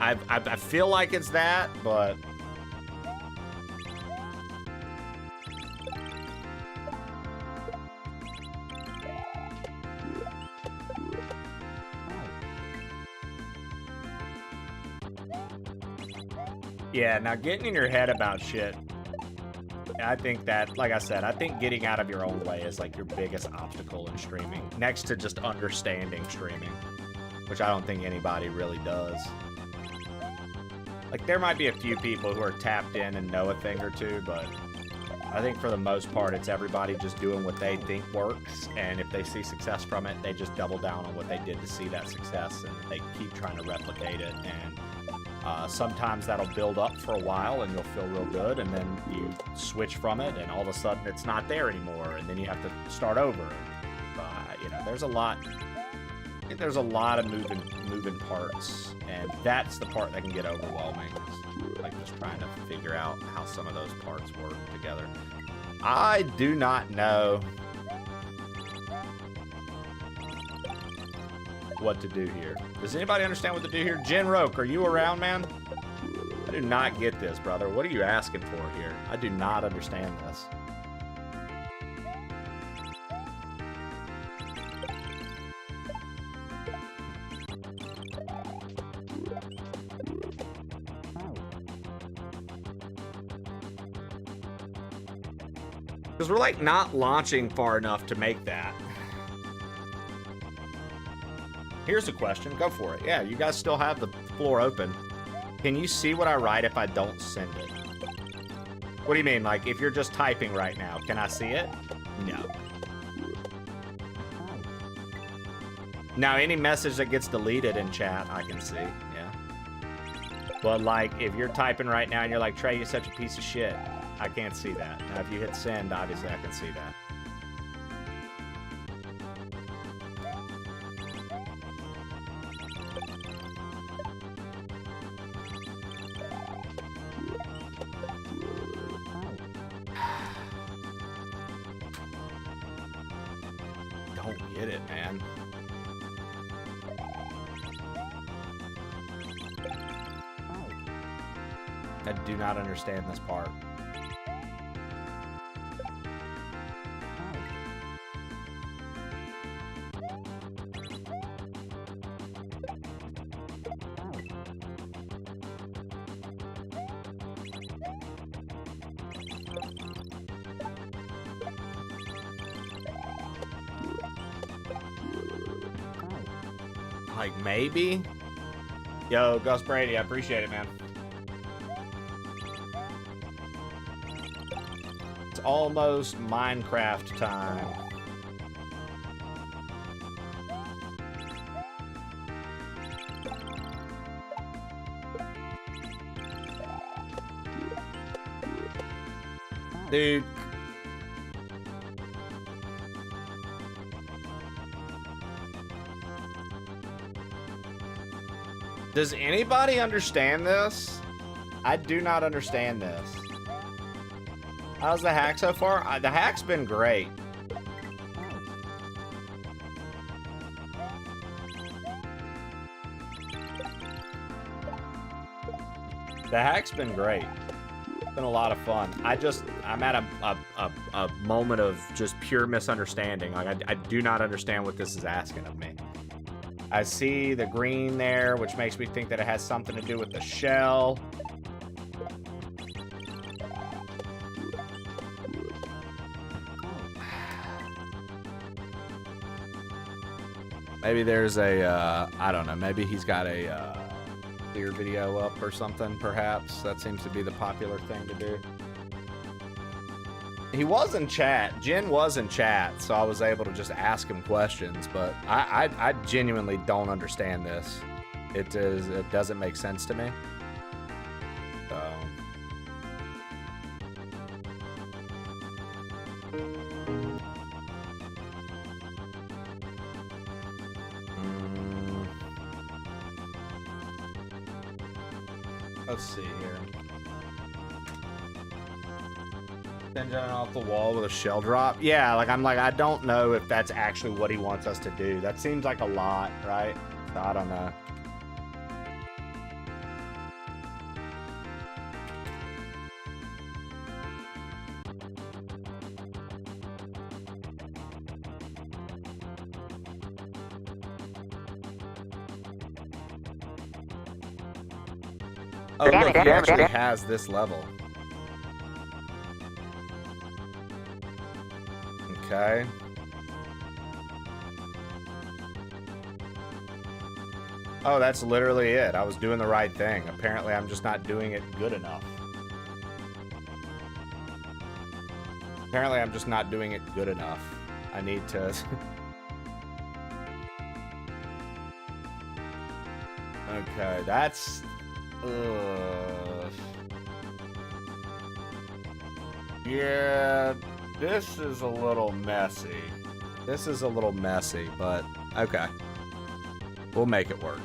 I feel like it's that, but... Yeah, now getting in your head about shit, I think that, like I said, I think getting out of your own way is like your biggest obstacle in streaming, next to just understanding streaming, which I don't think anybody really does. Like, there might be a few people who are tapped in and know a thing or two, but I think for the most part, it's everybody just doing what they think works, and if they see success from it, they just double down on what they did to see that success, and they keep trying to replicate it, and sometimes that'll build up for a while and you'll feel real good, and then you switch from it and all of a sudden it's not there anymore, and then you have to start over. You know, there's a lot of moving parts, and that's the part that can get overwhelming, like just trying to figure out how some of those parts work together. I do not know what to do here. Does anybody understand what to do here? Jen Roke, are you around, man? I do not get this, brother. What are you asking for here? I do not understand this. Because we're like not launching far enough to make that. Here's a question. Go for it. Yeah, you guys still have the floor open. Can you see what I write if I don't send it? What do you mean? Like, if you're just typing right now, can I see it? No. Now, any message that gets deleted in chat, I can see, yeah. But, like, if you're typing right now and you're like, Trey, you're such a piece of shit, I can't see that. Now, if you hit send, obviously I can see that. Don't get it, man. I do not understand this part. Like, maybe? Yo, Gus Brady, I appreciate it, man. It's almost Minecraft time. Dude. Does anybody understand this? I do not understand this. How's the hack so far? The hack's been great. The hack's been great. It's been a lot of fun. I'm at a moment of just pure misunderstanding. Like, I do not understand what this is asking of me. I see the green there, which makes me think that it has something to do with the shell. Maybe there's a, I don't know, maybe he's got a clear video up or something, perhaps. That seems to be the popular thing to do. He was in chat. Jen was in chat, so I was able to just ask him questions, but I genuinely don't understand this. It doesn't make sense to me. So. Let's see here. Send it off the wall with a shell drop. Yeah, I'm like, I don't know if that's actually what he wants us to do. That seems like a lot, right? So I don't know. Oh, look, he actually has this level. Okay. Oh, that's literally it. I was doing the right thing. Apparently, I'm just not doing it good enough. Apparently, I'm just not doing it good enough. I need to... Okay, that's... Yeah, this is a little messy. This is a little messy, but okay. We'll make it work.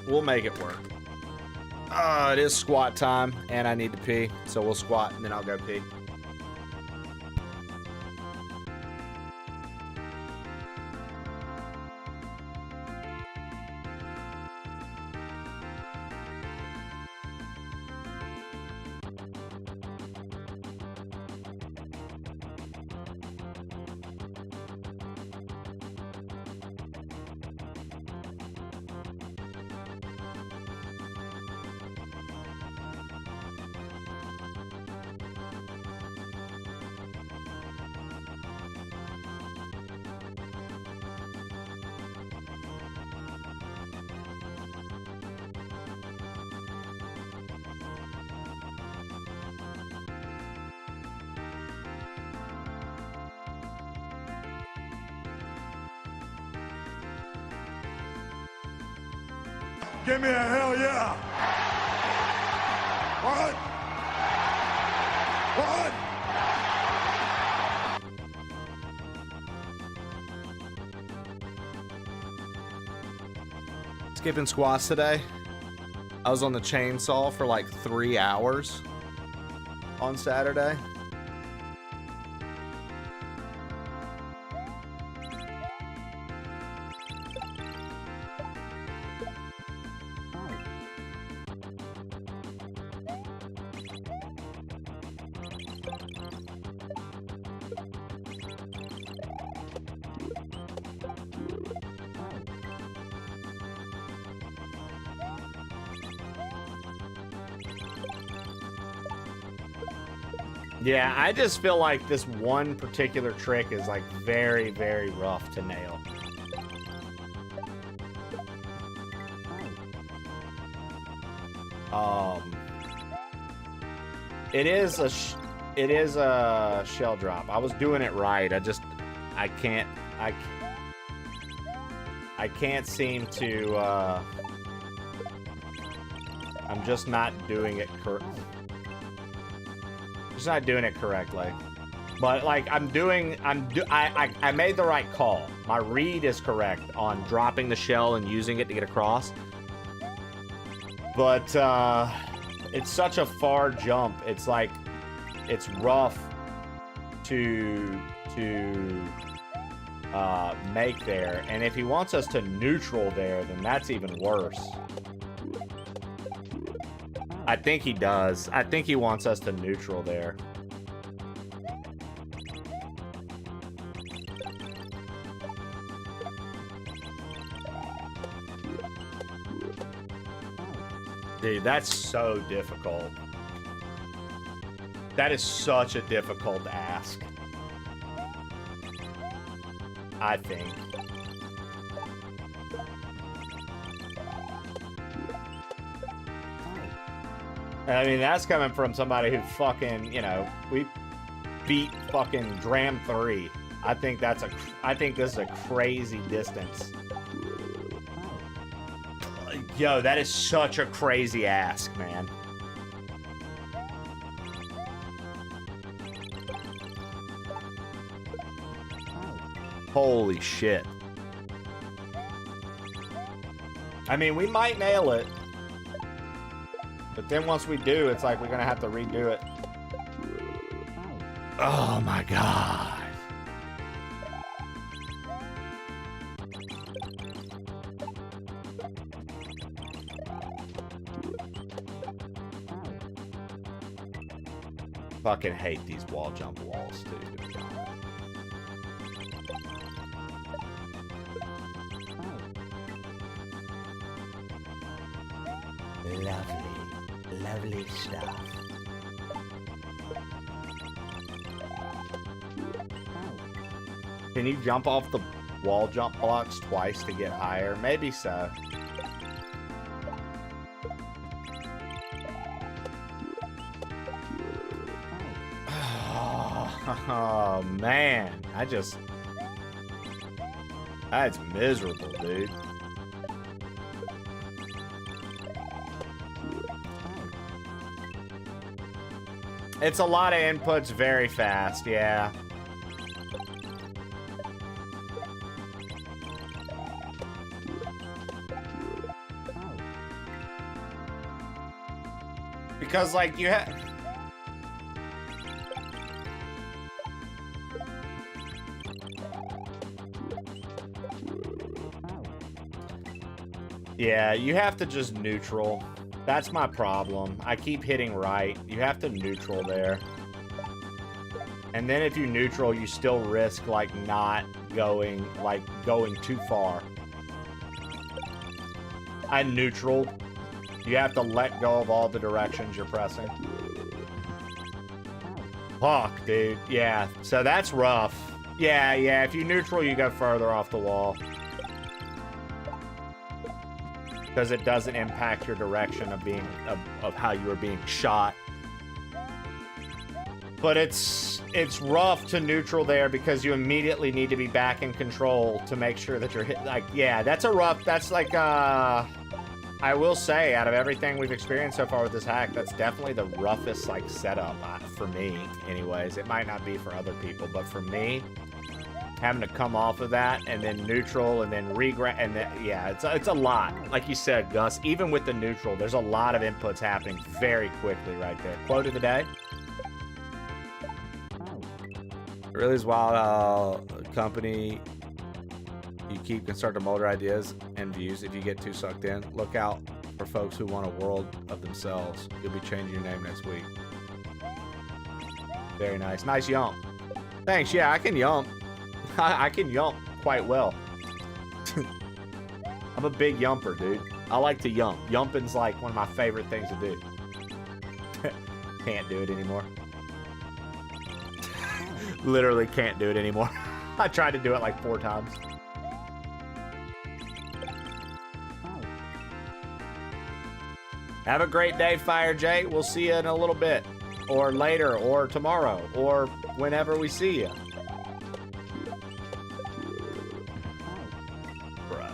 We'll make it work. It is squat time, and I need to pee, so we'll squat, and then I'll go pee. Give me a hell yeah! What? What? Skipping squats today. I was on the chainsaw for like 3 hours on Saturday. Yeah, I just feel like this one particular trick is like very, very rough to nail. It is a shell drop. I was doing it right. I can't seem to I'm just not doing it not doing it correctly. But like I made the right call. My read is correct on dropping the shell and using it to get across. But it's such a far jump. It's like it's rough to make there. And if he wants us to neutral there, then that's even worse. I think he does. I think he wants us to neutral there. Dude, that's so difficult. That is such a difficult ask. I think. I mean, that's coming from somebody who fucking, you know, we beat fucking Dram 3. I think this is a crazy distance. Yo, that is such a crazy ask, man. Holy shit. I mean, we might nail it. But then once we do, it's like we're gonna have to redo it. Oh my god. Fucking hate these wall jump walls, dude. Lovely stuff. Can you jump off the wall jump blocks twice to get higher? Maybe so. Oh man, that's miserable, dude. It's a lot of inputs very fast, yeah. Because, like, you have... Yeah, you have to just neutral. That's my problem. I keep hitting right. You have to neutral there. And then if you neutral, you still risk, like, not going, like, going too far. I neutraled. You have to let go of all the directions you're pressing. Fuck, dude. Yeah, so that's rough. Yeah, if you neutral, you go further off the wall. Because it doesn't impact your direction of how you are being shot. But it's rough to neutral there because you immediately need to be back in control to make sure that you're hit. Like, yeah, that's like I will say, out of everything we've experienced so far with this hack, that's definitely the roughest, like, setup for me, anyways. It might not be for other people, but for me, having to come off of that, and then neutral, and then and then, yeah, it's a lot. Like you said, Gus, even with the neutral, there's a lot of inputs happening very quickly right there. Quote of the day. It really is wild how a company you keep can start to mold your ideas and views if you get too sucked in. Look out for folks who want a world of themselves. You'll be changing your name next week. Very nice. Nice yump. Thanks. Yeah, I can yump. I can yump quite well. I'm a big yumper, dude. I like to yump. Yumping's like one of my favorite things to do. Can't do it anymore. Literally can't do it anymore. I tried to do it like 4 times. Have a great day, Fire J. We'll see you in a little bit. Or later, or tomorrow, or whenever we see you. Bro.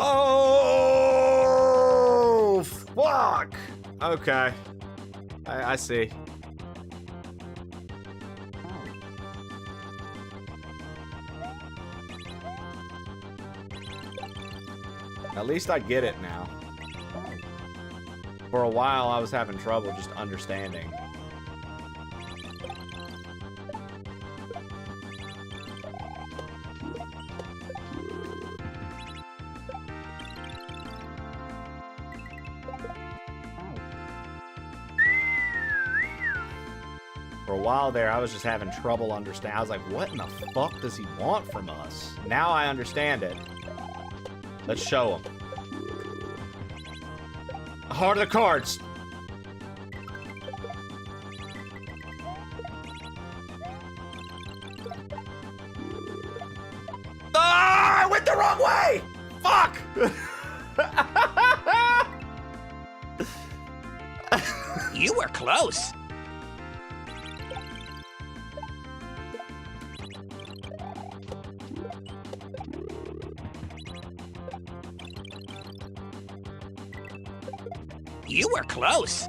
Oh, fuck. Okay. I see. At least I get it now. For a while, I was having trouble just understanding. For a while there, I was just having trouble understanding. I was like, what in the fuck does he want from us? Now I understand it. Let's show him. Heart of the cards. Ah, I went the wrong way! Fuck! You were close. You were close.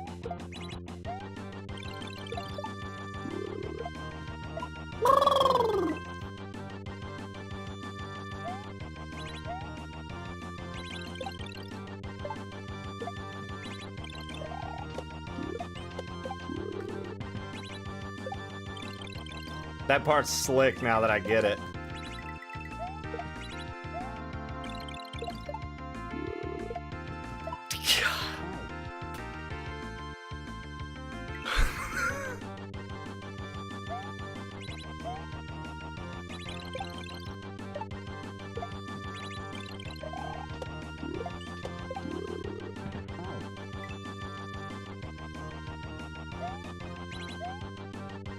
That part's slick now that I get it.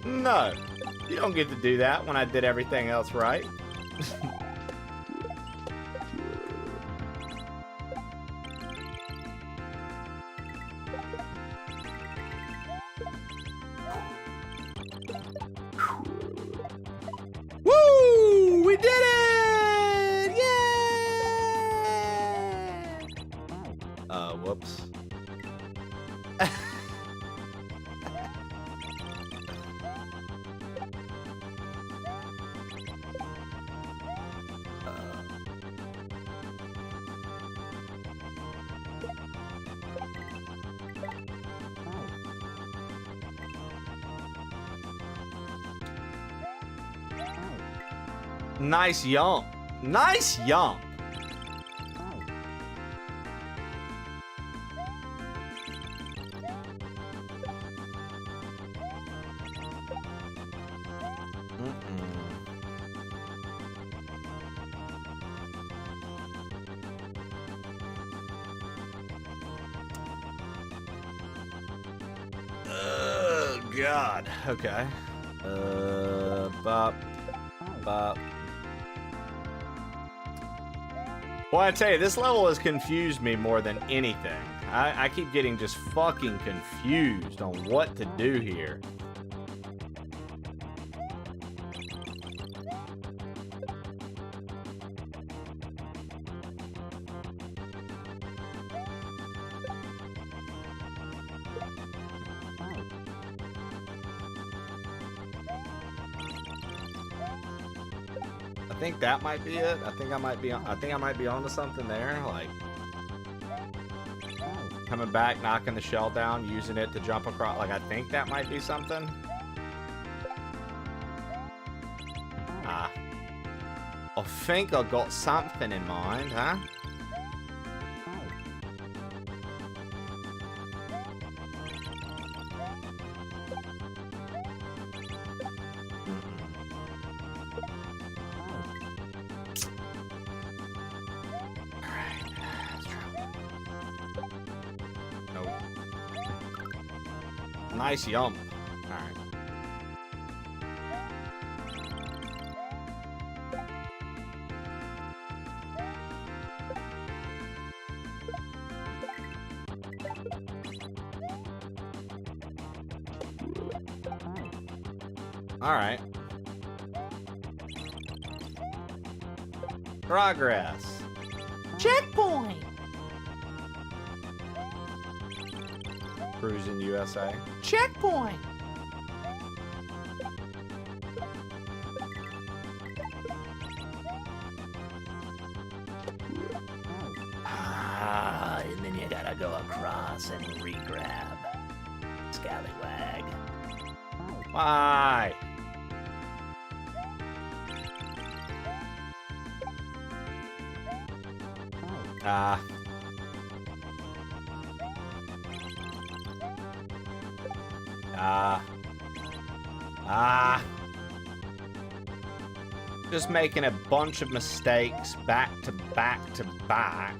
No, you don't get to do that when I did everything else right. Woo! We did it! Yeah! Whoops. Nice yump. Nice yump. Oh, God. Okay. Bop. Bop. Well, I tell you, this level has confused me more than anything. I keep getting just fucking confused on what to do here. I think that might be it. I think I might be onto something there. Like coming back, knocking the shell down, using it to jump across. Like I think that might be something. Ah. I think I got something in mind, huh? Nice yump. Alright. Alright. Progress. Checkpoint. Cruising USA. Checkpoint. Ah, and then you gotta go across and re-grab. Scallywag. Why? Ah. Just making a bunch of mistakes back to back to back.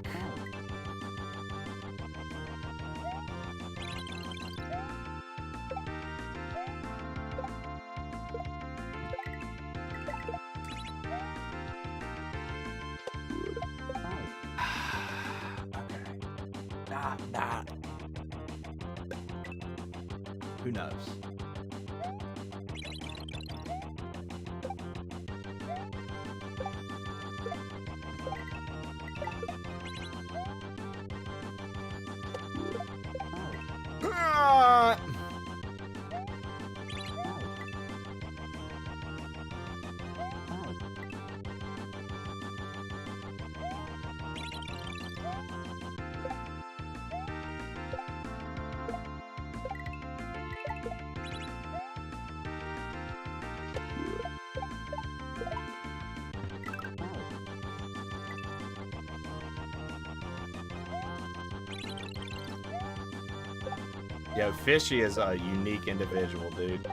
Nah. Who knows? Yo, Fishy is a unique individual, dude.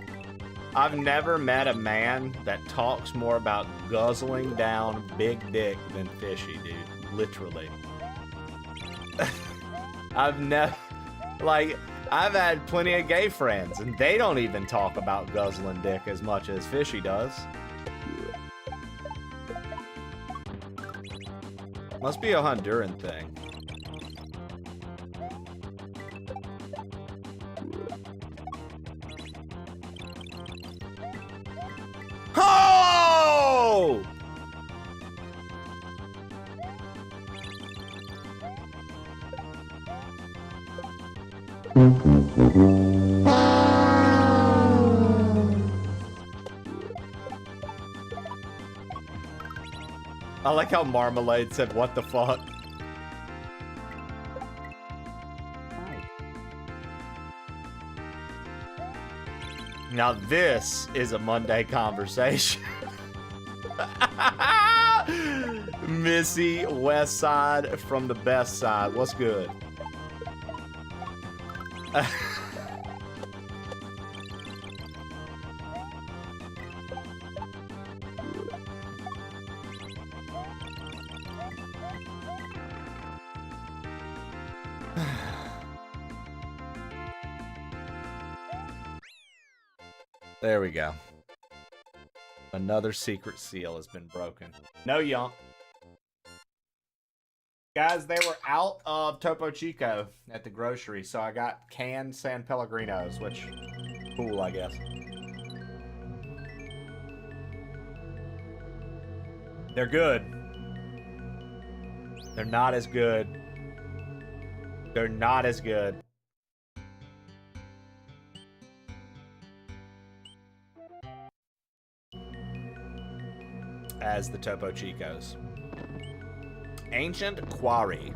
I've never met a man that talks more about guzzling down big dick than Fishy, dude. Literally. I've had plenty of gay friends, and they don't even talk about guzzling dick as much as Fishy does. Must be a Honduran thing. Oh! I like how Marmalade said, "What the fuck?" Now this is a Monday conversation. Missy, West Side from the best side. What's good? There we go. Another secret seal has been broken. No, Yump. Guys, they were out of Topo Chico at the grocery, so I got canned San Pellegrinos, which, cool, I guess. They're good. They're not as good. They're not as good. As the Topo Chicos. Ancient Quarry.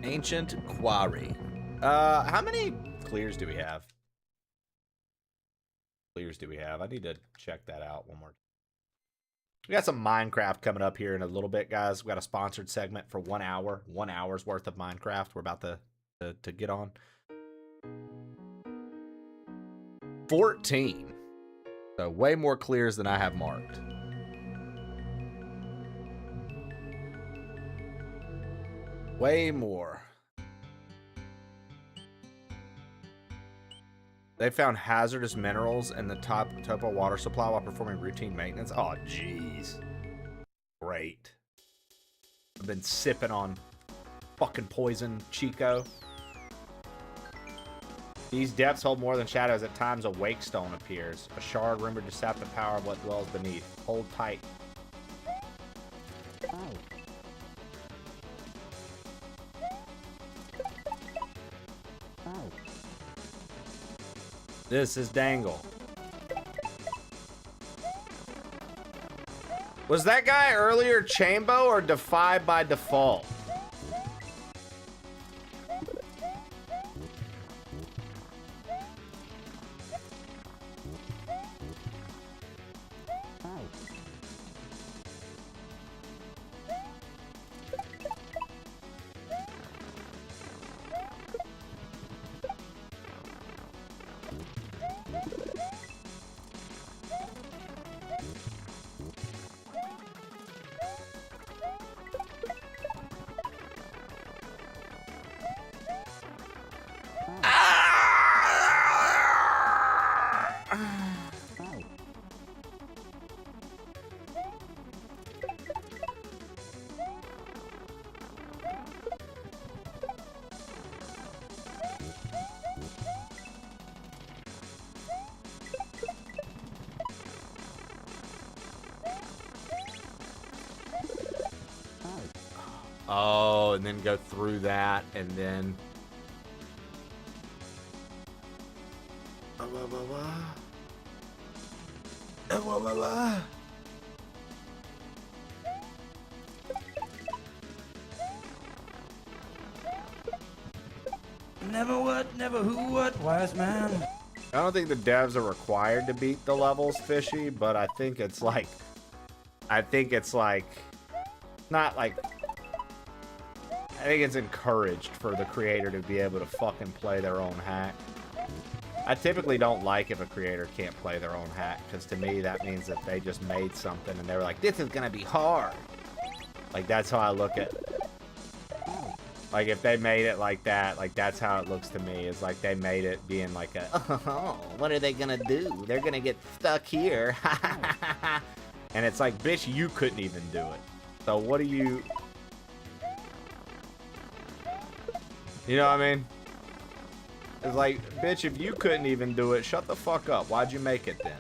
Ancient Quarry. How many clears do we have? Clears do we have? I need to check that out one more time. We got some Minecraft coming up here in a little bit, guys. We got a sponsored segment for 1 hour. 1 hour's worth of Minecraft we're about to get on. 14. So way more clears than I have marked. Way more. They found hazardous minerals in the Topo water supply while performing routine maintenance. Oh, jeez. Great. I've been sipping on fucking poison Chico. These depths hold more than shadows. At times, a wake stone appears. A shard rumored to sap the power of what dwells beneath. Hold tight. This is Dangle. Was that guy earlier Chambo or Defy by default? Oh, and then go through that, and then... Never what, never who, what, wise man. I don't think the devs are required to beat the levels, Fishy, but I think it's like... Not like... I think it's encouraged for the creator to be able to fucking play their own hack. I typically don't like if a creator can't play their own hack, because to me that means that they just made something and they were like, this is gonna be hard. Like, that's how I look at... Like, if they made it like that, like, that's how it looks to me. It's like they made it being like a, oh, what are they gonna do? They're gonna get stuck here. And it's like, bitch, you couldn't even do it. So what do you... You know what I mean? It's like, bitch, if you couldn't even do it, shut the fuck up. Why'd you make it then?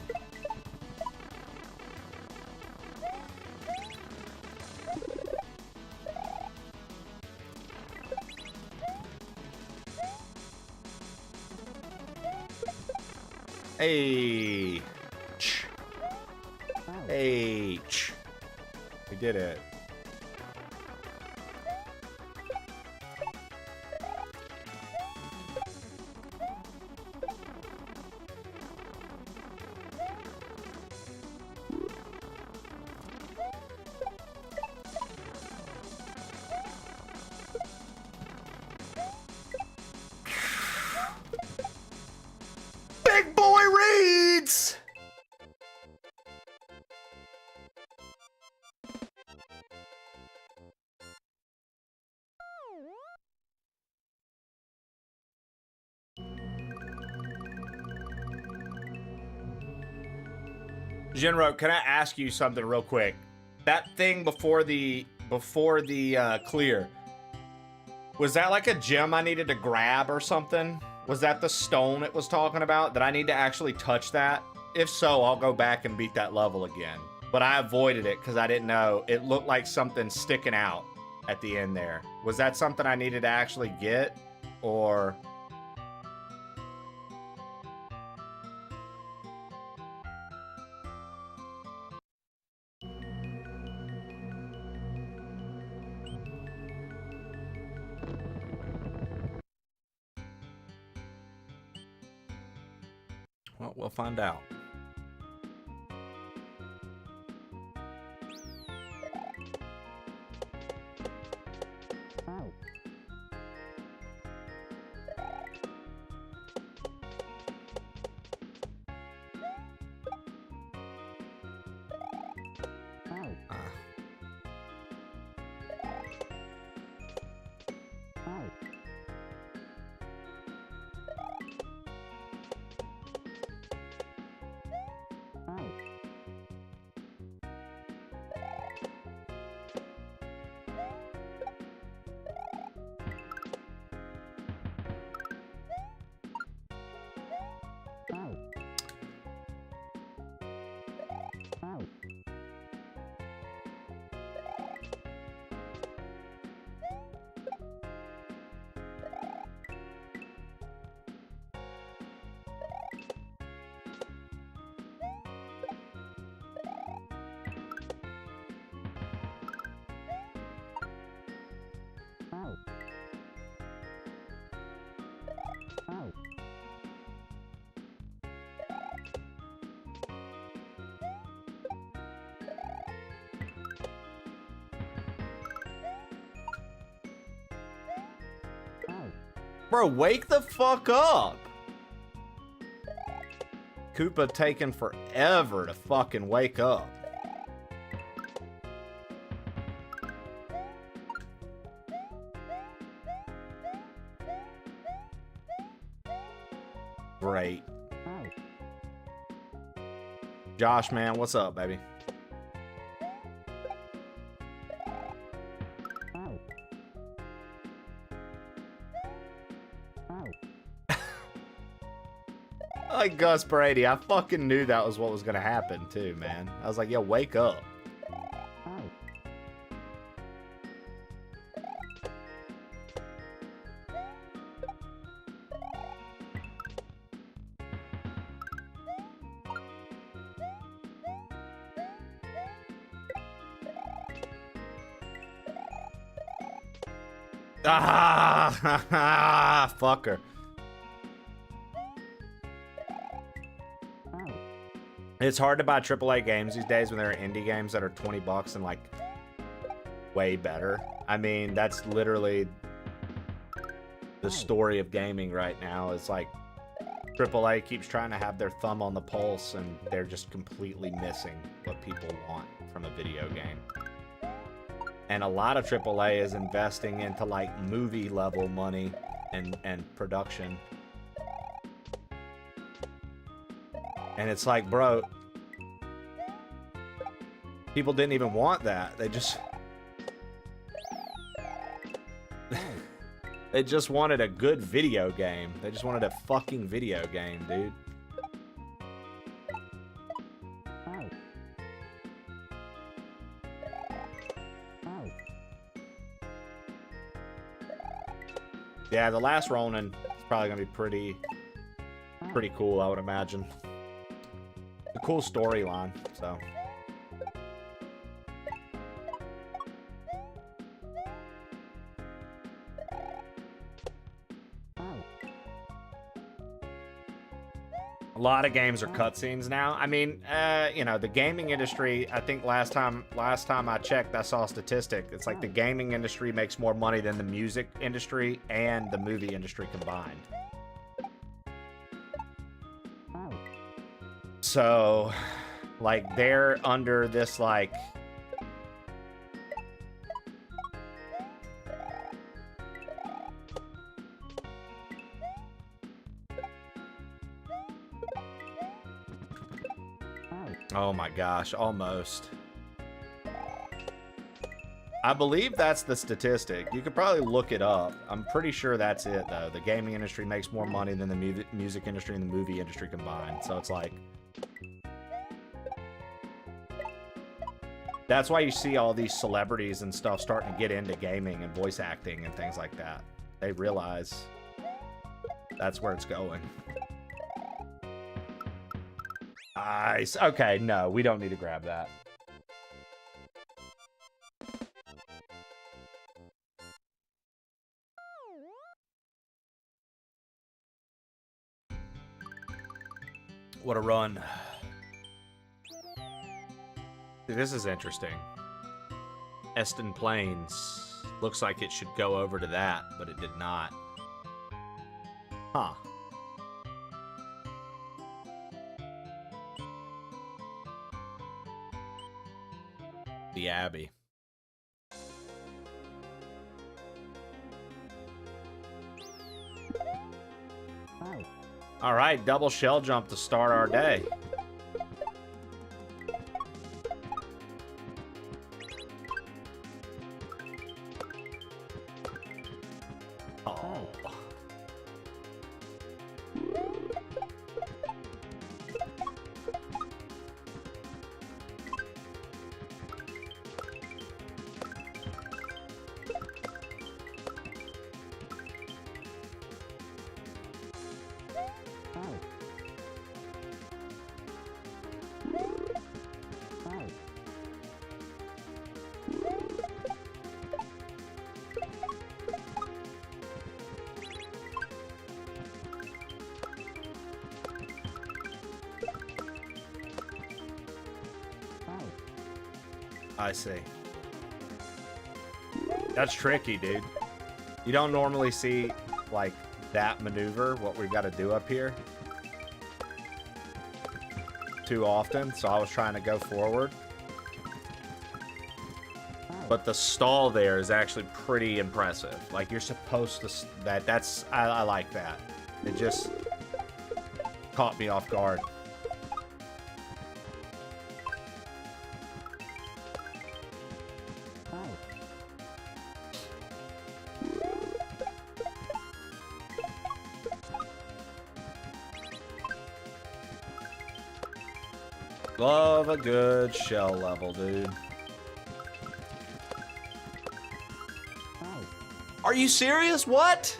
Hey. Hey. We did it. Big boy reads! Jinro, can I ask you something real quick? That thing before the clear, was that like a gem I needed to grab or something? Was that the stone it was talking about? Did I need to actually touch that? If so, I'll go back and beat that level again. But I avoided it because I didn't know. It looked like something sticking out at the end there. Was that something I needed to actually get? Or... well, we'll find out. Bro, wake the fuck up! Koopa taking forever to fucking wake up. Great. Josh, man, what's up, baby? Like Gus Brady, I fucking knew that was what was gonna happen too, man. I was like, yo, wake up. Ah, fucker. It's hard to buy AAA games these days when there are indie games that are 20 bucks and like way better. I mean, that's literally the story of gaming right now. It's like AAA keeps trying to have their thumb on the pulse and they're just completely missing what people want from a video game. And a lot of AAA is investing into like movie level money and production. And it's like, bro, people didn't even want that. They just... they just wanted a good video game. They just wanted a fucking video game, dude. Yeah, the last Ronin is probably gonna be pretty cool, I would imagine. A cool storyline, so. A lot of games are cutscenes now. I mean, you know, the gaming industry, I think last time I checked, I saw a statistic. It's like the gaming industry makes more money than the music industry and the movie industry combined. So, like, they're under this, like... Oh my gosh, almost. I believe that's the statistic. You could probably look it up. I'm pretty sure that's it, though. The gaming industry makes more money than the music industry and the movie industry combined. So it's like... That's why you see all these celebrities and stuff starting to get into gaming and voice acting and things like that. They realize that's where it's going. Nice. Okay, no, we don't need to grab that. What a run. Dude, this is interesting. Eston Plains. Looks like it should go over to that, but it did not. Huh. The Abbey. All right, double shell jump to start our day. Oh. I see. That's tricky, dude. You don't normally see, like, that maneuver, what we've got to do up here, too often, so I was trying to go forward. But the stall there is actually pretty impressive. Like, you're supposed to... I like that. It just caught me off guard. Love a good shell level, dude. Are you serious? What?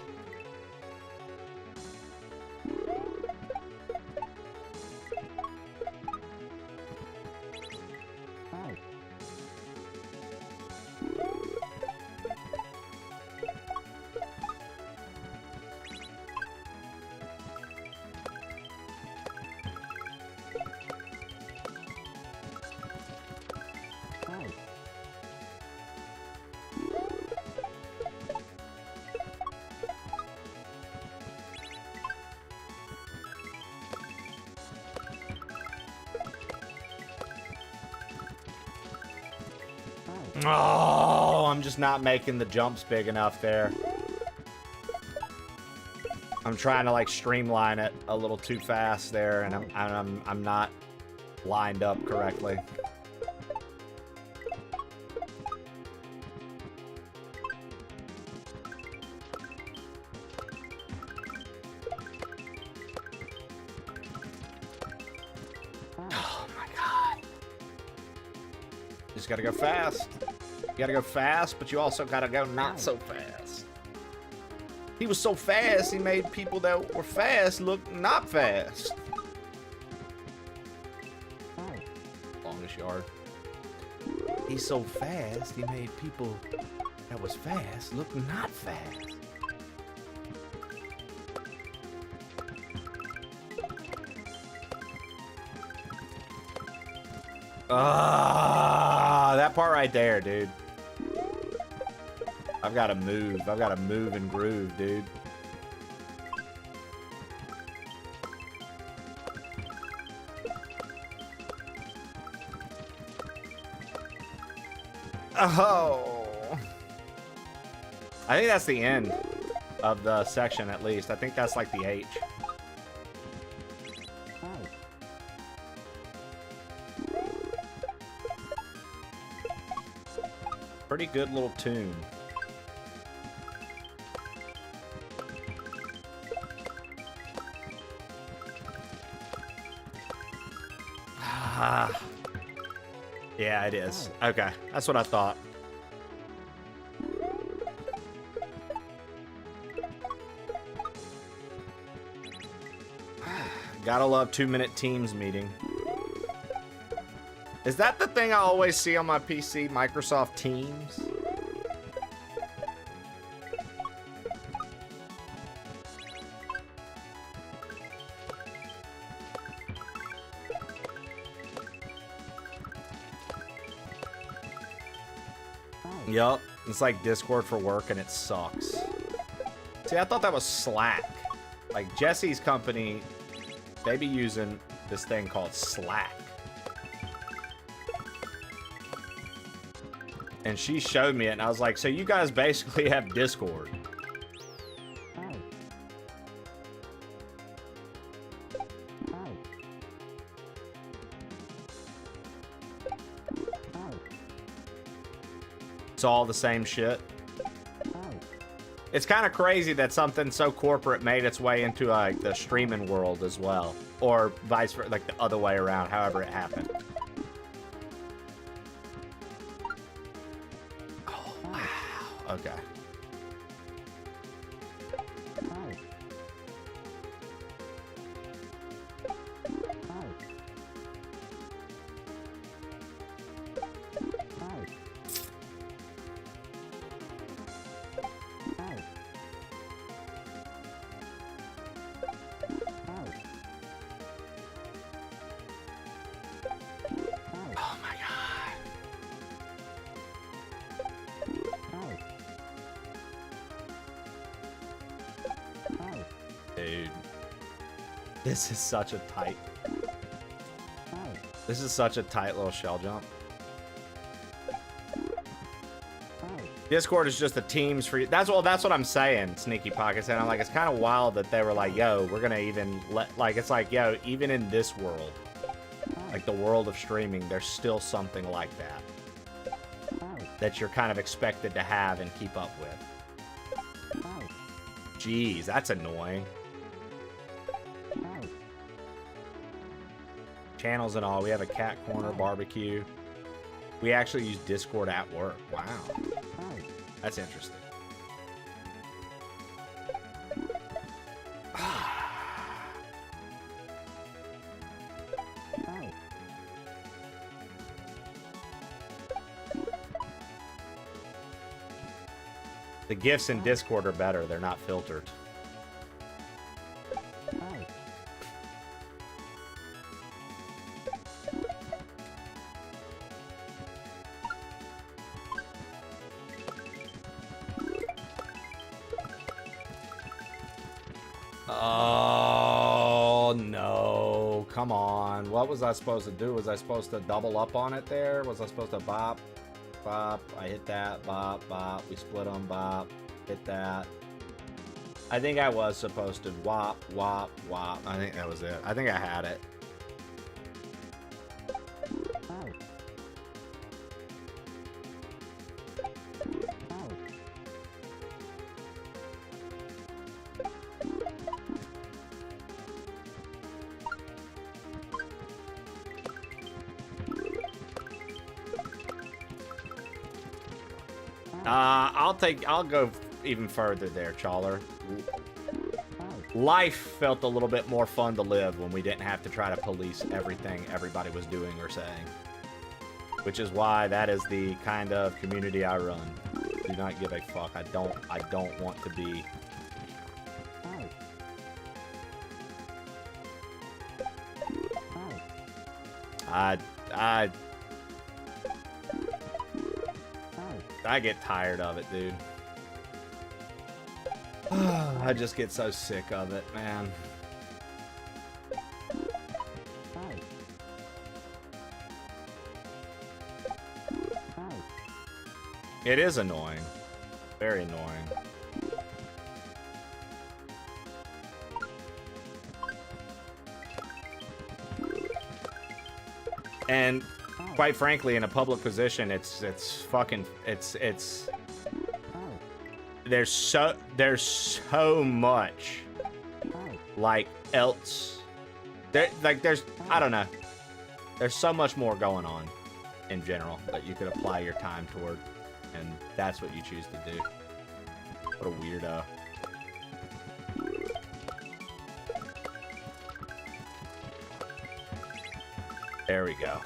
Oh, I'm just not making the jumps big enough there. I'm trying to like streamline it a little too fast there, and I'm not lined up correctly. Oh my god. Just gotta go fast. You gotta go fast, but you also gotta go not so fast. He was so fast, he made people that were fast look not fast. Longest yard. He's so fast, he made people that was fast look not fast. Ah, that part right there, dude. I've got to move. I've got to move and groove, dude. Oh. I think that's the end of the section, at least. I think that's like the H. pretty good little tune. Yeah, it is. Okay, that's what I thought. Gotta love 2-minute Teams meeting. Is that the thing I always see on my PC, Microsoft Teams? Yup, it's like Discord for work and it sucks. See, I thought that was Slack. Like Jesse's company, they be using this thing called Slack. And she showed me it and I was like, so you guys basically have Discord. It's all the same shit. It's kind of crazy that something so corporate made its way into like the streaming world as well, or vice versa, like the other way around, however it happened. Oh wow. Okay. This is such a tight. This is such a tight little shell jump. Discord is just the teams for you. That's what I'm saying, Sneaky Pockets. And I'm like, it's kind of wild that they were like, yo, we're gonna even let, like, it's like, yo, even in this world, like the world of streaming, there's still something like that you're kind of expected to have and keep up with. Jeez, that's annoying. Channels and all. We have a cat corner barbecue. We actually use Discord at work. Wow. That's interesting. The GIFs in Discord are better. They're not filtered. Oh, no. Come on. What was I supposed to do? Was I supposed to double up on it there? Was I supposed to bop? Bop. I hit that. Bop, bop. We split them. Bop. Hit that. I think I was supposed to whop, whop, whop. I think that was it. I think I had it. I'll go even further there, Chawler. Life felt a little bit more fun to live when we didn't have to try to police everything everybody was doing or saying. Which is why that is the kind of community I run. Do not give a fuck. I don't want to be. I get tired of it, dude. I just get so sick of it, man. It is annoying. Very annoying. And quite frankly, in a public position, it's fucking, there's so much, like, else. There's, I don't know. There's so much more going on in general that you could apply your time toward, and that's what you choose to do. What a weirdo. There we go.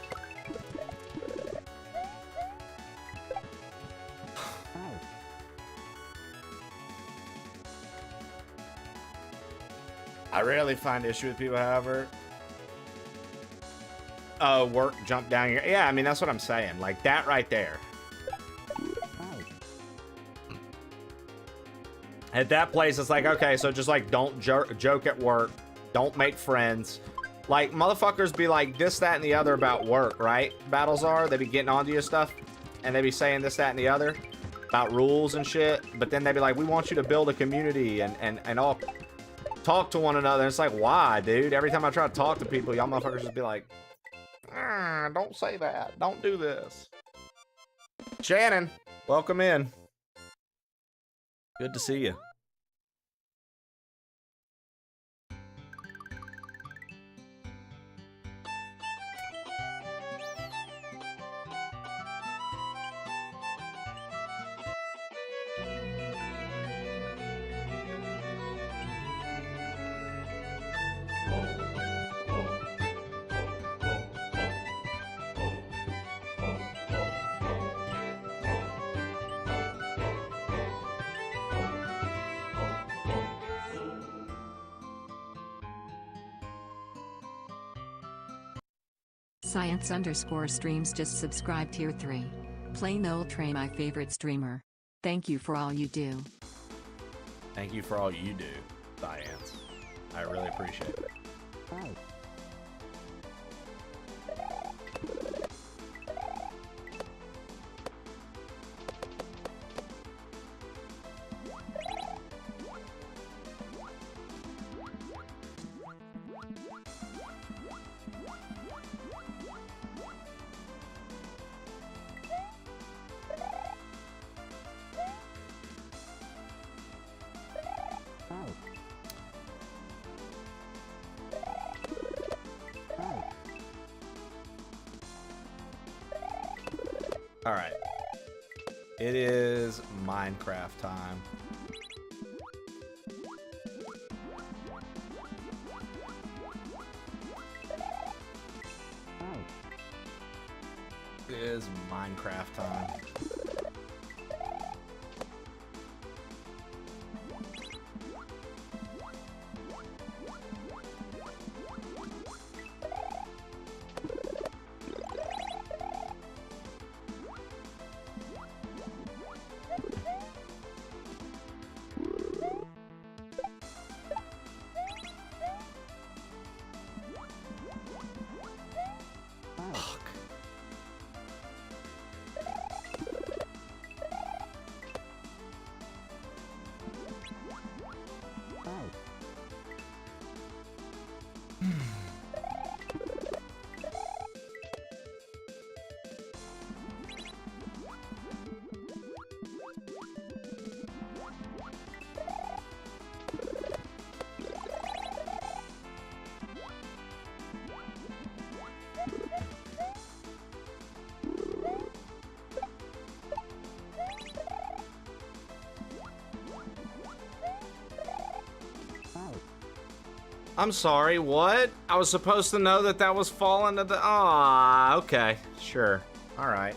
I rarely find issue with people, however. Work, jump down here. Yeah, I mean, that's what I'm saying. Like, that right there. At that place, it's like, okay, so just, like, don't joke at work. Don't make friends. Like, motherfuckers be like this, that, and the other about work, right? Battles are. They be getting onto you stuff. And they be saying this, that, and the other. About rules and shit. But then they be like, we want you to build a community and all talk to one another. And it's like, why, dude? Every time I try to talk to people, y'all motherfuckers just be like, don't say that. Don't do this. Shannon, welcome in. Good to see you. Science_streams just subscribed tier 3. Plain old Trey, my favorite streamer. Thank you for all you do. Thank you for all you do, Science. I really appreciate it. All right. It is Minecraft time. It is Minecraft time. I'm sorry, what? I was supposed to know that that was falling to the... Ah, okay. Sure. All right.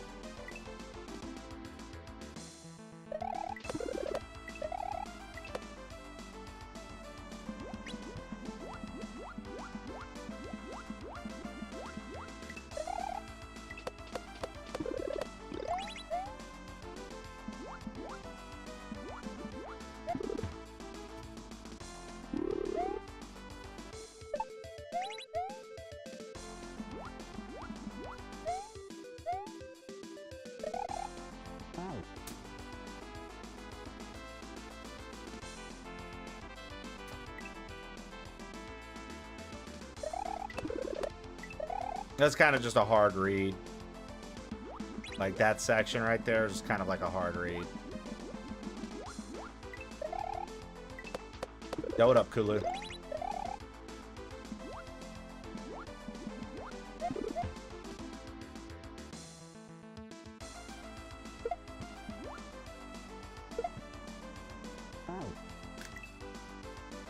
That's kind of just a hard read. Like that section right there is kind of like a hard read. Yo, what up, Kulu?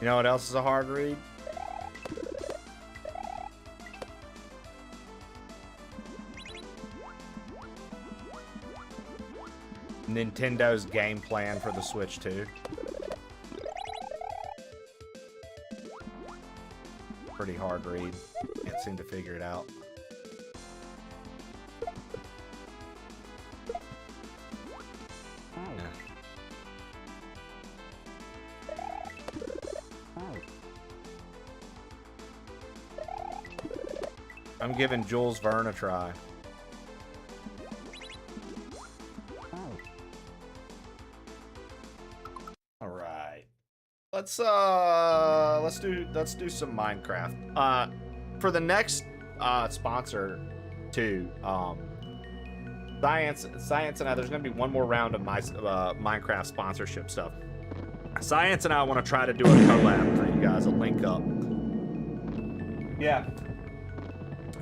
You know what else is a hard read? Nintendo's game plan for the Switch 2. Pretty hard read. Can't seem to figure it out. I'm giving Jules Verne a try. All right. Let's do some Minecraft. For the next sponsor too, Science and I, there's gonna be one more round of my Minecraft sponsorship stuff. Science and I want to try to do a collab for you guys, a link up. Yeah.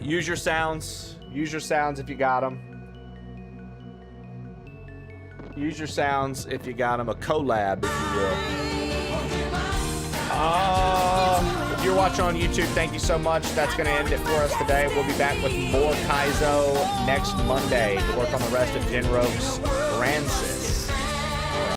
Use your sounds. Use your sounds if you got them. Use your sounds if you got them. A collab, if you will. If you're watching on YouTube, thank you so much. That's going to end it for us today. We'll be back with more Kaizo next Monday to work on the rest of Jinroku's GRANSYS.